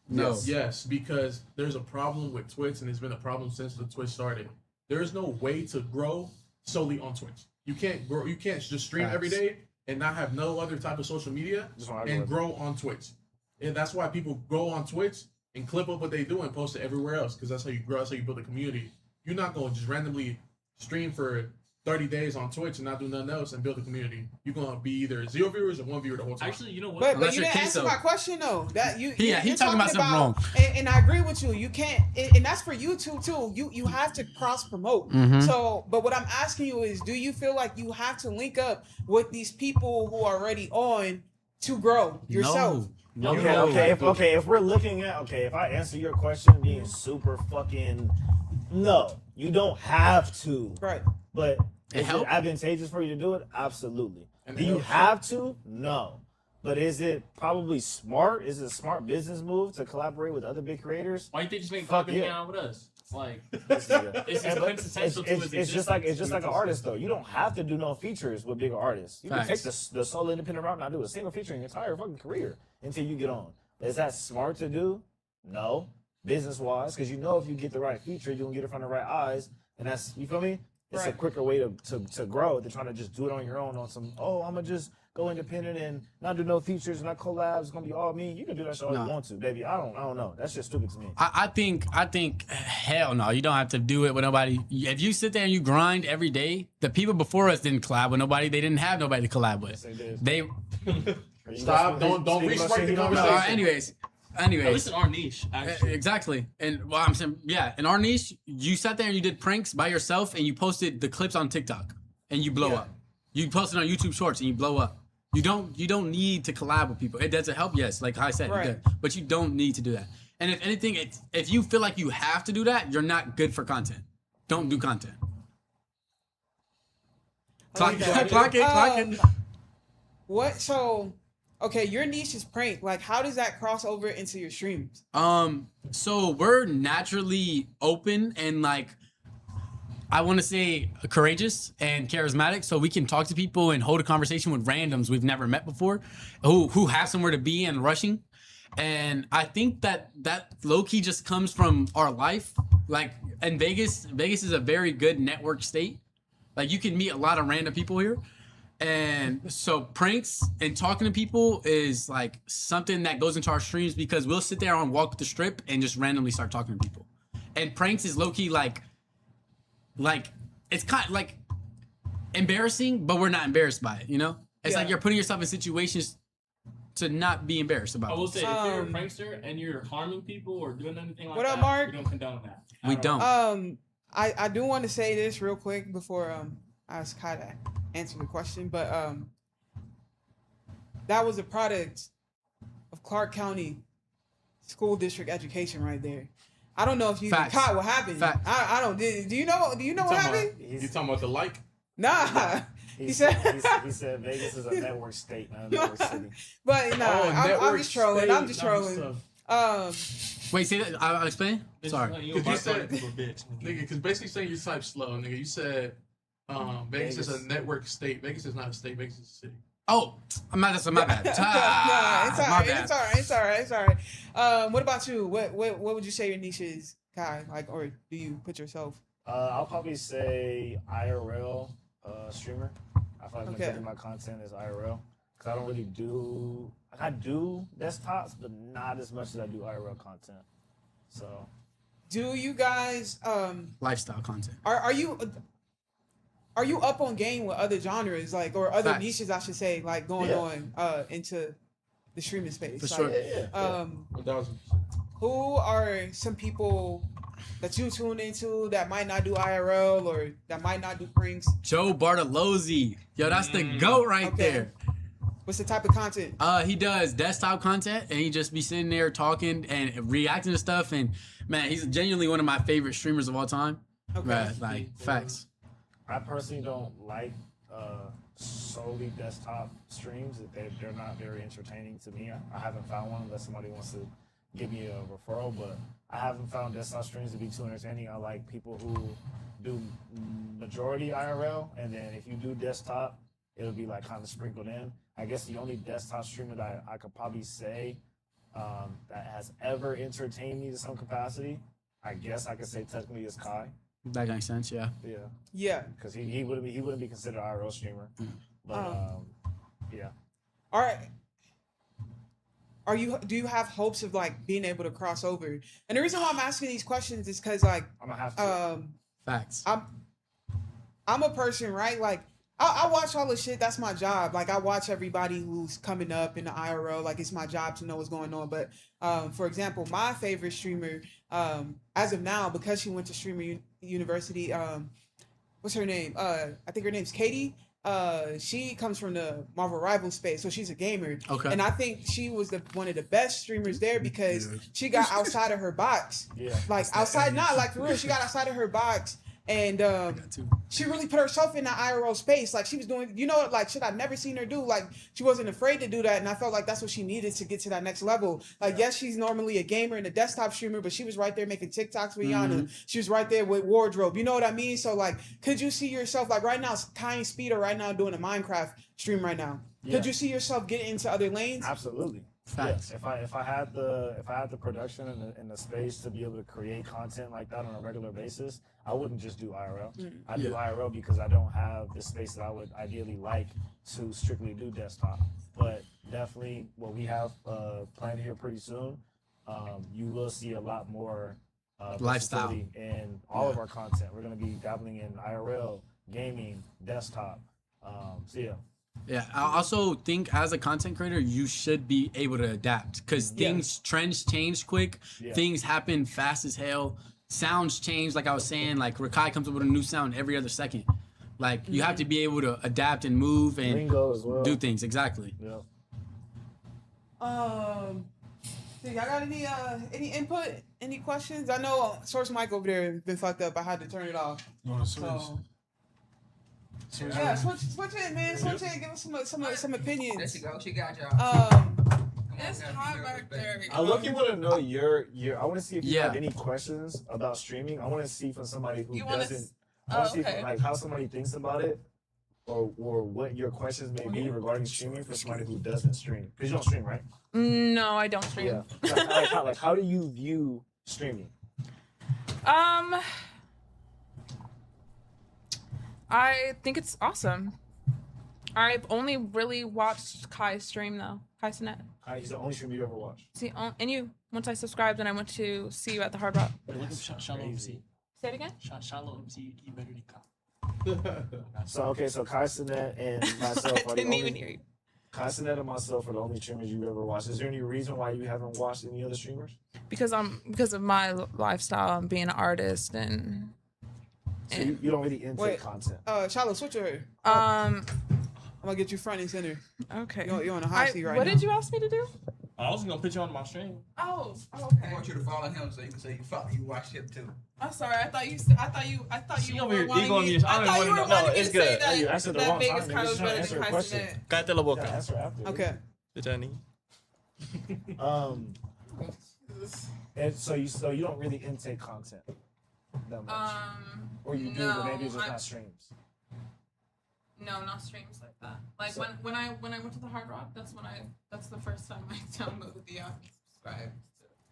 No. Yes, because there's a problem with Twitch, and it's been a problem since the Twitch started. There is no way to grow solely on Twitch. You can't grow. You can't just stream every day and not have no other type of social media and grow on Twitch. And that's why people go on Twitch and clip up what they do and post it everywhere else, because that's how you grow. That's how you build a community. You're not going to just randomly stream for 30 days on Twitch and not do nothing else and build a community. You're going to be either 0 viewers or 1 viewer the whole time. Actually, you know what? But you didn't answer my question though. That you're talking about something wrong. And I agree with you. You can't, and that's for YouTube too. You have to cross promote. Mhm. So, but what I'm asking you is, do you feel like you have to link up with these people who are already on to grow yourself? No. Okay. If we're looking at if I answer your question being super fucking no, you don't have to. Right. But is it advantageous for you to do it? Absolutely. Do you have to? No. But is it probably smart? Is it a smart business move to collaborate with other big creators? Why you think you ain't fucking out with us? Like, it's just like an artist though. You don't have to do no features with bigger artists. You can take the solo independent route and not do a single feature in your entire fucking career until you get on. Is that smart to do? No. Business wise, because you know if you get the right feature, you're gonna get it from the right eyes, and that's, you feel me? It's a quicker way to grow than trying to just do it on your own on some, I'm gonna just go independent and not do no features, not collabs, it's gonna be all me. You can do that shit all you want to, baby. I don't know. That's just stupid to me. I think hell no, you don't have to do it with nobody. If you sit there and you grind every day, the people before us didn't collab with nobody. They didn't have nobody to collab with. They stop. Don't restart the conversation. Anyways. At least in our niche, actually. Exactly. And I'm saying, in our niche, you sat there and you did pranks by yourself and you posted the clips on TikTok and you blow up. You posted on YouTube Shorts and you blow up. You don't need to collab with people. It doesn't help, yes, like I said, but you don't need to do that. And if anything, if you feel like you have to do that, you're not good for content. Don't do content. Clock it. What? So, okay, your niche is prank. Like, how does that cross over into your streams? So we're naturally open and I want to say courageous and charismatic, so we can talk to people and hold a conversation with randoms we've never met before, who have somewhere to be and rushing. And I think that low-key just comes from our life. Like in Vegas is a very good network state. Like you can meet a lot of random people here. And so pranks and talking to people is like something that goes into our streams, because we'll sit there and walk the strip and just randomly start talking to people. And pranks is low-key like it's kind of like embarrassing, but we're not embarrassed by it, you know? It's like you're putting yourself in situations to not be embarrassed about. I will say, if you're a prankster and you're harming people or doing anything like what that, up, Mark? we don't condone that. We don't. I do want to say this real quick before I ask Kai to answer the question, but that was a product of Clark County School District education right there. I don't know if you caught what happened. I don't. Do you know? Do you know what happened? You talking about the like? Nah. He said Vegas is a network state, not a network city. But I'm just trolling. I'm just trolling. Wait, say that. I'll explain. Sorry. Because basically saying you type slow, nigga. You said Vegas is a network state. Vegas is not a state. Vegas is a city. Oh, my bad. It's all right. What about you? What would you say your niche is, Kai? Like, or do you put yourself? I'll probably say IRL streamer. I feel like majority of my content is IRL, because I don't really do. I do desktops, but not as much as I do IRL content. So, do you guys lifestyle content? Are you up on game with other genres, like, or other niches, I should say, like going on into the streaming space? For like, sure. Who are some people that you tune into that might not do IRL or that might not do pranks? Joe Bartolozzi. Yo, that's the GOAT right there. What's the type of content? He does desktop content, and he just be sitting there talking and reacting to stuff. And man, he's genuinely one of my favorite streamers of all time. Okay. Like facts. I personally don't like solely desktop streams. They're not very entertaining to me. I haven't found one unless somebody wants to give me a referral, but I haven't found desktop streams to be too entertaining. I like people who do majority IRL, and then if you do desktop, it'll be like kind of sprinkled in. I guess the only desktop streamer that I could probably say that has ever entertained me to some capacity, I guess I could say technically is Kai. That makes sense, yeah. Yeah. Yeah. Because he wouldn't be considered an IRL streamer. But yeah. All right. Do you have hopes of like being able to cross over? And the reason why I'm asking these questions is because like I'm gonna have to. Facts. I'm a person, right? Like I watch all the shit. That's my job. Like I watch everybody who's coming up in the IRL. Like it's my job to know what's going on. But for example, my favorite streamer, as of now, because she went to Streamer University, what's her name? I think her name's Katie. She comes from the Marvel Rival space, so she's a gamer. Okay. And I think she was one of the best streamers there because she got outside of her box. Yeah. Like outside, not like for real. She got outside of her box. And she really put herself in that IRL space. Like she was doing, like shit I've never seen her do. Like she wasn't afraid to do that. And I felt like that's what she needed to get to that next level. Like, yes, she's normally a gamer and a desktop streamer, but she was right there making TikToks with Yana. She was right there with Wardrobe. You know what I mean? So like, could you see yourself, like right now, Kai and Speed are right now doing a Minecraft stream right now. Yeah. Could you see yourself getting into other lanes? Absolutely. Facts. Yeah. If I had the production and the space to be able to create content like that on a regular basis, I wouldn't just do IRL. I do IRL because I don't have the space that I would ideally like to strictly do desktop. But definitely what we have planned here pretty soon, you will see a lot more lifestyle in all of our content. We're going to be dabbling in IRL, gaming, desktop. So yeah. Yeah, I also think as a content creator, you should be able to adapt because trends change quick. Yeah. Things happen fast as hell. Sounds change, like I was saying, like Rakai comes up with a new sound every other second. Like you have to be able to adapt and move and do things. Exactly. Yeah. So y'all got any input? Any questions? I know Source mic over there has been fucked up. I had to turn it off. You want to switch? Yeah, switch it, man. Switch it. Give us some opinions. There she go. She got y'all. It's hot back there. I look. Want to know your. I want to see if you have any questions about streaming. I want to see from somebody who doesn't. I want to see like how somebody thinks about it, or what your questions may be regarding streaming for somebody who doesn't stream. Because you don't stream, right? No, I don't stream. Yeah. Like how do you view streaming? I think it's awesome. I've only really watched Kai stream though. Kai Sinet. He's the only streamer you ever watched. See, and you. Once I subscribed and I went to see you at the Hard Rock. Shallow MC. Say it again. Shallow MC. You better than Kai. So Kai Sinet and myself are didn't even hear you. Kai Sinet and myself are the only streamers you've ever watched. Is there any reason why you haven't watched any other streamers? Because of my lifestyle and being an artist and. So you don't really intake content. Shallow, switch to her. I'm gonna get you front and center. Okay. You're on a hot seat right what now. did you ask me to do? I was gonna put you on my stream. Oh, okay. I want you to follow him so you can say you watch him too. I'm sorry. I thought you were wanting me. It's good. That Vegas card was better than Kai Sinet. Cállate la boca. Okay. Johnny. And so you don't really intake content that much. Or you do, but maybe it's just not streams. No, not streams like that. Like so, when I went to the Hard Rock, that's the first time I downloaded the app and subscribed.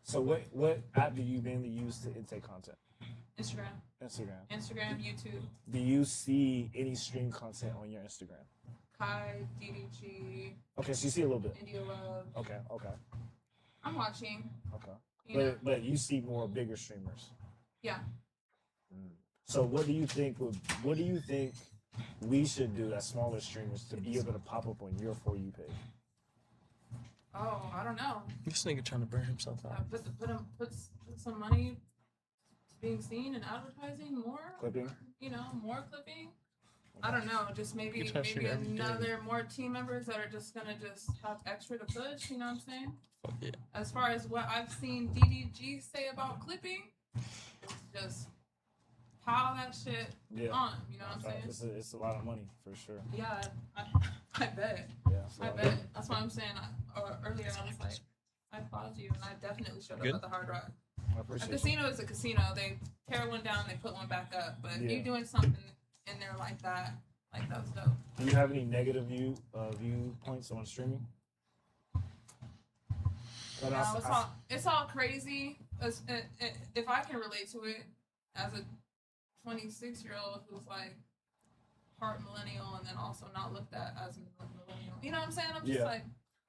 So what app do you mainly use to intake content? Instagram, YouTube. Do you see any stream content on your Instagram? Kai, DDG. Okay, so you see a little bit. India Love. Okay. I'm watching. Okay. But you see more bigger streamers. Yeah. So what do you think we should do as smaller streamers to be able to pop up on your For You page? Oh, I don't know. This nigga trying to burn himself out. Put some money to being seen and advertising more. Clipping. More clipping. I don't know. Just maybe more team members that are just gonna have extra to push. You know what I'm saying? Fuck yeah. As far as what I've seen DDG say about clipping, it's just pile that shit on. You know what I'm saying? It's a lot of money for sure. Yeah, I bet. Yeah, I bet. That's why I'm saying earlier I was like, I applaud you, and I definitely showed Good. up at the Hard Rock. I A appreciate casino is a casino. They tear one down, they put one back up. But Yeah. you doing something in there like that was dope. Do you have any negative viewpoints on streaming? No, it's all crazy. If I can relate to it as a 26-year-old who's like part millennial and then also not looked at as a millennial. You know what I'm saying? I'm just like,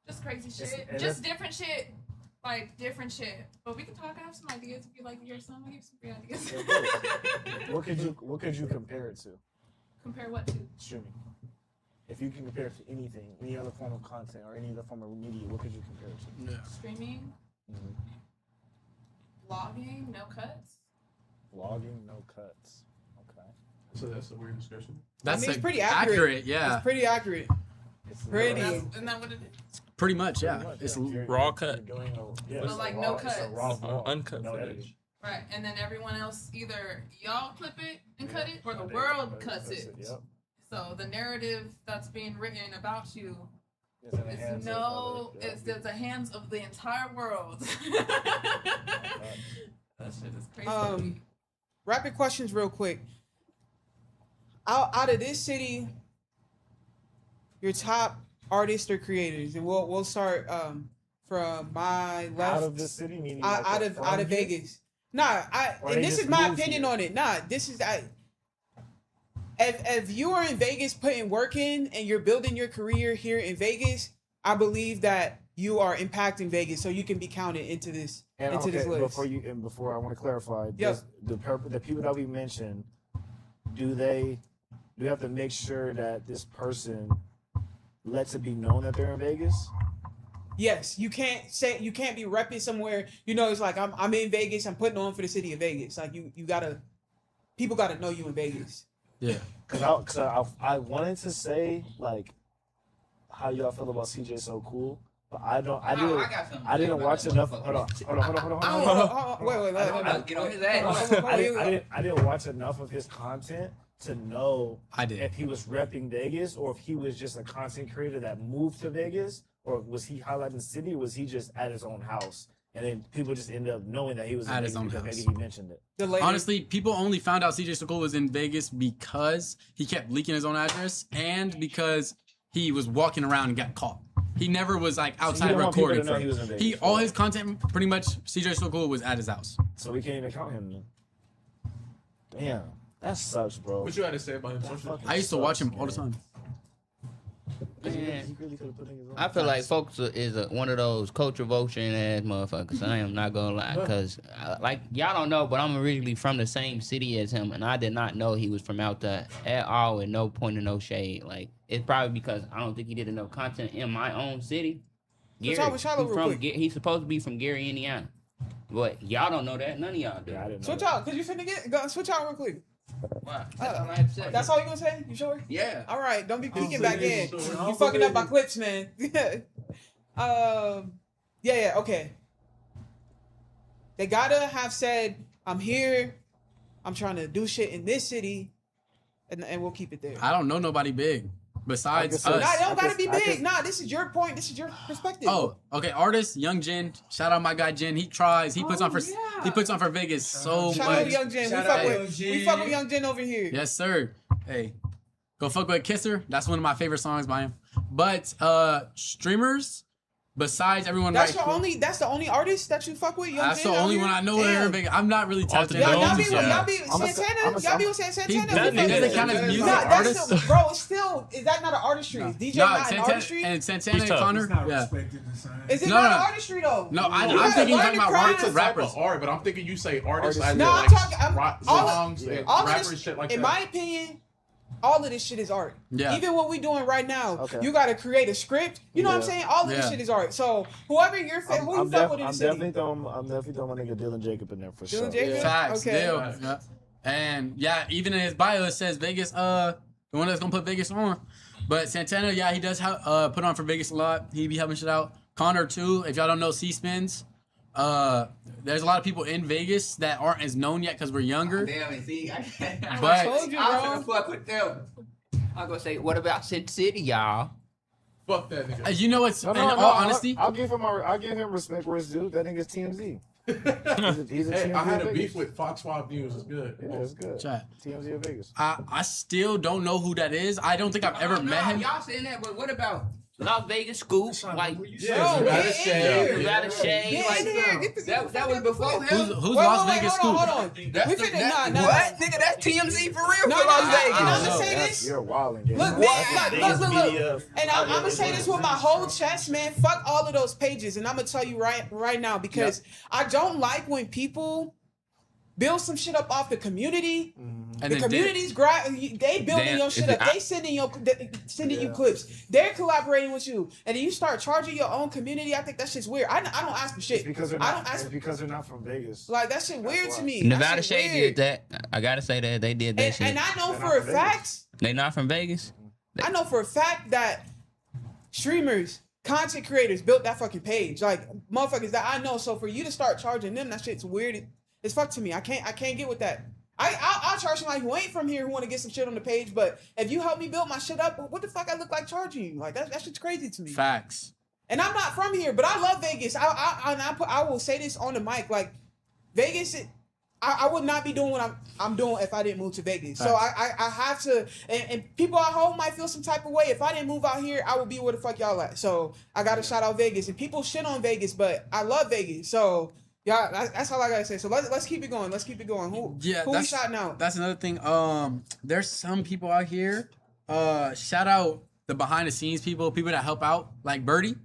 just crazy shit. Just different shit. Like, different shit. But we can talk. I have some ideas if you like to hear some. I have some free ideas. What could you compare it to? Compare what to? Streaming. If you can compare it to anything, any other form of content or any other form of media, what could you compare it to? Yeah. Streaming. Vlogging, no cuts. Vlogging, no cuts. Okay. So that's a weird description. I mean, it's pretty accurate. Yeah. It's pretty accurate. Pretty. Isn't that what it is? Pretty much, yeah. It's raw cut. But like no cuts. Uncut footage. Right, and then everyone else either y'all clip it and cut it, or the world cuts it. So the narrative that's being written about you is it's the hands of the entire world. That shit is crazy. Rapid questions, real quick. Out of this city, your top artists or creators, and we'll start from my left. Out of this city, meaning out of Vegas. Nah, and this is my opinion on it. Nah, this is if you are in Vegas putting work in and you're building your career here in Vegas, I believe that you are impacting Vegas, so you can be counted into this this list. Before I want to clarify, the people that we mentioned, do you have to make sure that this person lets it be known that they're in Vegas? Yes, you can't be repping somewhere. You know, it's like I'm in Vegas. I'm putting on for the city of Vegas. Like people gotta know you in Vegas. Yeah. Cause I wanted to say like how y'all feel about CJ So Cool, but I didn't watch enough. Hold on. Wait. Get on his ass. I didn't watch enough of his content to know if he was repping Vegas or if he was just a content creator that moved to Vegas, or was he highlighting the city, or was he just at his own house? And then people just ended up knowing that he was at in his own Vegas house. because maybe he mentioned it. Honestly, people only found out CJ Sokol was in Vegas because he kept leaking his own address and because he was walking around and got caught. He never was like outside recording. All his content, pretty much, CJ Sokol was at his house. So we can't even count him then. Damn, that sucks, bro. What you had to say about him? I used to watch him all the time. Man, I feel like folks is one of those culture vulturing ass motherfuckers. I am not gonna lie, cause like y'all don't know, but I'm originally from the same city as him, and I did not know he was from out there at all, with no point of no shade. Like it's probably because I don't think he did enough content in my own city. Gary, he's supposed to be from Gary, Indiana, but y'all don't know that. None of y'all do. Switch out, cause you finna switch out real quick. What? That's all you gonna say? You sure? Yeah. All right, don't be peeking back in. You fucking up my clips, man. Yeah, okay. They gotta have said, I'm here, I'm trying to do shit in this city, and we'll keep it there. I don't know nobody big besides us. Nah, they don't gotta be big. Nah, this is your point. This is your perspective. Oh, okay. Artist, Young Jin. Shout out my guy Jin. He tries. He puts on for Vegas so Shout much. out Young Jin. We fuck with Young Jin over here. Yes, sir. Hey, go fuck with Kisser. That's one of my favorite songs by him. But streamers, besides everyone, That's the only artist that you fuck with. Young that's Jin the only out one here? I know here in Vegas. I'm not really tapped into Y'all be those. Santana. Y'all be with Santana. That doesn't count as music Nah, artist. bro, it's still, is that not an artistry? Is DJ not an artistry? And Santana and Connor. Yeah. Is it not an artistry though? No, I'm thinking you're talking about artists, rappers. Art, but I'm thinking you say artists. No, I'm talking songs, rappers, this, shit like in that. my opinion, all of this shit is art. Yeah. Even what we doing right now, you got to create a script. You know what I'm saying? All of this shit is art. So whoever you're, who you fuck with in the city? I'm definitely throwing my nigga Dylan Jacob in there for sure. Dylan Jacob? Facts, Okay. deal. Yeah. And yeah, even in his bio it says Vegas. The one that's gonna put Vegas on. But Santana, yeah, he does put on for Vegas a lot. He be helping shit out. Connor too. If y'all don't know C-Spins, there's a lot of people in Vegas that aren't as known yet because we're younger. Damn it, see, I But told you, I'm gonna fuck with them. I'm gonna say, what about Sin City, y'all? Fuck that nigga. You know what's No, in all honesty? I'll give him respect where it's due. That nigga's TMZ. He's a Hey, TMZ I had a of beef Vegas. with Fox 5 News. It's good. Yeah, it's good. Chat. TMZ of Vegas. I still don't know who that is. I don't think I've ever met him. Y'all saying that, but what about Las Vegas Scoop? Like, Yeah, Nevada Shade. Nevada Shade. Like, that was before him. Who's Las Vegas Scoop? Hold on. We finna nah. What? Nigga, that's TMZ for real No, for Las Vegas. And I'm gonna say this. You're wilding. Look, man, look. And I'm gonna say this with my whole chest, man. Fuck all of those pages, and I'm gonna tell you right now because I don't like when people build some shit up off the community. And The community's they building your shit up. They sending you clips. They're collaborating with you, and then you start charging your own community. I think that shit's weird. I don't ask for shit. It's because they're not from Vegas. Like that shit weird to me. Nevada Shade did that. I gotta say that they did that shit. And I know for a fact. They not from Vegas. I know for a fact that streamers, content creators built that fucking page. Like motherfuckers that I know. So for you to start charging them, that shit's weird. It's fuck to me. I can't get with that. I'll charge somebody who ain't from here who want to get some shit on the page, but if you help me build my shit up, what the fuck I look like charging you? Like that shit's crazy to me. Facts. And I'm not from here, but I love Vegas. I will say this on the mic, like Vegas. I would not be doing what I'm doing if I didn't move to Vegas. So I have to, and people at home might feel some type of way. If I didn't move out here, I would be where the fuck y'all at. So I got to shout out Vegas, and people shit on Vegas, but I love Vegas. So. Yeah, that's all I gotta say. So let's keep it going. Who we shouting out? That's another thing. There's some people out here. Shout out the behind the scenes people that help out, like Birdie.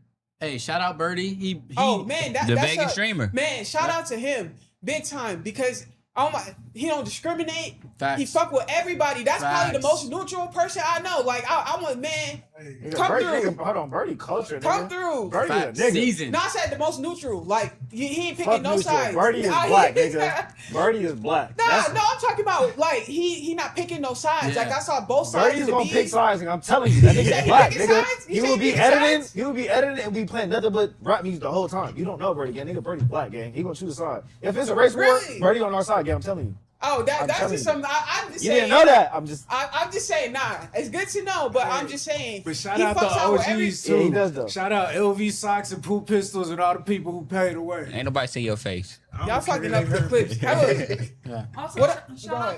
Hey, shout out Birdie. He that's Vegas streamer. Man, shout out to him big time because he don't discriminate. Facts. He fuck with everybody. That's probably the Facts. most neutral person I know. Like I want come Birdie, through. nigga, hold on, Birdie culture. Come nigga. through. Birdie a nigga. Season. No, I said the most neutral. Like he ain't picking Fuck no neutral. sides. Birdie is black, nigga. Birdie is black. No, I'm talking about like he not picking no sides. Yeah. Like I saw both sides. Birdie's of the gonna bees. pick sides, and I'm telling you, that nigga is black, picking nigga. sides? He You will say be picking editing. sides? He will be editing and be playing nothing but rap music the whole time. You don't know Birdie, gang. Nigga, Birdie's black, gang. He gonna choose a side. If it's a race war, Really? Birdie on our side, gang. I'm telling you. Oh, that's telling just you. something. I'm just You saying. didn't know that. I'm just saying. Nah, it's good to know, but I'm just saying. But shout he out to fucks out with OGs Yeah, he too. does though. Shout out LV Socks and Poop Pistols and all the people who paid away. Ain't nobody see your face. Y'all fucking up the clips. Also, What- shout out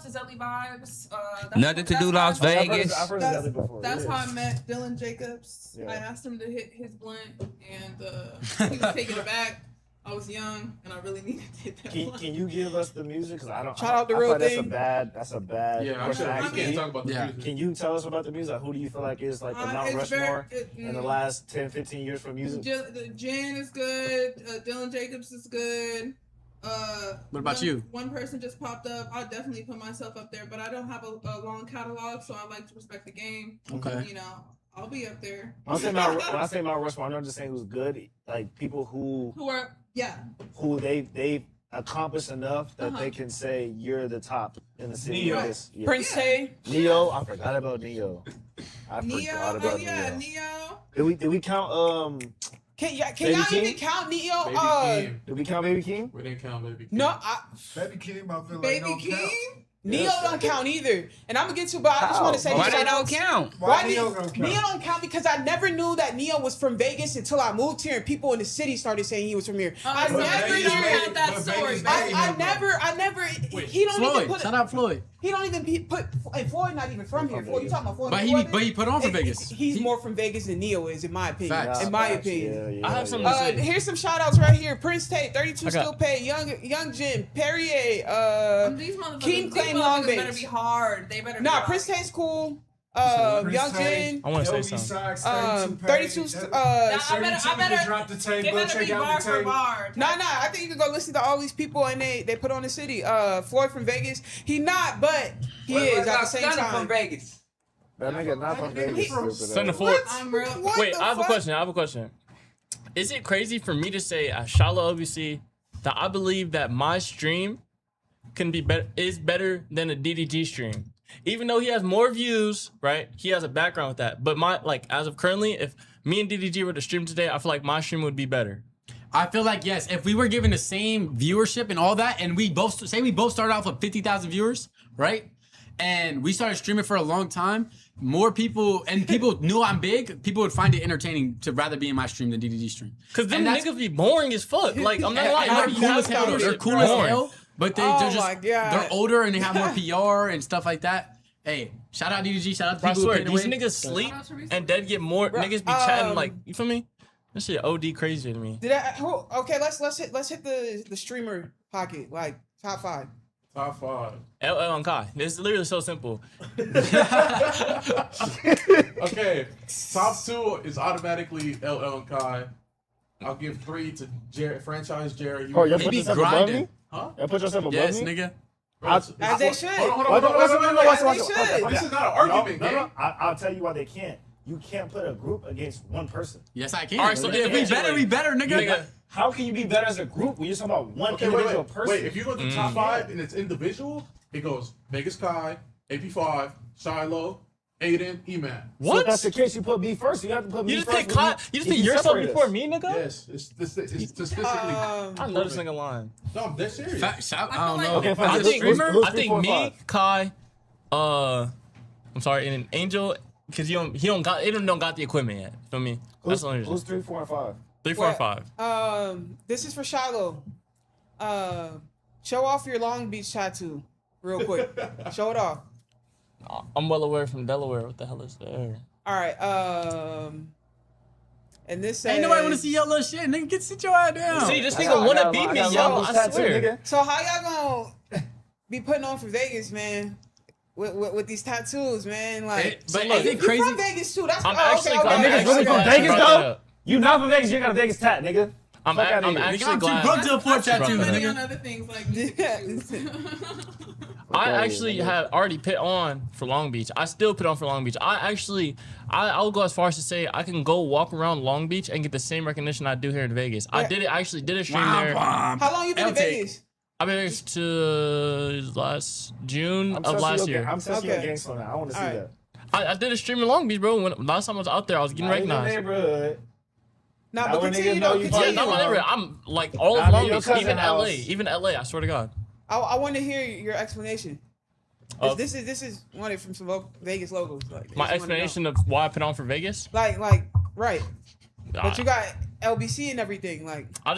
to Zelly Vibes. Nothing to do Las Vegas. I've heard of that before. That's yeah. how I met Dylan Jacobs. Yeah. I asked him to hit his blunt, and he was taking it back. I was young, and I really needed to hit that blunt. Can you give us the music? Cause I don't. Shout out the I real feel like thing. That's a bad. Yeah, I'm question sure to we ask. can't talk about the music. Can you tell us about the music? Who do you feel like is like the Mount it's Rushmore very- in the last 10, 15 years for music? The Jen is good. Dylan Jacobs is good. What about you? One person just popped up. I'll definitely put myself up there, but I don't have a long catalog, so I like to respect the game. Okay. You know, I'll be up there. When I say Mount Rushmore, I'm not just saying who's good. Like people who are they accomplished enough that they can say you're the top in the city. Neo. Of this. Yeah. Prince Tay. Neo, I forgot about Neo. Neo. Did we count Can y'all Baby King? even count Neo? Baby King. Did we count Baby King? We didn't count Baby King. No, Baby King, I feel like Baby don't King. count. Neo don't count either. And I'm gonna get to, but I just want to say Why this they shout don't out. count? Why Neo don't count? Neo don't count because I never knew that Neo was from Vegas until I moved here and people in the city started saying he was from here. I so never Vegas knew made that story. I never. He don't even Floyd. put. Shout out Floyd. He don't even put. And Floyd not even from here. Floyd, you talking about Floyd? But he put on for Vegas. He's more from Vegas than Neo is, in my opinion. Facts. In my Facts. opinion. Yeah, I have something to say. Here's some shout outs right here. Prince Tate, 32 Okay. Still Pay, Young Jim, Perrier, These motherfuckers, Keem Claim Long better Base. be hard. They better be Nah, hard. Prince Tate's cool. Prince Young Tate, Jin. I want to say LV something. Socks, 32 I better drop the tape. They Go better check be bar out the for tape. bar. Nah, I think you can go listen to all these people and they put on the city. Floyd from Vegas. He not, but he is at the same time. from Vegas. That nigga not from Vegas. Send the Ford. I'm real. Wait, the I have a fuck? question. Is it crazy for me to say at Shala OBC that I believe that my stream is better than a DDG stream? Even though he has more views, right? He has a background with that. But as of currently, if me and DDG were to stream today, I feel like my stream would be better. I feel like, yes, if we were given the same viewership and all that, and we both started off with 50,000 viewers, right? and we started streaming for a long time. More people knew I'm big. People would find it entertaining to rather be in my stream than DDG stream. Cause them niggas be boring as fuck. Like I'm not lying. They're cool as hell. They're cool as hell. But they're just my God. they're older and they have more PR and stuff like that. Hey, shout out DDG. Shout out to I people swear, who paid these the way. niggas sleep and dead get more. Niggas be chatting like, you feel me? This shit OD crazy to me. Okay, let's hit the streamer pocket, like top 5. Top 5. LL and Kai. It's literally so simple. Okay, top 2 is automatically LL and Kai. I'll give 3 to Jared, franchise Jared. Oh, you put yourself above me? Huh? You put yourself above Yes, me? nigga. As they should. Hold on. This is not an argument, No, I'll tell you why they can't. You can't put a group against one person. Yes, I can. All right, so if we better, nigga. How can you be better as a group when you're talking about one individual person? Wait, if you go to top 5 and it's individual, it goes Vegas Kai, AP5, Shiloh, Aiden, E-Man. What? So if that's the case, you put me first. You have to put me first. You just pick yourself before me, nigga? Yes, it's statistically. I know this nigga lying. No, I'm dead serious. I don't know. Okay, fine. I think me, Kai, I'm sorry, and an Angel, because Aiden don't got the equipment yet. Feel me? That's the only reason. Who's 3, 4, and 5? 3, 4, and 5. This is for Shiloh. Show off your Long Beach tattoo, real quick. Show it off. I'm well aware from Delaware. What the hell is there? All right. And this says, Ain't nobody want to see your little shit, nigga. Sit your ass down. See, this nigga wanna beat me, yo. I swear. So how y'all gonna be putting on for Vegas, man? With these tattoos, man. Like, but look, is it you crazy? from Vegas too? That's I'm actually glad. Niggas really from Vegas though? You not from Vegas? You got a Vegas tat, nigga. I'm actually glad. Broke to afford tattoos, Money on nigga. other things like I actually had already put on for Long Beach. I still put on for Long Beach. I'll go as far as to say I can go walk around Long Beach and get the same recognition I do here in Vegas. I did a stream there. How long you been in Vegas? I've been here to last June of last year. I'm testing your gangster now. I want to see that. I did a stream in Long Beach, bro. Last time I was out there, I was getting recognized. Neighborhood. Nah, but continue though. Yeah, not my neighborhood. I'm like all of Long Beach, even LA, even LA. I swear to God. I want to hear your explanation. This is one from some Vegas locals. Like, my explanation of why I put on for Vegas. Like right. But you got LBC and everything. Like I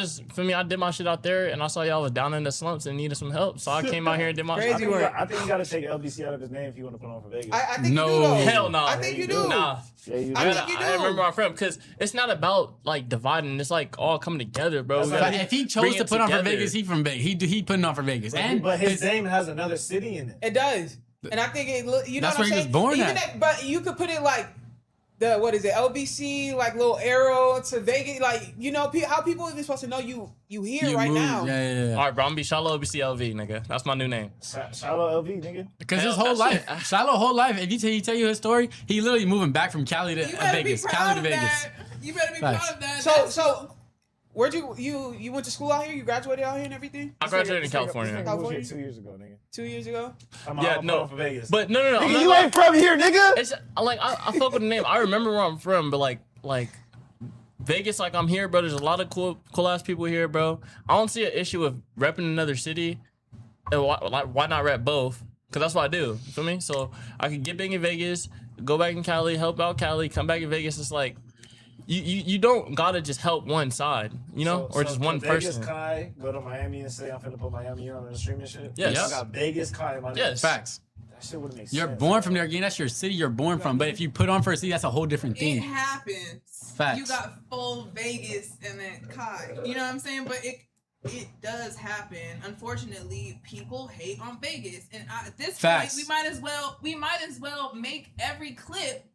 did my shit out there, and I saw y'all was down in the slumps and needed some help, so I came out here and did my crazy shit. work. I think you got to take LBC out of his name if you want to put on for Vegas. I think you do though. Hell no. I think you do. Nah. Yeah, you do. I think you do. I remember my friend because it's not about like dividing. It's like all coming together, bro. But if he chose to put on for Vegas, he from Vegas. He putting on for Vegas, but his name has another city in it. It does, and I think you know that's what I'm where he saying. was born Even at. but you could put it like what is it? LBC, like little arrow to Vegas, like how people even supposed to know you here right now. Yeah. All right, bro. I'm gonna be Shiloh LBC LV, nigga. That's my new name. Shiloh LV, nigga. Because his whole life, Shiloh whole life. If he tell you his story, he literally moving back from Cali to Vegas, Cali to Vegas. You better be proud of that. So where'd you went to school out here? You graduated out here and everything? I graduated in California. This nigga moved here 2 years ago, nigga. 2 years ago? Yeah, no. For Vegas. But no. Nigga, you ain't from here, nigga. It's like I fuck with the name. I remember where I'm from, but like Vegas, like I'm here, bro. There's a lot of cool ass people here, bro. I don't see an issue with repping another city. And why not rep both? Cause that's what I do. You feel me? So I can get big in Vegas, go back in Cali, help out Cali, come back in Vegas. It's like you don't gotta just help one side, or just one person. Vegas Kai go to Miami and say I'm finna put Miami on the stream and shit. Yes. I got Vegas Kai in my name. Yes. Facts. That shit would make sense. You're born from there again. That's your city. You're born from. But if you put on for a city, that's a whole different It thing. happens. Facts. You got full Vegas and then Kai. You know what I'm saying? But it does happen. Unfortunately, people hate on Vegas, and at this Facts. point, we might as well make every clip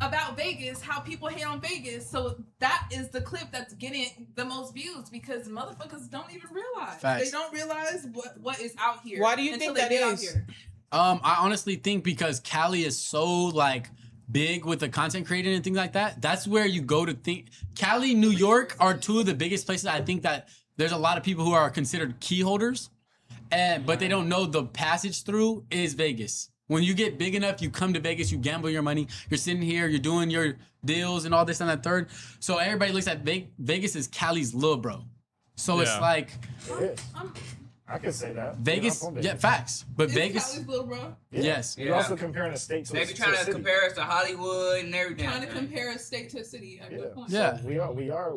about Vegas, how people hate on Vegas. So that is the clip that's getting the most views because motherfuckers don't even realize. Facts. They don't realize what is out here. Why do you until think they that get out is? here. I honestly think because Cali is so like big with the content creating and things like that. That's where you go to think. Cali, New York are two of the biggest places. I think that there's a lot of people who are considered key holders, but they don't know the passage through is Vegas. When you get big enough, you come to Vegas, you gamble your money, you're sitting here, you're doing your deals and all this and that third. So everybody looks at Vegas as Cali's little bro. So it's like, I can say that. Vegas, yeah, facts. But Vegas, Cali's little bro. Yeah. yes. You're also comparing a state to They a be to trying a to city. compare us to Hollywood and everything. Trying to compare a state to a city. At good point. Yeah. So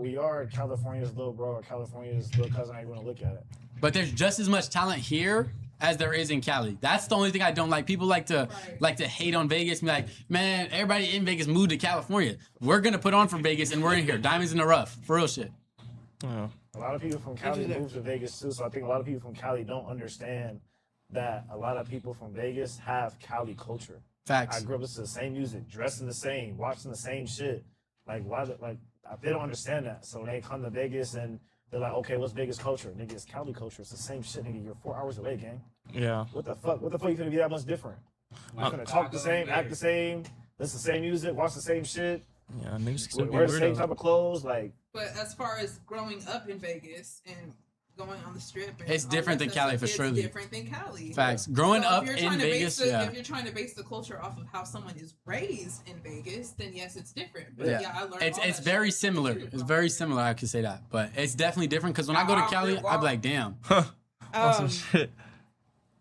we are California's little bro or California's little cousin. How you want to look at it? But there's just as much talent here as there is in Cali. That's the only thing I don't like. People like to hate on Vegas and be like, man, everybody in Vegas moved to California. We're gonna put on for Vegas and we're in here. Diamonds in the rough. For real shit. Yeah. A lot of people from Cali moved to Vegas too, so I think a lot of people from Cali don't understand that a lot of people from Vegas have Cali culture. Facts. I grew up listening to the same music, dressing the same, watching the same shit. Like they don't understand that. So when they come to Vegas and they're like, okay, what's Vegas culture? Nigga, it's Cali culture. It's the same shit, nigga. You're 4 hours away, gang. Yeah. What the fuck? What the fuck you gonna be that much different? You're gonna talk the same, act the same, listen to the same music, watch the same shit. Yeah, niggas can Wear the same type of clothes, like. But as far as growing up in Vegas and going on the strip, and It's different than Cali for sure. It's different than Cali. Facts. Growing up if in Vegas, if you're trying to base the culture off of how someone is raised in Vegas, then yes, it's different. But yeah, I learned. It's very similar. It's very similar. I could say that, but it's definitely different because when I go to Cali, I'd be like, damn. Awesome shit.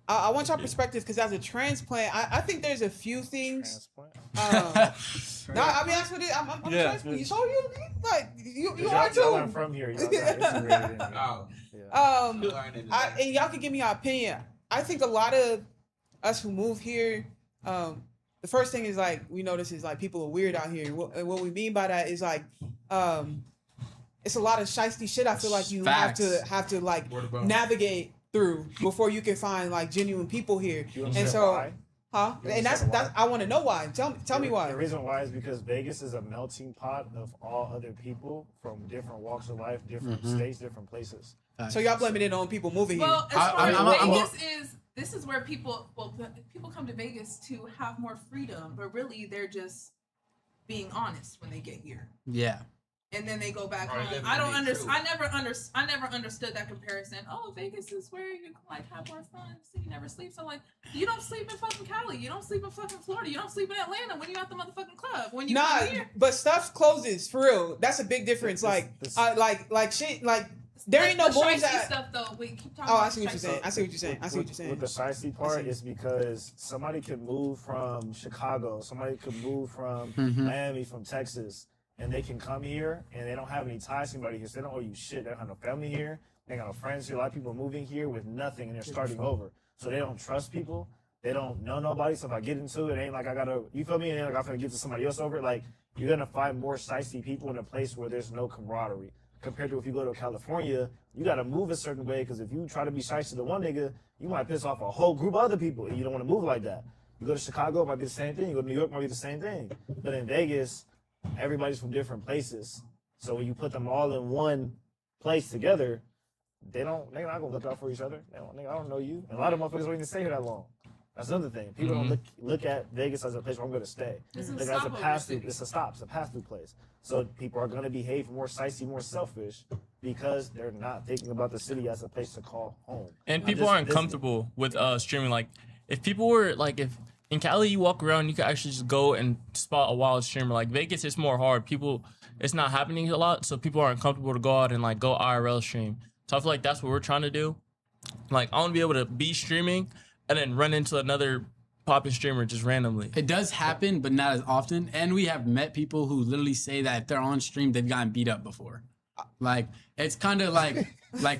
I want your perspective because as a transplant, I think there's a few things. No, I mean that's what it. I'm a transplant. You saw you like you are too. I'm from here. And y'all can give me your opinion. I think a lot of us who move here, the first thing is like we notice is like people are weird out here. What we mean by that is like, it's a lot of shiesty shit. I feel like you have to like navigate through before you can find like genuine people here. And so, why? And that's I want to know why. Tell me why. The reason why is because Vegas is a melting pot of all other people from different walks of life, different states, different places. So y'all blaming it on people moving here. Well, as far as Vegas is, this is where people come to Vegas to have more freedom, but really they're just being honest when they get here. Yeah. And then they go back home. I don't understand. I never understood that comparison. Oh, Vegas is where you can like have more fun. So you never sleep. So like, you don't sleep in fucking Cali. You don't sleep in fucking Florida. You don't sleep in Atlanta when you at the motherfucking club. When you come here. But stuff closes for real. That's a big difference. Like shit. Like there ain't no boys that stuff though. We keep talking. Oh, about I see what you're saying. With the shiesty part, is because somebody could move from Chicago. Somebody could move from Miami, from Texas. And they can come here and they don't have any ties to anybody here. So they don't owe you shit. They don't have no family here. They got no friends here. A lot of people are moving here with nothing and they're starting over. So they don't trust people. They don't know nobody. So if I get into it, it ain't like I gotta, you feel me? It ain't like I'm gonna get to somebody else over it. Like, you're gonna find more shiesty people in a place where there's no camaraderie. Compared to if you go to California, you gotta move a certain way because if you try to be shiesty to one nigga, you might piss off a whole group of other people and you don't wanna move like that. You go to Chicago, it might be the same thing. You go to New York, it might be the same thing. But in Vegas, everybody's from different places. So when you put them all in one place together, they're not gonna look out for each other. I don't know you. And a lot of motherfuckers don't even stay here that long. That's another thing. People don't look at Vegas as a place where I'm gonna stay. Like as a pass-through, it's a pass-through place. So people are gonna behave more shicey, more selfish because they're not thinking about the city as a place to call home. And people aren't comfortable with streaming. Like if people were like in Cali, you walk around, you can actually just go and spot a wild streamer. Like Vegas, it's more hard. It's not happening a lot, so people aren't comfortable to go out and like go IRL stream. So I feel like that's what we're trying to do. Like I want to be able to be streaming and then run into another popping streamer just randomly. It does happen, but not as often. And we have met people who literally say that if they're on stream, they've gotten beat up before. Like it's kind of like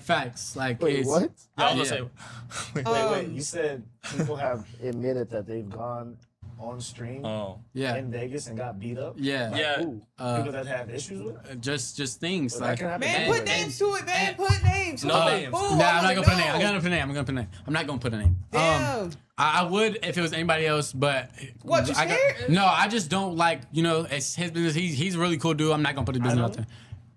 facts. Like wait, what? Wait. You said people have admitted that they've gone on stream in Vegas and got beat up? Yeah. Who? People that have issues with? Just things Well, like man, put names to it, man. Put names. No names. Nah, I'm not gonna put a name. I'm gonna put a name. I'm not gonna put a name. Damn. I would if it was anybody else, but what you scared? No, I just don't like. It's his business. He's a really cool dude. I'm not gonna put his business out there.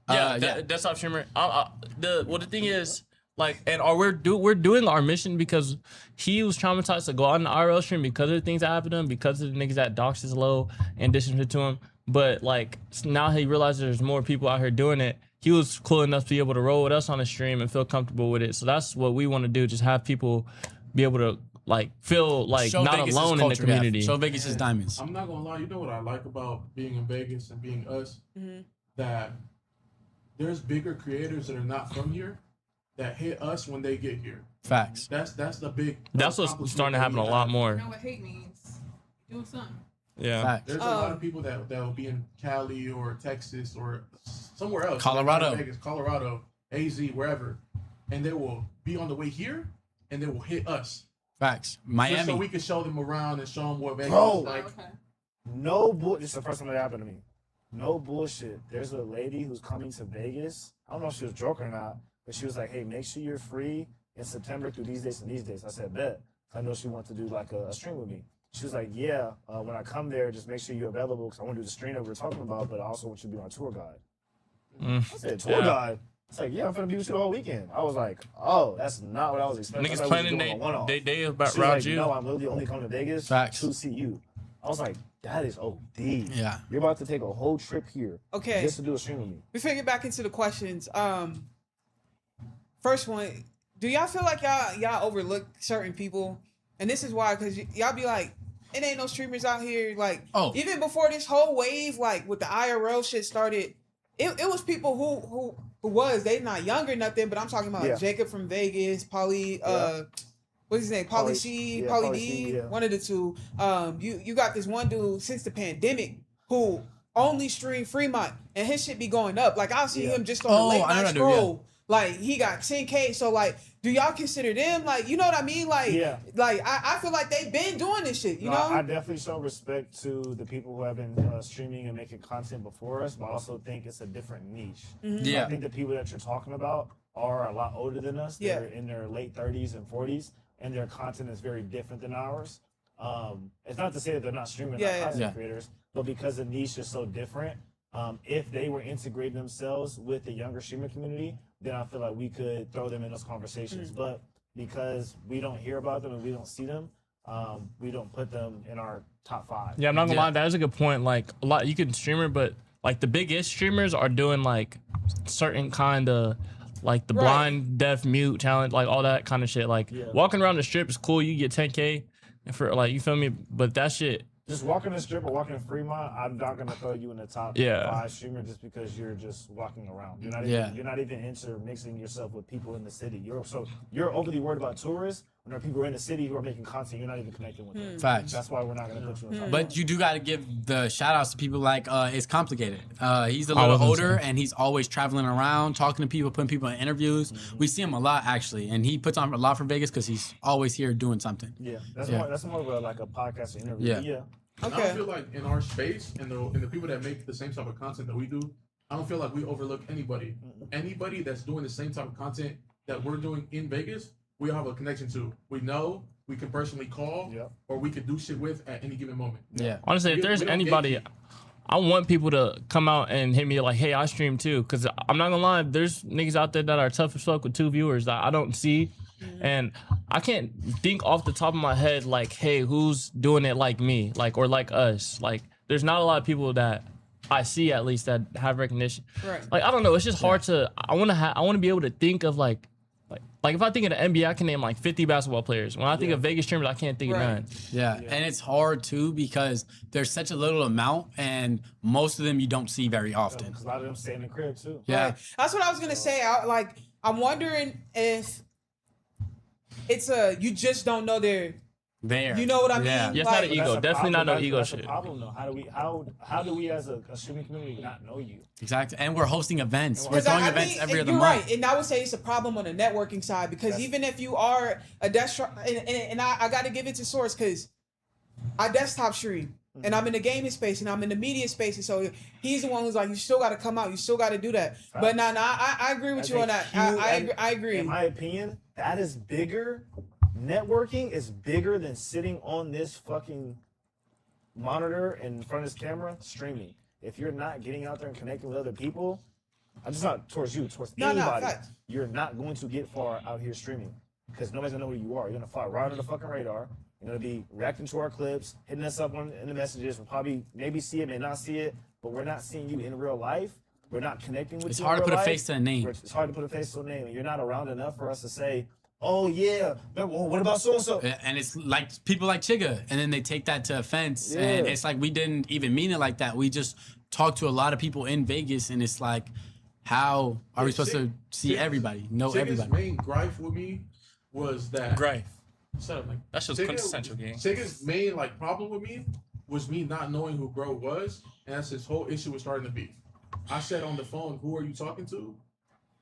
That's off streamer. The thing is, like, and we're doing our mission because he was traumatized to go out on the IRL stream because of the things that happened to him, because of the niggas that doxed his low and disrespect to him. But like now he realizes there's more people out here doing it. He was cool enough to be able to roll with us on the stream and feel comfortable with it. So that's what we want to do. Just have people be able to like feel like Show not Vegas' alone in the culture, community. Show Vegas is diamonds. I'm not gonna lie. You know what I like about being in Vegas and being us? That there's bigger creators that are not from here that hit us when they get here. Facts. That's the big. That's what's starting to happen a lot more. You know what hate means? Doing something. Yeah. Facts. There's a lot of people that will be in Cali or Texas or somewhere else. Colorado. Vegas, Colorado, AZ, wherever. And they will be on the way here and they will hit us. Facts. Just Miami. so we can show them around and show them what Vegas Bro. is like. No bull. This is the first time that happened to me. No bullshit. There's a lady who's coming to Vegas. I don't know if she was joking or not, but she was like, "Hey, make sure you're free in September through these days and these days." I said, "Bet." I know she wanted to do like a stream with me. She was like, "Yeah, when I come there, just make sure you're available because I want to do the stream that we were talking about, but I also want you to be my tour guide." I said, "Tour guide?" It's like, "Yeah, I'm gonna be with you the whole weekend." I was like, "Oh, that's not what I was expecting." Niggas planning they about She was round like, you. "No, I'm literally only coming to Vegas to see you." I was like, "That is OD." Yeah. You're about to take a whole trip here. Okay. Just to do a stream with me. Before we get back into the questions, first one, do y'all feel like y'all overlook certain people? And this is why, because y'all be like, it ain't no streamers out here. Like, even before this whole wave, like with the IRL shit started, it was people who they not young or nothing, but I'm talking about Jacob from Vegas, Polly, what's his name? Polly C, Polly D, one of the two. You got this one dude since the pandemic who only stream Fremont, and his shit be going up. Like I'll see him just on the late night scroll. Like he got 10K. So like, do y'all consider them like, you know what I mean? Like, like I feel like they've been doing this shit. You know, I definitely show respect to the people who have been streaming and making content before us, but I also think it's a different niche. I think the people that you're talking about are a lot older than us. They're in their late 30s and 40s, and their content is very different than ours. It's not to say that they're not streaming, not content creators, but because the niche is so different, if they were integrating themselves with the younger streamer community, then I feel like we could throw them in those conversations. But because we don't hear about them and we don't see them, we don't put them in our top 5. Yeah, I'm not gonna lie, that is a good point. Like a lot, you can streamer, but like the biggest streamers are doing like certain kind of like the blind, deaf, mute talent, like all that kind of shit. Like walking around the strip is cool. You get 10K for like, you feel me? But that shit. Just walking the strip or walking in Fremont, I'm not gonna throw you in the top 5 streamer just because you're just walking around. You're not even, you're not even intermixing yourself with people in the city. You're overly worried about tourists when there are people in the city who are making content. You're not even connecting with them. Facts. That's why we're not gonna put you in top. But you do got to give the shout outs to people like It's Complicated. He's a little older and he's always traveling around, talking to people, putting people in interviews. We see him a lot actually, and he puts on a lot for Vegas because he's always here doing something. Yeah, that's more of a, like a podcast or interview. Yeah. I don't feel like in our space and the people that make the same type of content that we do, I don't feel like we overlook anybody. Anybody that's doing the same type of content that we're doing in Vegas, we all have a connection to. We know, we can personally call, or we can do shit with at any given moment. Yeah. Honestly, if there's anybody, I want people to come out and hit me like, hey, I stream too. Because I'm not gonna lie, there's niggas out there that are tough as fuck with 2 viewers that I don't see. And I can't think off the top of my head like, hey, who's doing it like me, like, or like us? Like, there's not a lot of people that I see at least that have recognition. Right. Like, I don't know. It's just hard to. I want to be able to think of like if I think of the NBA, I can name like 50 basketball players. When I think of Vegas streamers, I can't think of none. Yeah, and it's hard too because there's such a little amount, and most of them you don't see very often. Because a lot of them stay in the crib too. Yeah, that's what I was gonna say. I'm wondering if it's you just don't know they're there. You know what I mean? Yeah, it's not an ego. Definitely not no ego that's shit. A problem though. How do we as a streaming community not know you? Exactly, and we're hosting events. We're throwing events every other month. Right, and I would say it's a problem on the networking side because even if you are a desktop, and I got to give it to Source because I desktop stream. And I'm in the gaming space and I'm in the media space. And so he's the one who's like, you still got to come out. You still got to do that. But I agree with you on that. I agree. In my opinion, that is bigger. Networking is bigger than sitting on this fucking monitor in front of this camera streaming. If you're not getting out there and connecting with other people, I'm just not towards you, towards anybody. You're not going to get far out here streaming because nobody's going to know who you are. You're going to fly right under the fucking radar. You're going to be reacting to our clips, hitting us up in the messages. We'll probably maybe see it, may not see it, but we're not seeing you in real life. We're not connecting with you. It's hard to put a face to a name. It's hard to put a face to a name. You're not around enough for us to say, oh yeah, what about so-and-so? And it's like people like Chigga, and then they take that to offense. And it's like we didn't even mean it like that. We just talked to a lot of people in Vegas, and it's like, how are we supposed to see everybody, know Chigga's everybody? main gripe with me was that Gray. Shut up, like That's just quintessential game. Chiga's main like problem with me was me not knowing who bro was, and that's his whole issue with starting the beef. I said on the phone, "Who are you talking to?"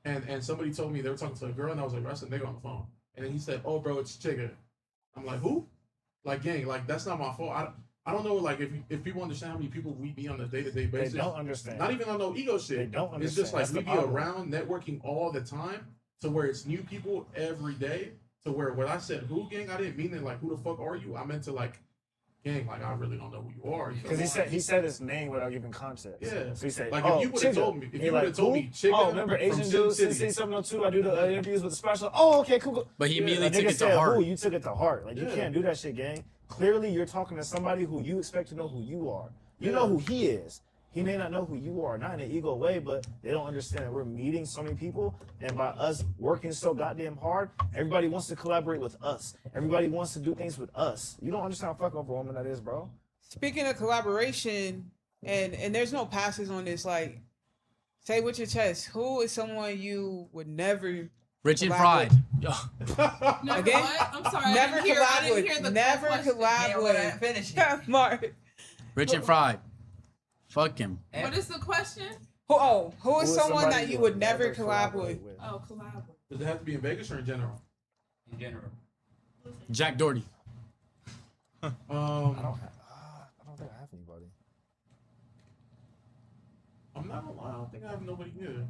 And somebody told me they were talking to a girl, and I was like, "That's a nigga on the phone." And then he said, "Oh, bro, it's Chiga." I'm like, "Who?" Like, gang, like that's not my fault. I don't know, like if people understand how many people we be on a day-to-day basis. They don't understand. Not even on no ego shit. They don't understand. It's just like That's we the be problem. around networking all the time to where it's new people every day. To where when I said who, gang, I didn't mean it like who the fuck are you? I meant to like, gang, like I really don't know who you are. Because he said his name without giving context. Yeah. So he said, Like, "Oh, if you would've Chiga." told me- if He you would've told me Chiga "Oh, remember from Asian Sin dude, City." 702, I do the interviews with the special." "Oh, okay, cool." But he immediately Like, took nigga it to said, heart. "Who?" You took it to heart. Like, you Yeah. can't do that shit, gang. Clearly, you're talking to somebody who you expect to know who you are. You know who he is. He may not know who you are, not in an ego way, but they don't understand that we're meeting so many people, and by us working so goddamn hard, everybody wants to collaborate with us. Everybody wants to do things with us. You don't understand how fucking overwhelming that is, bro. Speaking of collaboration, and there's no passes on this. Like, say with your chest, who is someone you would never Rich and collab Fried. with? Never Again? what? I'm sorry. I Never didn't hear, I collab didn't with. hear the Never question. collab with. Mark. Rich and Fried. Fuck him. What is the question? Who is someone that you would never collab with? Oh, collab. Does it have to be in Vegas or in general? In general. Jack Doherty. I don't think I have anybody. I'm not gonna lie, I don't think I have nobody either.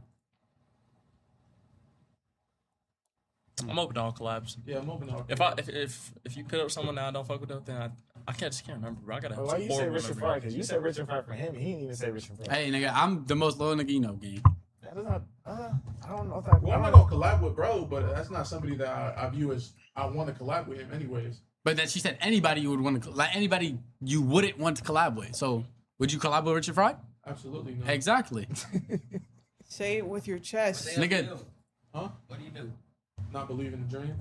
I'm open to all collabs. Yeah, I'm open to all If you put up someone that I don't fuck with, then I just can't remember. Bro. I gotta. Well, why you say Richard Pryor? Because you said Richard Pryor for him. He didn't even say Richard Pryor. Hey, nigga, I'm the most loyal nigga you know, gang. That is not. I don't know if that. Well, I'm not gonna collab with bro, but that's not somebody that I view as I want to collab with him anyways. But then she said anybody you would want to, like anybody you wouldn't want to collab with. So would you collab with Richard Fry? Absolutely not. Exactly. Say it with your chest. Nigga. Huh? What do you do? Not believe in the dream.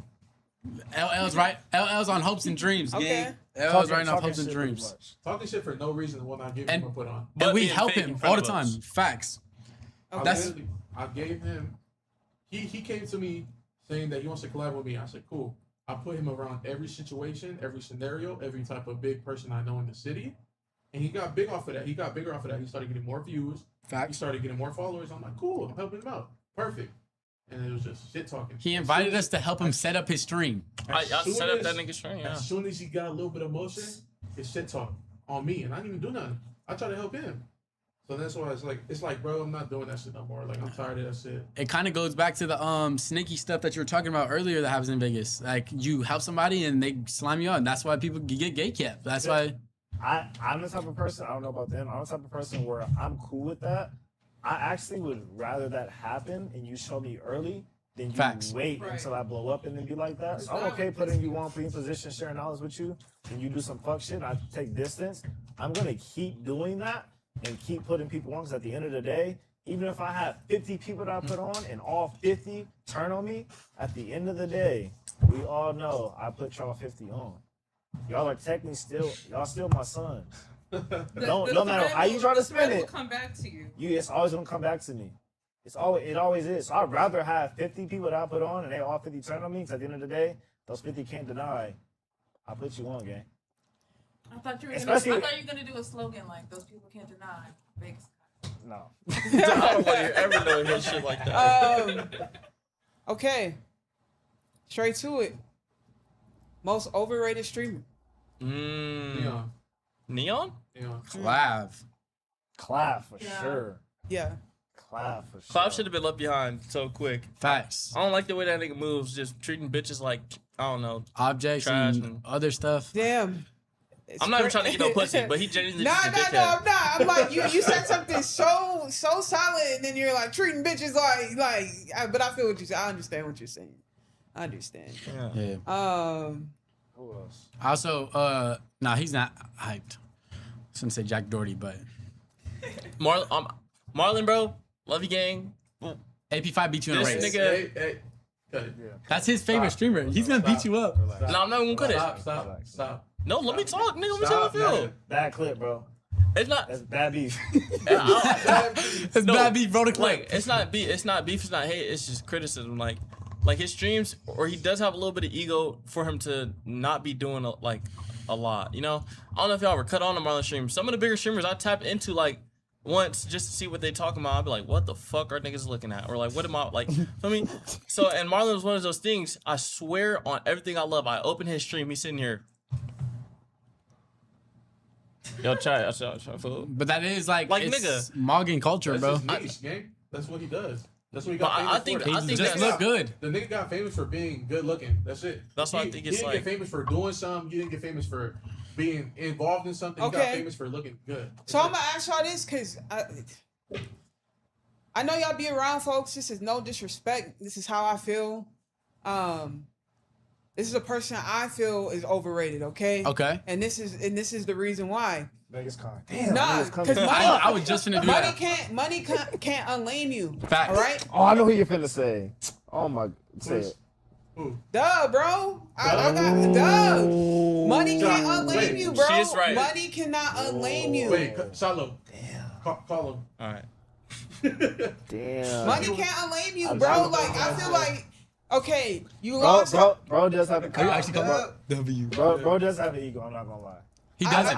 LL's right. LL's on hopes and dreams, gang. Okay. LL's right off hopes and dreams. Talking shit for no reason will not give him a put on. And we help him all the time. Facts. I gave him. He came to me saying that he wants to collab with me. I said, cool. I put him around every situation, every scenario, every type of big person I know in the city. And he got big off of that. He got bigger off of that. He started getting more views. He started getting more followers. I'm like, cool. I'm helping him out. Perfect. And it was just shit talking. He invited us to help him set up his stream. I set up that nigga stream, yeah. As soon as he got a little bit of motion, it's shit talk on me. And I didn't even do nothing. I tried to help him. So that's why it's like, bro, I'm not doing that shit no more. Like, I'm tired of that shit. It kind of goes back to the sneaky stuff that you were talking about earlier that happens in Vegas. Like you help somebody and they slime you on. That's why people get gatekept. That's why. I'm the type of person, I don't know about them, I'm the type of person where I'm cool with that. I actually would rather that happen and you show me early than you wait until I blow up and then be like that. So I'm okay putting you on, putting in position, sharing knowledge with you, and you do some fuck shit, and I take distance. I'm going to keep doing that and keep putting people on, because at the end of the day, even if I have 50 people that I put on and all 50 turn on me, at the end of the day, we all know I put y'all 50 on. Y'all are technically still my sons. No matter how you try to spin it, will come back to you. It's always gonna come back to me. It always is. So I'd rather have 50 people that I put on and they all 50 turn on me, because at the end of the day, those 50 can't deny I put you on, gang. I thought you were gonna do a slogan like "Those people can't deny." Vegas. No. I don't want to ever know his shit like that. Okay. Straight to it. Most overrated streamer. Neon. Neon? Clav for sure. Yeah. Clav for sure. Clav should have been left behind so quick. Facts. I don't like the way that nigga moves, just treating bitches like, I don't know, objects trash and other stuff. Damn. I'm not even trying to get no pussy, but he genuinely No, just a dickhead. I'm not. I'm like, you said something so solid, and then you're like treating bitches like. But I feel what you say. I understand what you're saying. I understand. Yeah. Who else? Also, he's not hyped. I was gonna say Jack Doherty, but Marlon, bro, love you, gang. AP5 beat you in a race. Hey, cut it. That's his favorite streamer. He's gonna beat you up. No, I'm not gonna cut it. Stop. No, let me talk, nigga. Let me tell you feel. Bad clip, bro. It's not. That's bad beef. It's bad beef, bro. The clip. Like, it's not beef. It's not beef. It's not hate. It's just criticism. Like, like his streams, or he does have a little bit of ego for him to not be doing a lot. You know, I don't know if y'all ever cut on the Marlon stream. Some of the bigger streamers I tap into like once just to see what they talking about. I'll be like, what the fuck are niggas looking at? Or like, what am I like? I mean, so and Marlon was one of those things. I swear on everything I love. I open his stream. He's sitting here. Yo, try fool. But that is like it's nigga, Morgan culture, bro. That's his niche, gang. That's what he does. That's what he got famous I think for. he just look good. The nigga got famous for being good looking. That's it. That's what I think it's He like. didn't get famous for doing something. You didn't get famous for being involved in something. He got famous for looking good. So I'm gonna ask y'all this because I know y'all be around folks. This is no disrespect. This is how I feel. This is a person I feel is overrated. Okay. Okay. And this is the reason why. Vegas Con. Damn. Nah, because I was just finna do that. money can't unlame you. Facts. All right. Oh, I know who you're finna say. Oh my, say it. Duh, bro. I got duh. Money can't unlame you, bro. She's right. Money cannot unlame you. Wait, Shallow. Damn. Call him. All right. Damn. Money can't unlame you, bro. Like I feel like, okay, you Bro, lost. bro does have a actually come up W. Bro does have an ego. I'm not gonna lie. He doesn't.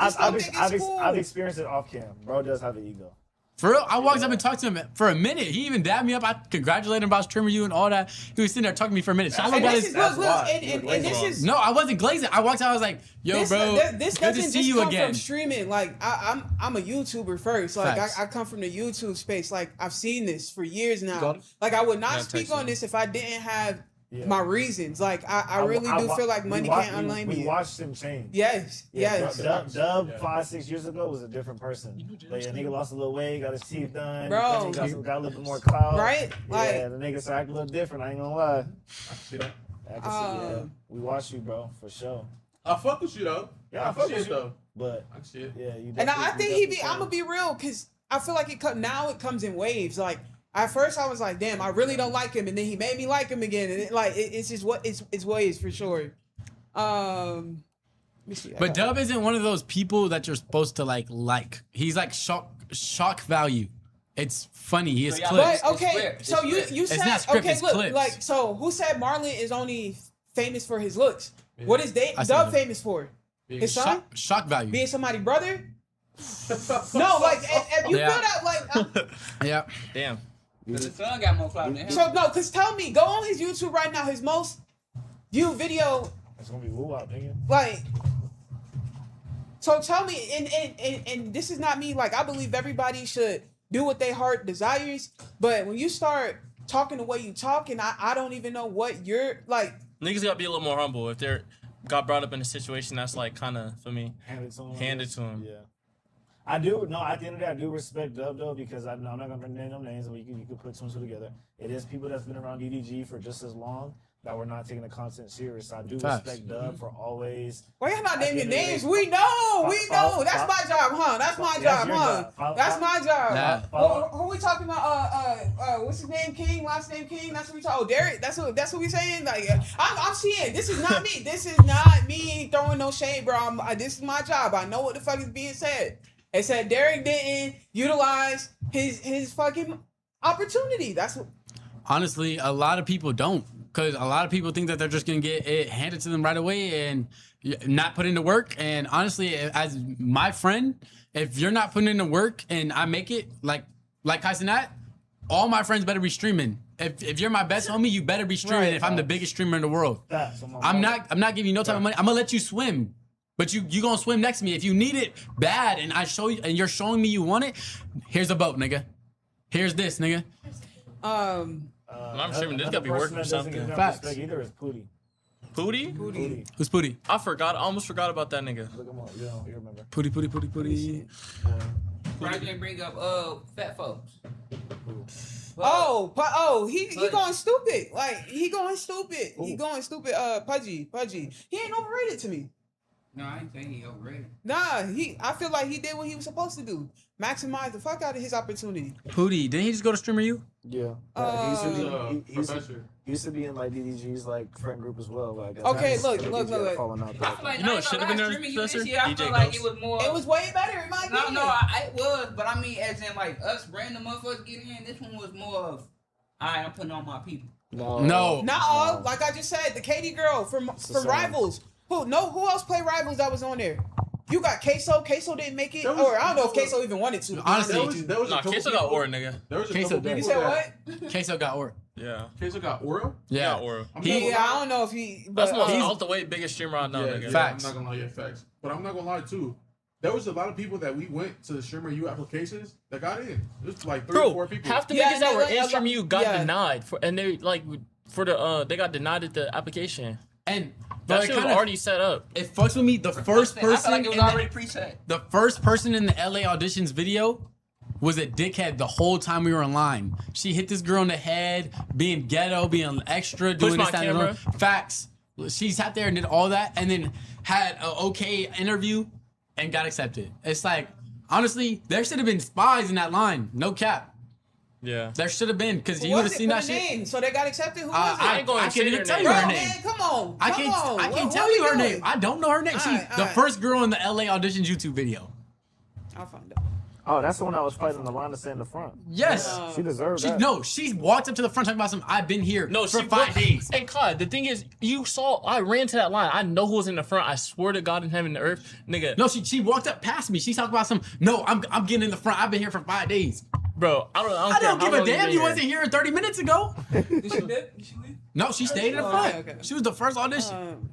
I've experienced it off cam. Bro does have an ego. For real, I walked up and talked to him for a minute. He even dabbed me up. I congratulated him about streaming you and all that. He was sitting there talking to me for a minute. And this is this is no, I wasn't glazing. I walked out. I was like, "Yo, this, bro, this good to doesn't see just you come again." from streaming. Like I'm a YouTuber first. Like Facts. I come from the YouTube space. Like I've seen this for years now. Like I would not speak on this if I didn't have my reasons. Like I really do feel like money can't unlame you. We watched him change. Yes. Dub 5-6 years ago was a different person. Like a nigga lost a little weight, got his teeth done, Bro. got a little bit more clout. Right? Yeah, the nigga started acting a little different. I ain't gonna lie. I see that. I can see, yeah. We watched you, bro, for sure. I fuck with you though. Yeah, I fuck with you though. But I can see it. Yeah, you. And I think I'm gonna be real because I feel like now it comes in waves. Like at first I was like, damn, I really don't like him, and then he made me like him again, and it's just what it's waves for sure. Let me see. But Dub isn't one of those people that you're supposed to like. He's like shock value. It's funny. He has clips. But okay, so you said not script, okay. it's Look, clips. like so, who said Marlon is only famous for his looks? What is I Dub said famous for? His son? Shock value. Being somebody's brother? No, like if you feel that, like yeah. Damn. The son got more clout than him. so no, cause tell me, go on his YouTube right now. His most viewed video. It's gonna be woo out, nigga. Like, so tell me, and this is not me. Like, I believe everybody should do what their heart desires. But when you start talking the way you talk, and I don't even know what you're like. Niggas gotta be a little more humble if they're got brought up in a situation that's like kind of for me handed to him. Yeah. I do. No, at the end of the day, I do respect Dub though because I'm not gonna name no names, but you can put two and two together. It is people that's been around DDG for just as long that we're not taking the content serious. So I do respect Dub for always. Why y'all not naming names? We know. That's my job, huh? That's my job, huh? That's my job. Who we talking about? What's his name? King. Last name King. That's what we talking. Oh, Derek. That's what we saying. Like, I'm seeing. This is not me. This is not me throwing no shade, bro. This is my job. I know what the fuck is being said. It said Derek didn't utilize his fucking opportunity. That's what. Honestly, a lot of people don't. Because a lot of people think that they're just going to get it handed to them right away and not put into work. And honestly, as my friend, if you're not putting in the work and I make it, like Kaisenat, all my friends better be streaming. If you're my best homie, you better be streaming. Right, if I'm the biggest streamer in the world, I'm not giving you no type of money. I'm gonna let you swim, but you gonna swim next to me. If you need it bad and I show you and you're showing me you want it, here's a boat, nigga. Here's this, nigga. I'm streaming. This gotta be working for something. Facts. Either is Pooty. Pooty? Who's Pooty? I almost forgot about that nigga. Look him up. You remember. Pooty. Why didn't bring up fat folks? He going stupid. Like he going stupid. Ooh. He going stupid. Pudgy. He ain't overrated to me. No, I ain't saying he overrated. Nah, I feel like he did what he was supposed to do. Maximize the fuck out of his opportunity. Pooty, didn't he just go to Streamer U? Yeah. He used to be in like DDG's like friend group as well. Like okay, look. I feel like you know, should have been there. I feel like it was more. It was way better in my opinion. No, it was, but I mean, as in like us random motherfuckers getting in, this one was more of, I'm putting on my people. No. Not all. Like I just said, the Katie girl from Rivals. Who else played Rivals that was on there? You got Queso. Queso didn't make it. Or I don't know if Queso even wanted to. Honestly, Queso got Aura, nigga. Queso did. You said what? Queso got Aura. Yeah. Queso got Aura? Yeah. Aura. I don't know if he. That's But, the most out the way biggest streamer I know, nigga. Facts. I'm not gonna lie, facts. But I'm not gonna lie too. There was a lot of people that we went to the Streamer U applications that got in. It was like 3 or 4 people. Half the niggas that were in Streamer U got denied and they they got denied at the application. And that shit was already set up. It fucks with me. The first person, I feel like it was already preset. The first person in the LA auditions video was a dickhead the whole time we were in line. She hit this girl in the head, being ghetto, being extra, doing this, that, and the other. Facts. She sat there and did all that, and then had an okay interview and got accepted. It's like, honestly, there should have been spies in that line. No cap. Yeah. There should have been, because you would have seen that shit. Name? So they got accepted? Who was it? I can't even tell you her name. Man, come on. I can't tell you her name. I don't know her name. She's the first girl in the LA auditions YouTube video. I'll find out. Oh, that's the one I was fighting the line to stay in the front. Yes. She deserved that. No, she walked up to the front talking about some, I've been here for 5 days. And Clyde, the thing is, I ran to that line. I know who was in the front. I swear to God in heaven and earth. Nigga. No, she walked up past me. She talked about some, no, I'm getting in the front. I've been here for 5 days. Bro, I don't give a damn. You wasn't here 30 minutes ago. Did she leave? No, she stayed in the front. Okay. She was the first audition.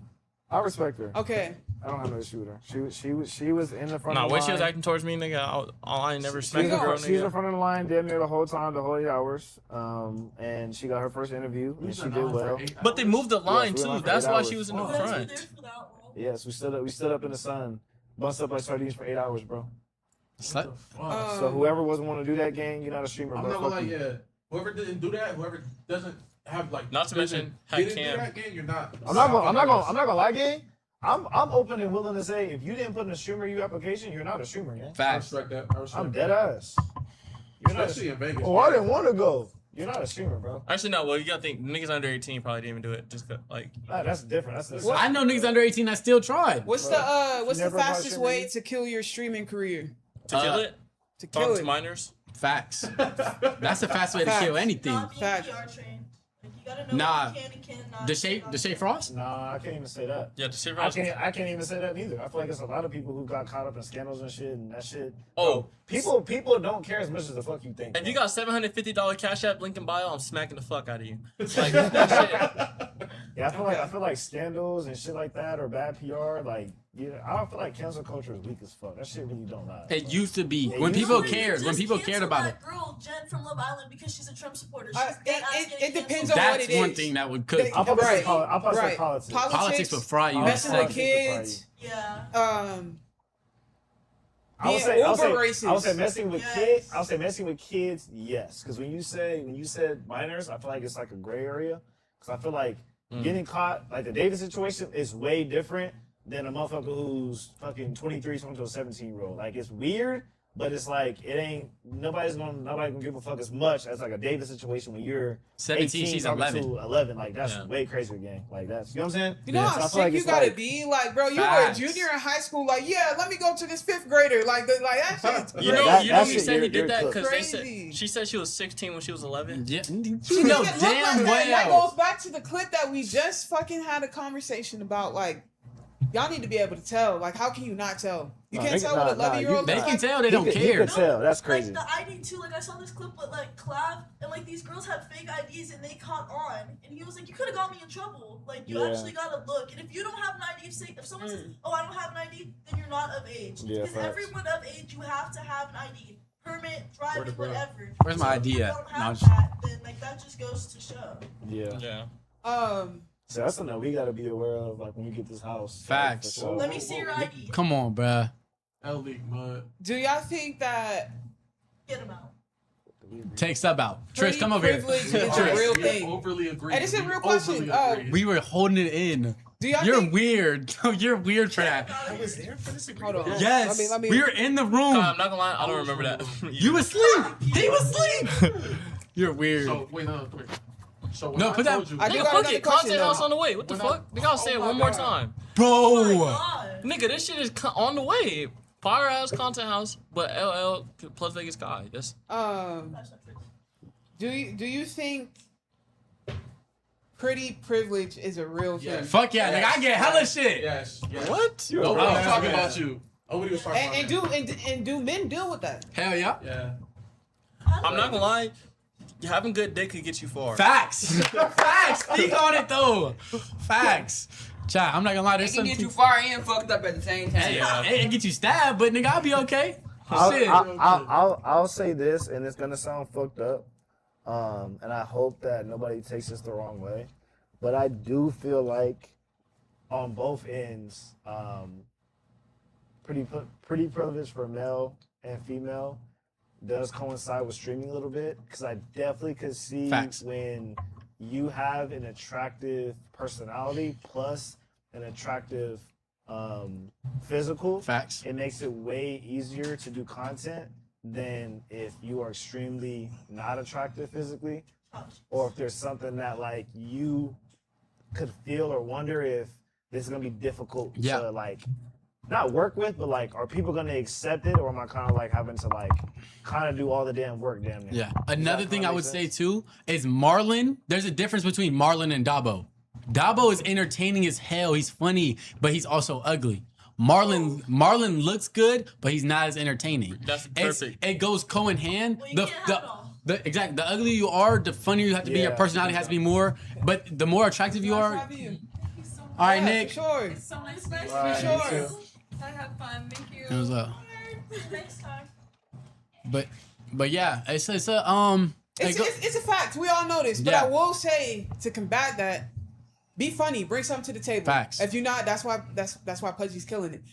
I respect her. Okay. I don't have no issue with her. She was in the front Nah, of the when line. she was acting towards me, nigga, I ain't never smacked a girl, nigga. She was in front of the line damn near the whole time, the whole 8 hours. And she got her first interview, and she did well. But they moved the line, Yes, we too. went for That's 8 why hours. she was in the front. Yes, we stood up in the sun, bust up like sardines for 8 hours, bro. So whoever wasn't want to do that game, you're not a streamer, I'm bro. not gonna Fuck lie, you. yeah. Whoever didn't do that, whoever doesn't have like, not to mention didn't do Cam. that game, you're not. I'm not gonna lie, gang. I'm open and willing to say if you didn't put in a streamer U application, you're not a streamer, gang. Facts. I respect that. I'm dead ass. You're not Especially in Vegas. Oh, I didn't want to go. You're not a streamer, bro. Actually, no. Well, you gotta think niggas under 18 probably didn't even do it. Just like that's different. That's I know niggas under 18 that still tried. What's the fastest way to kill your streaming career? To kill it? To kill it. Minors? Facts. That's the fast way to kill anything. Facts. Nah. Deshae Frost? Nah, I can't even say that. Yeah, Deshae Frost. I can't even say that neither. I feel like there's a lot of people who got caught up in scandals and shit, and that shit. Oh, people don't care as much as the fuck you think. If you got $750 Cash App link in bio, I'm smacking the fuck out of you. Like that shit. Yeah, I feel like scandals and shit like that or bad PR, like I don't feel like cancel culture is weak as fuck. That shit really don't lie. It used to be when people cared. When people cared about it. Girl, Jen from Love Island, because she's a Trump supporter. It depends on what it is. That's one thing that would could. I'll probably say politics. Politics would fry you. Messing with kids. Yeah. I would say racist. I would say messing with kids. I would say messing with kids. Yes, because when you said minors, I feel like it's like a gray area. Because I feel like getting caught, like the David situation, is way different than a motherfucker who's fucking 23 talking to a 17-year-old. Like it's weird, but it's like it ain't. Nobody gonna give a fuck as much as like a David situation when you're 17. 18, She's talking 11. To 11. Like that's way crazier, gang. Like that's, you know what I'm saying? You know how sick you gotta be, like, bro. You were a junior in high school, like, yeah, let me go to this 5th grader, like that shit's You know he said he did that because she said she was 16 when she was 11. Yeah, you know damn well. That goes back to the clip that we just fucking had a conversation about, like. Y'all need to be able to tell. Like, how can you not tell? You can't tell what 11-year-old They can tell. They don't care. You can tell. That's crazy. Like the ID too. Like I saw this clip with like Clav, and like these girls had fake IDs, and they caught on. And he was like, "You could have got me in trouble. Like you actually gotta look. And if you don't have an ID, if someone says, "Oh, I don't have an ID," then you're not of age. Yeah, because everyone of age, you have to have an ID, permit, driving, whatever. Where's my ID if you at? don't have that, then like that just goes to show. Yeah. Yeah. So that's something we gotta be aware of, like when you get this house. Facts. Like, Let me see your ID. Come on, bruh. L-League mud. Do y'all think that Get him out. Take sub out. Trish, come over here. privilege is a real thing? Overly agree. And it's a real question. We were holding it in. Do y'all You're think- weird. You're weird for that. I was there for this Hold on. Yes. Let me- We were in the room. I'm not gonna lie, I don't remember that. You was asleep. He was asleep. You're weird. So wait, no, quick. So when No, I put that- told you, I do Nigga, got fuck another it. question, Content though. house on the way. What the fuck? They gotta say it one more time. Bro. Nigga, this shit is on the way. Firehouse, content house, but LL plus Vegas Sky. That's do you think pretty privilege is a real thing. Fuck yeah, nigga, I get hella shit. Yes. What? Nobody was talking about you. Nobody was talking And do men deal with that? Hell yeah. Yeah. I'm not gonna lie. Having good dick could get you far. Facts. Facts. Speak on it though. Facts. Chat, I'm not gonna lie. There's It can some get you far and fucked up at the same time. Yeah. It get you stabbed, but nigga, I'll be okay. Shit. I'll say this, and it's gonna sound fucked up, and I hope that nobody takes this the wrong way, but I do feel like on both ends, pretty privilege for male and female does coincide with streaming a little bit, because I definitely could see when you have an attractive personality plus an attractive physical, it makes it way easier to do content than if you are extremely not attractive physically, or if there's something that like you could feel or wonder if this is gonna be difficult to like not work with, but like, are people gonna accept it, or am I kind of like having to like kind of do all the damn work damn near? Yeah. Another thing I would say too is Marlon. There's a difference between Marlon and Dabo. Dabo is entertaining as hell. He's funny, but he's also ugly. Marlon looks good, but he's not as entertaining. That's perfect. It goes co in hand. Exactly. The uglier you are, the funnier you have to be. Your personality has to be more. But the more attractive you are. All right, Nick. For sure. It's so nice to meet you. For sure. I had fun. Thank you. It was up. Next time. But yeah, it's a It's a fact. We all know this. But I will say, to combat that, be funny. Bring something to the table. Facts. If you're not, that's why Pudgy's killing it.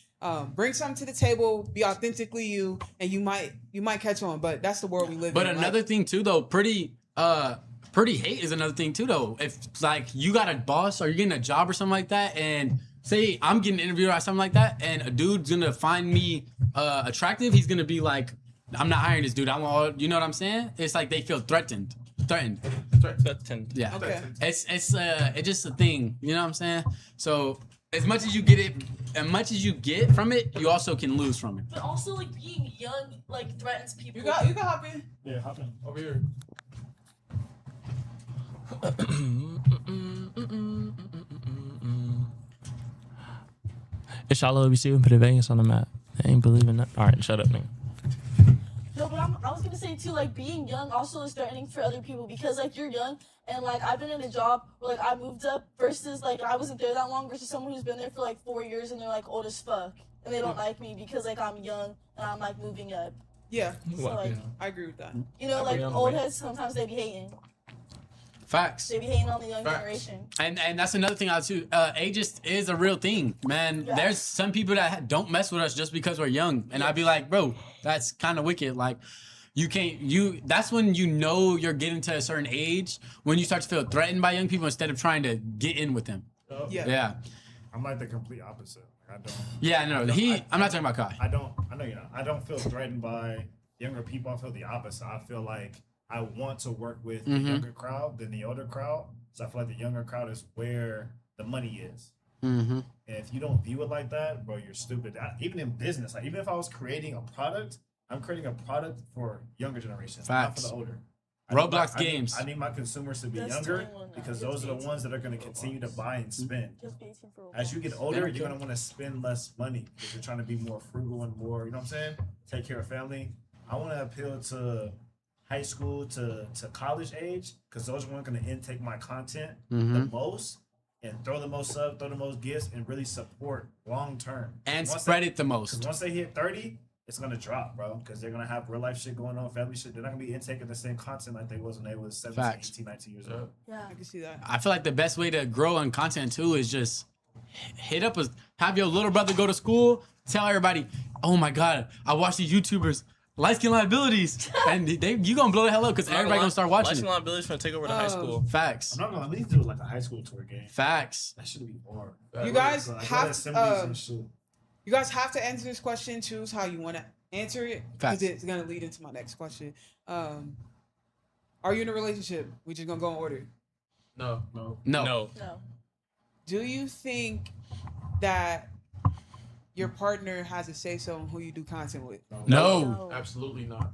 Bring something to the table. Be authentically you, and you might catch on. But that's the world we live in. But another thing too, though, pretty hate is another thing too, though. If like you got a boss or you're getting a job or something like that, and say I'm getting interviewed or something like that, and a dude's gonna find me attractive, he's gonna be like, I'm not hiring this dude. I want, you know what I'm saying? It's like they feel threatened. Yeah. Okay. It's just a thing. You know what I'm saying? So as much as you get from it, you also can lose from it. But also, like, being young, like, threatens people. You can hop in. Yeah, hop in. Over here. It's Shallow ABC and put Vegas on the map. I ain't believing that. All right, shut up, nigga. No, but I was gonna say too, like, being young also is threatening for other people, because like you're young and like I've been in a job where like I moved up versus like I wasn't there that long versus someone who's been there for like 4 years and they're like old as fuck and they don't like me because like I'm young and I'm like moving up. Yeah. So like I agree with that. you know, like old heads sometimes they be hating. Facts. They be hating on the young generation. And that's another thing I too. Ageist is a real thing, man. Yeah. There's some people that don't mess with us just because we're young, and I'd be like, bro, that's kind of wicked. Like, you can't. That's when you know you're getting to a certain age when you start to feel threatened by young people instead of trying to get in with them. Yeah. I'm like the complete opposite. I don't. Yeah, no. I'm not talking about Kai. I know you're not. I don't feel threatened by younger people. I feel the opposite. I feel like I want to work with the younger crowd than the older crowd. So I feel like the younger crowd is where the money is. And if you don't view it like that, bro, you're stupid. Even in business, like even if I was creating a product, I'm creating a product for younger generations, not for the older. Roblox games. I need my consumers to be younger because those are the ones that are going to continue to buy and spend. As you get older, you're going to want to spend less money because you're trying to be more frugal and more, you know what I'm saying? Take care of family. I want to appeal to high school to college age because those are going to intake my content the most and throw the most subs, throw the most gifts, and really support long term. And spread it the most. Because once they hit 30, it's going to drop, bro, because they're going to have real life shit going on, family shit. They're not going to be intaking the same content like they was when they was 17, 18, 19 years old. Yeah, I can see that. I feel like the best way to grow on content too is just have your little brother go to school, tell everybody, oh my God, I watch these YouTubers. Light skin liabilities, and you gonna blow the hell up because everybody gonna start watching. Light skin liabilities gonna take over the high school. Facts. I'm not gonna. We need to do like a high school tour game. Facts. That should be hard. You guys have to answer this question. Choose how you want to answer it because it's gonna lead into my next question. Are you in a relationship? We just gonna go in order. No. Do you think that your partner has a say so on who you do content with? No. Absolutely not.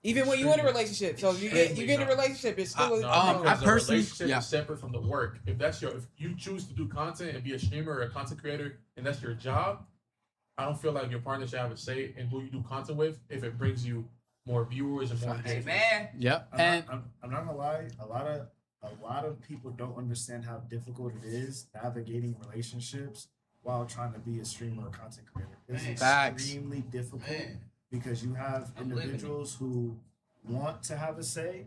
Even when you're in a relationship, so if you get in a relationship, it's still I personally, relationship is separate from the work. If you choose to do content and be a streamer or a content creator, and that's your job, I don't feel like your partner should have a say in who you do content with if it brings you more viewers and more engagement. Man. Yep. I'm not gonna lie. A lot of people don't understand how difficult it is navigating relationships while trying to be a streamer or content creator. It's extremely difficult because you have individuals who want to have a say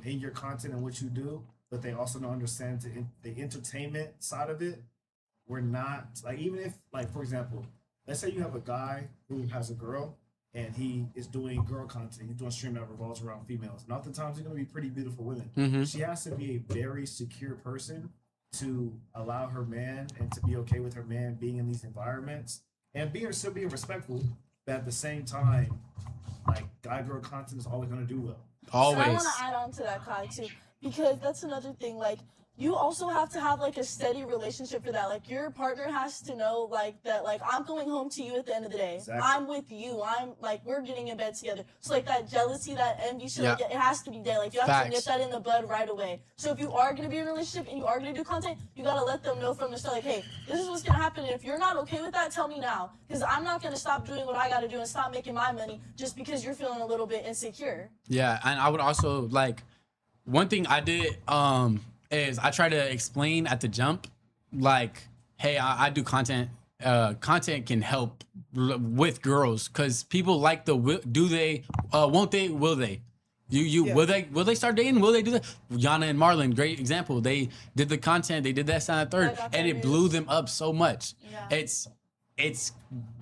in your content and what you do, but they also don't understand the entertainment side of it. We're not like, even if, like, for example, let's say you have a guy who has a girl and he is doing girl content. He's doing stream that revolves around females. And oftentimes they're going to be pretty beautiful women. Mm-hmm. She has to be a very secure person to allow her man and to be okay with her man being in these environments and still being respectful, but at the same time, like, guy-girl content is always going to do well. Always. So I want to add on to that, Kai, too, because that's another thing. Like, you also have to have, like, a steady relationship for that. Like, your partner has to know, like, that, like, I'm going home to you at the end of the day. Exactly. I'm with you. I'm, like, we're getting in bed together. So, like, that jealousy, that envy shit, like, it has to be dead. Like, you have to nip that in the bud right away. So if you are going to be in a relationship and you are going to do content, you got to let them know from the start, like, hey, this is what's going to happen. And if you're not okay with that, tell me now. Because I'm not going to stop doing what I got to do and stop making my money just because you're feeling a little bit insecure. Yeah, and I would also, like, one thing I did, is I try to explain at the jump, like, hey, I do content. Content can help with girls because people like do they, won't they, will they? Will they start dating? Will they do that? Yana and Marlon, great example. They did the content, they did that sound third, and it blew them up so much. Yeah. It's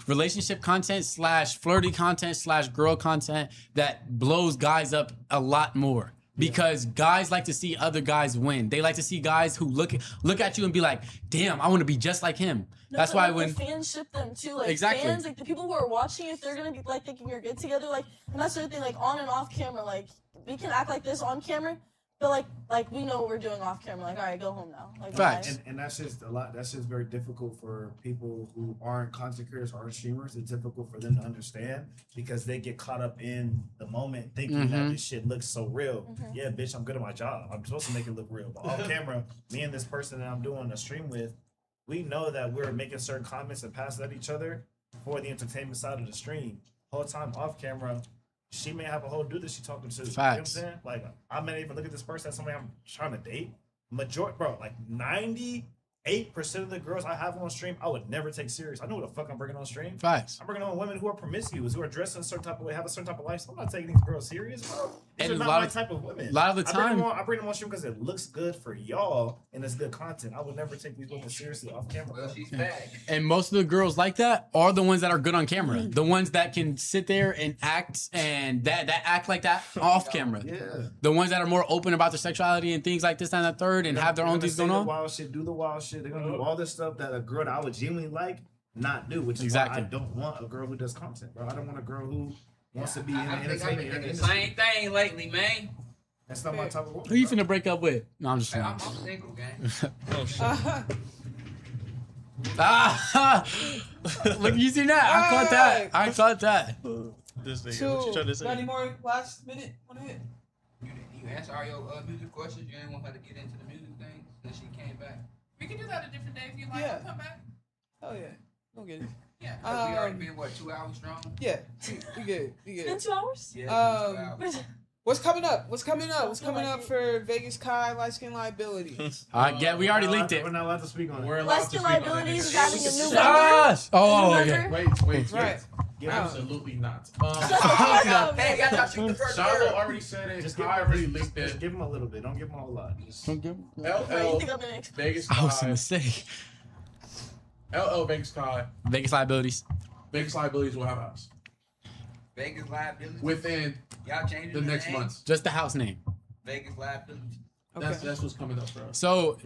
relationship content / flirty content / girl content that blows guys up a lot more. Because guys like to see other guys win. They like to see guys who look at you and be like, "Damn, I want to be just like him." No, that's why like, when the fans ship them too, like exactly. Fans, like the people who are watching, if they're gonna be like thinking you're good together, like, and that's the other thing, like on and off camera, like we can act like this on camera, but like we know what we're doing off camera. Like, all right, go home now. Like, facts. And that's just a lot. That's just very difficult for people who aren't content creators or aren't streamers. It's difficult for them to understand because they get caught up in the moment thinking that this shit looks so real. Yeah, bitch, I'm good at my job. I'm supposed to make it look real. But off camera, me and this person that I'm doing a stream with, we know that we're making certain comments and passing at each other for the entertainment side of the stream. Whole time off camera, she may have a whole dude that she talking to. Facts. You know what I'm saying? Like, I may even look at this person as somebody I'm trying to date. Like 98% of the girls I have on stream, I would never take serious. I know what the fuck I'm bringing on stream. Facts. I'm bringing on women who are promiscuous, who are dressed in a certain type of way, have a certain type of lifestyle. I'm not taking these girls serious, bro. These are not my type of women. A lot of the time, I bring them on stream because it looks good for y'all and it's good content. I would never take these women seriously off camera. Well, she's back. And most of the girls like that are the ones that are good on camera. The ones that can sit there and act and that act like that off camera. Yeah. The ones that are more open about their sexuality and things like this and that third and have their own things going on. Wild shit, do the wild shit. They're gonna do all this stuff that a girl that I would genuinely like not do, which is why I don't want a girl who does content, bro. I don't want a girl who wants to be in the entertainment industry. The same thing lately, man. That's not my type of woman. Who you finna break up with? No, I'm just Hey, saying. I'm single, gang. Oh shit. Look, you see that? I caught that. This thing. So, What you trying to say? got any more last minute on it? You answer all your music questions. You didn't want her to get into the music thing since she came back. We can do that a different day if you like. Yeah. I'll come back. Oh yeah, go get it. Yeah. We already been 2 hours strong. Yeah, we good. It's been 2 hours. Yeah. What's coming up? What's coming up for Vegas Kai Light Skin Liabilities? We already leaked it. We're not allowed to speak on it. We're allowed Light to Skin speak on it. Liabilities is having a new Yes! Oh, member. okay. Wait. Right. Absolutely not. Hey, I thought you the first Shiloh already said it. Just I already leaked Just it. give him a little bit. Don't give him a whole lot. Just Don't give him. LL Vegas I was Kai. gonna say. LL Vegas Kai. Vegas Liabilities. Vegas Liabilities will have a house Vegas Liabilities. within Y'all changing the next name? month. Just the house name. Vegas Liabilities. That's what's coming up for us. So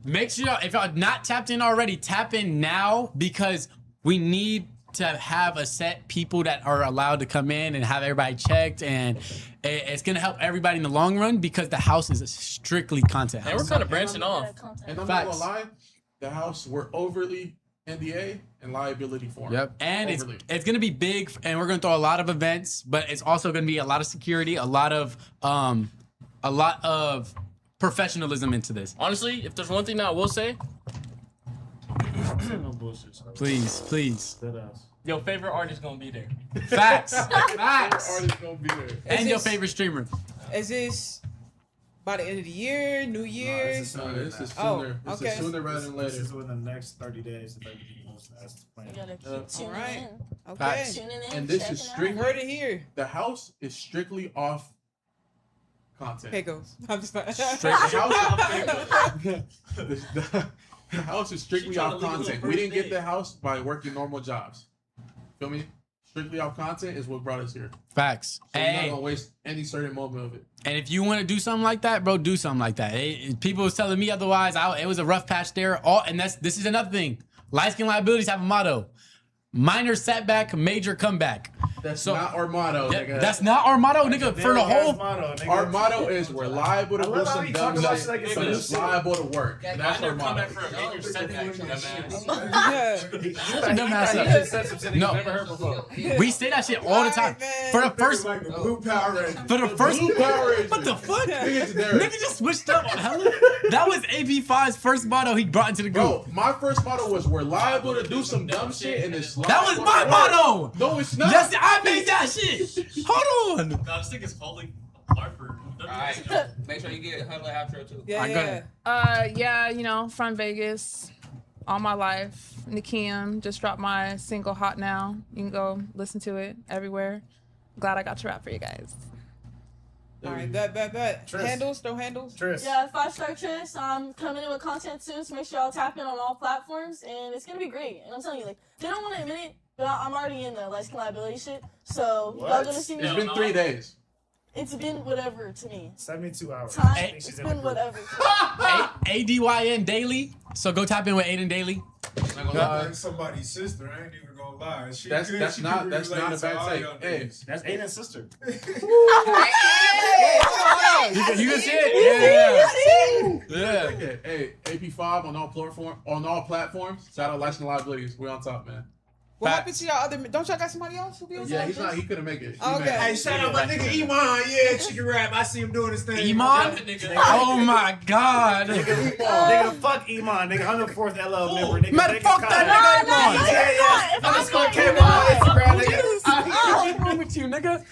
make sure if y'all not tapped in already, tap in now because we need to have a set people that are allowed to come in and have everybody checked, and it's gonna help everybody in the long run because the house is a strictly content house. And we're kind of branching off. And I'm not gonna lie, the house we're overly NDA and liability form. Yep. And Overly. it's gonna be big, and we're gonna throw a lot of events, but it's also gonna be a lot of security, a lot of professionalism into this. Honestly, if there's one thing that I will say, No bullshit. Sorry. Please. Dead ass. your favorite artist gonna be there. Facts. Artist gonna be there. And your favorite streamer. Is this by the end of the year, New Year? This is sooner. This is Oh, sooner. This okay. is sooner rather than later. This is within the next 30 days if everything goes as planned. You gotta keep All tuning right. in. Okay. Facts. Tuning in. And this is checking out. strictly Heard it here. the house is strictly off content. Pecos. I'm just like, The house is strictly off content. We didn't get the house by working normal jobs. Feel me? Strictly off content is what brought us here. Facts. So we're not Hey. gonna waste any certain moment of it. And if you want to do something like that, bro, do something like that. People was telling me otherwise. It was a rough patch there. This is another thing. Light skin liabilities have a motto: minor setback, major comeback. That's not our motto, nigga. That's not our motto, nigga. For the whole. Our motto is we're liable to do some dumb shit, like it's but it's liable to work. And that's our motto. Shut your Yeah. dumb ass up. No, we say that shit all the time. For the first, Like the blue Power Ranger. for the first, Blue Power Ranger. what the fuck? Nigga generic. Nigga just switched up. That was AP5's first motto he brought into the group. Bro, my first motto was we're liable to do some dumb shit and it's That was liable my to work. motto. No, it's not. Yes, I made that shit. Hold on. No, this thing is holding apart for. Alright, make sure you get her little outro too. Yeah, yeah. Yeah, you know, from Vegas all my life. Nikiam just dropped my single Hot Now. You can go listen to it everywhere. Glad I got to rap for you guys. All right, bet. Tris. Handles, throw handles. Tris. Yeah, 5-star Tris. I'm coming in with content soon, so make sure y'all tap in on all platforms, and it's gonna be great. And I'm telling you, like, they don't want to admit it, but I'm already in the light skin liability shit. So y'all gonna see me. It's been 3 days. It's been whatever to me. 72 hours. Time. I think It's she's in the been group. whatever. ADYN Daily. So go tap in with Aiden Daily. Like somebody's sister. I ain't even gonna lie. She That's could- not she that's could not relate a to bad all take. y'all Hey, niggas. That's Aiden's sister. You can see it. Yeah. Hey, AP5 on all platforms. Shout out License Liabilities. We on top, man. What happened to y'all other? Don't y'all got somebody else who be on Yeah, side he's not. this? He couldn't make it. Okay. Hey, shout out my nigga Iman. Yeah, chicken rap. I see him doing his thing. Iman? Oh my God. Nigga, fuck Iman, nigga. I'm the 4th LL member, nigga. Man, fuck that nigga Iman. Yeah. If I'm Underscore not- K on Instagram, nigga. What's wrong with you, nigga?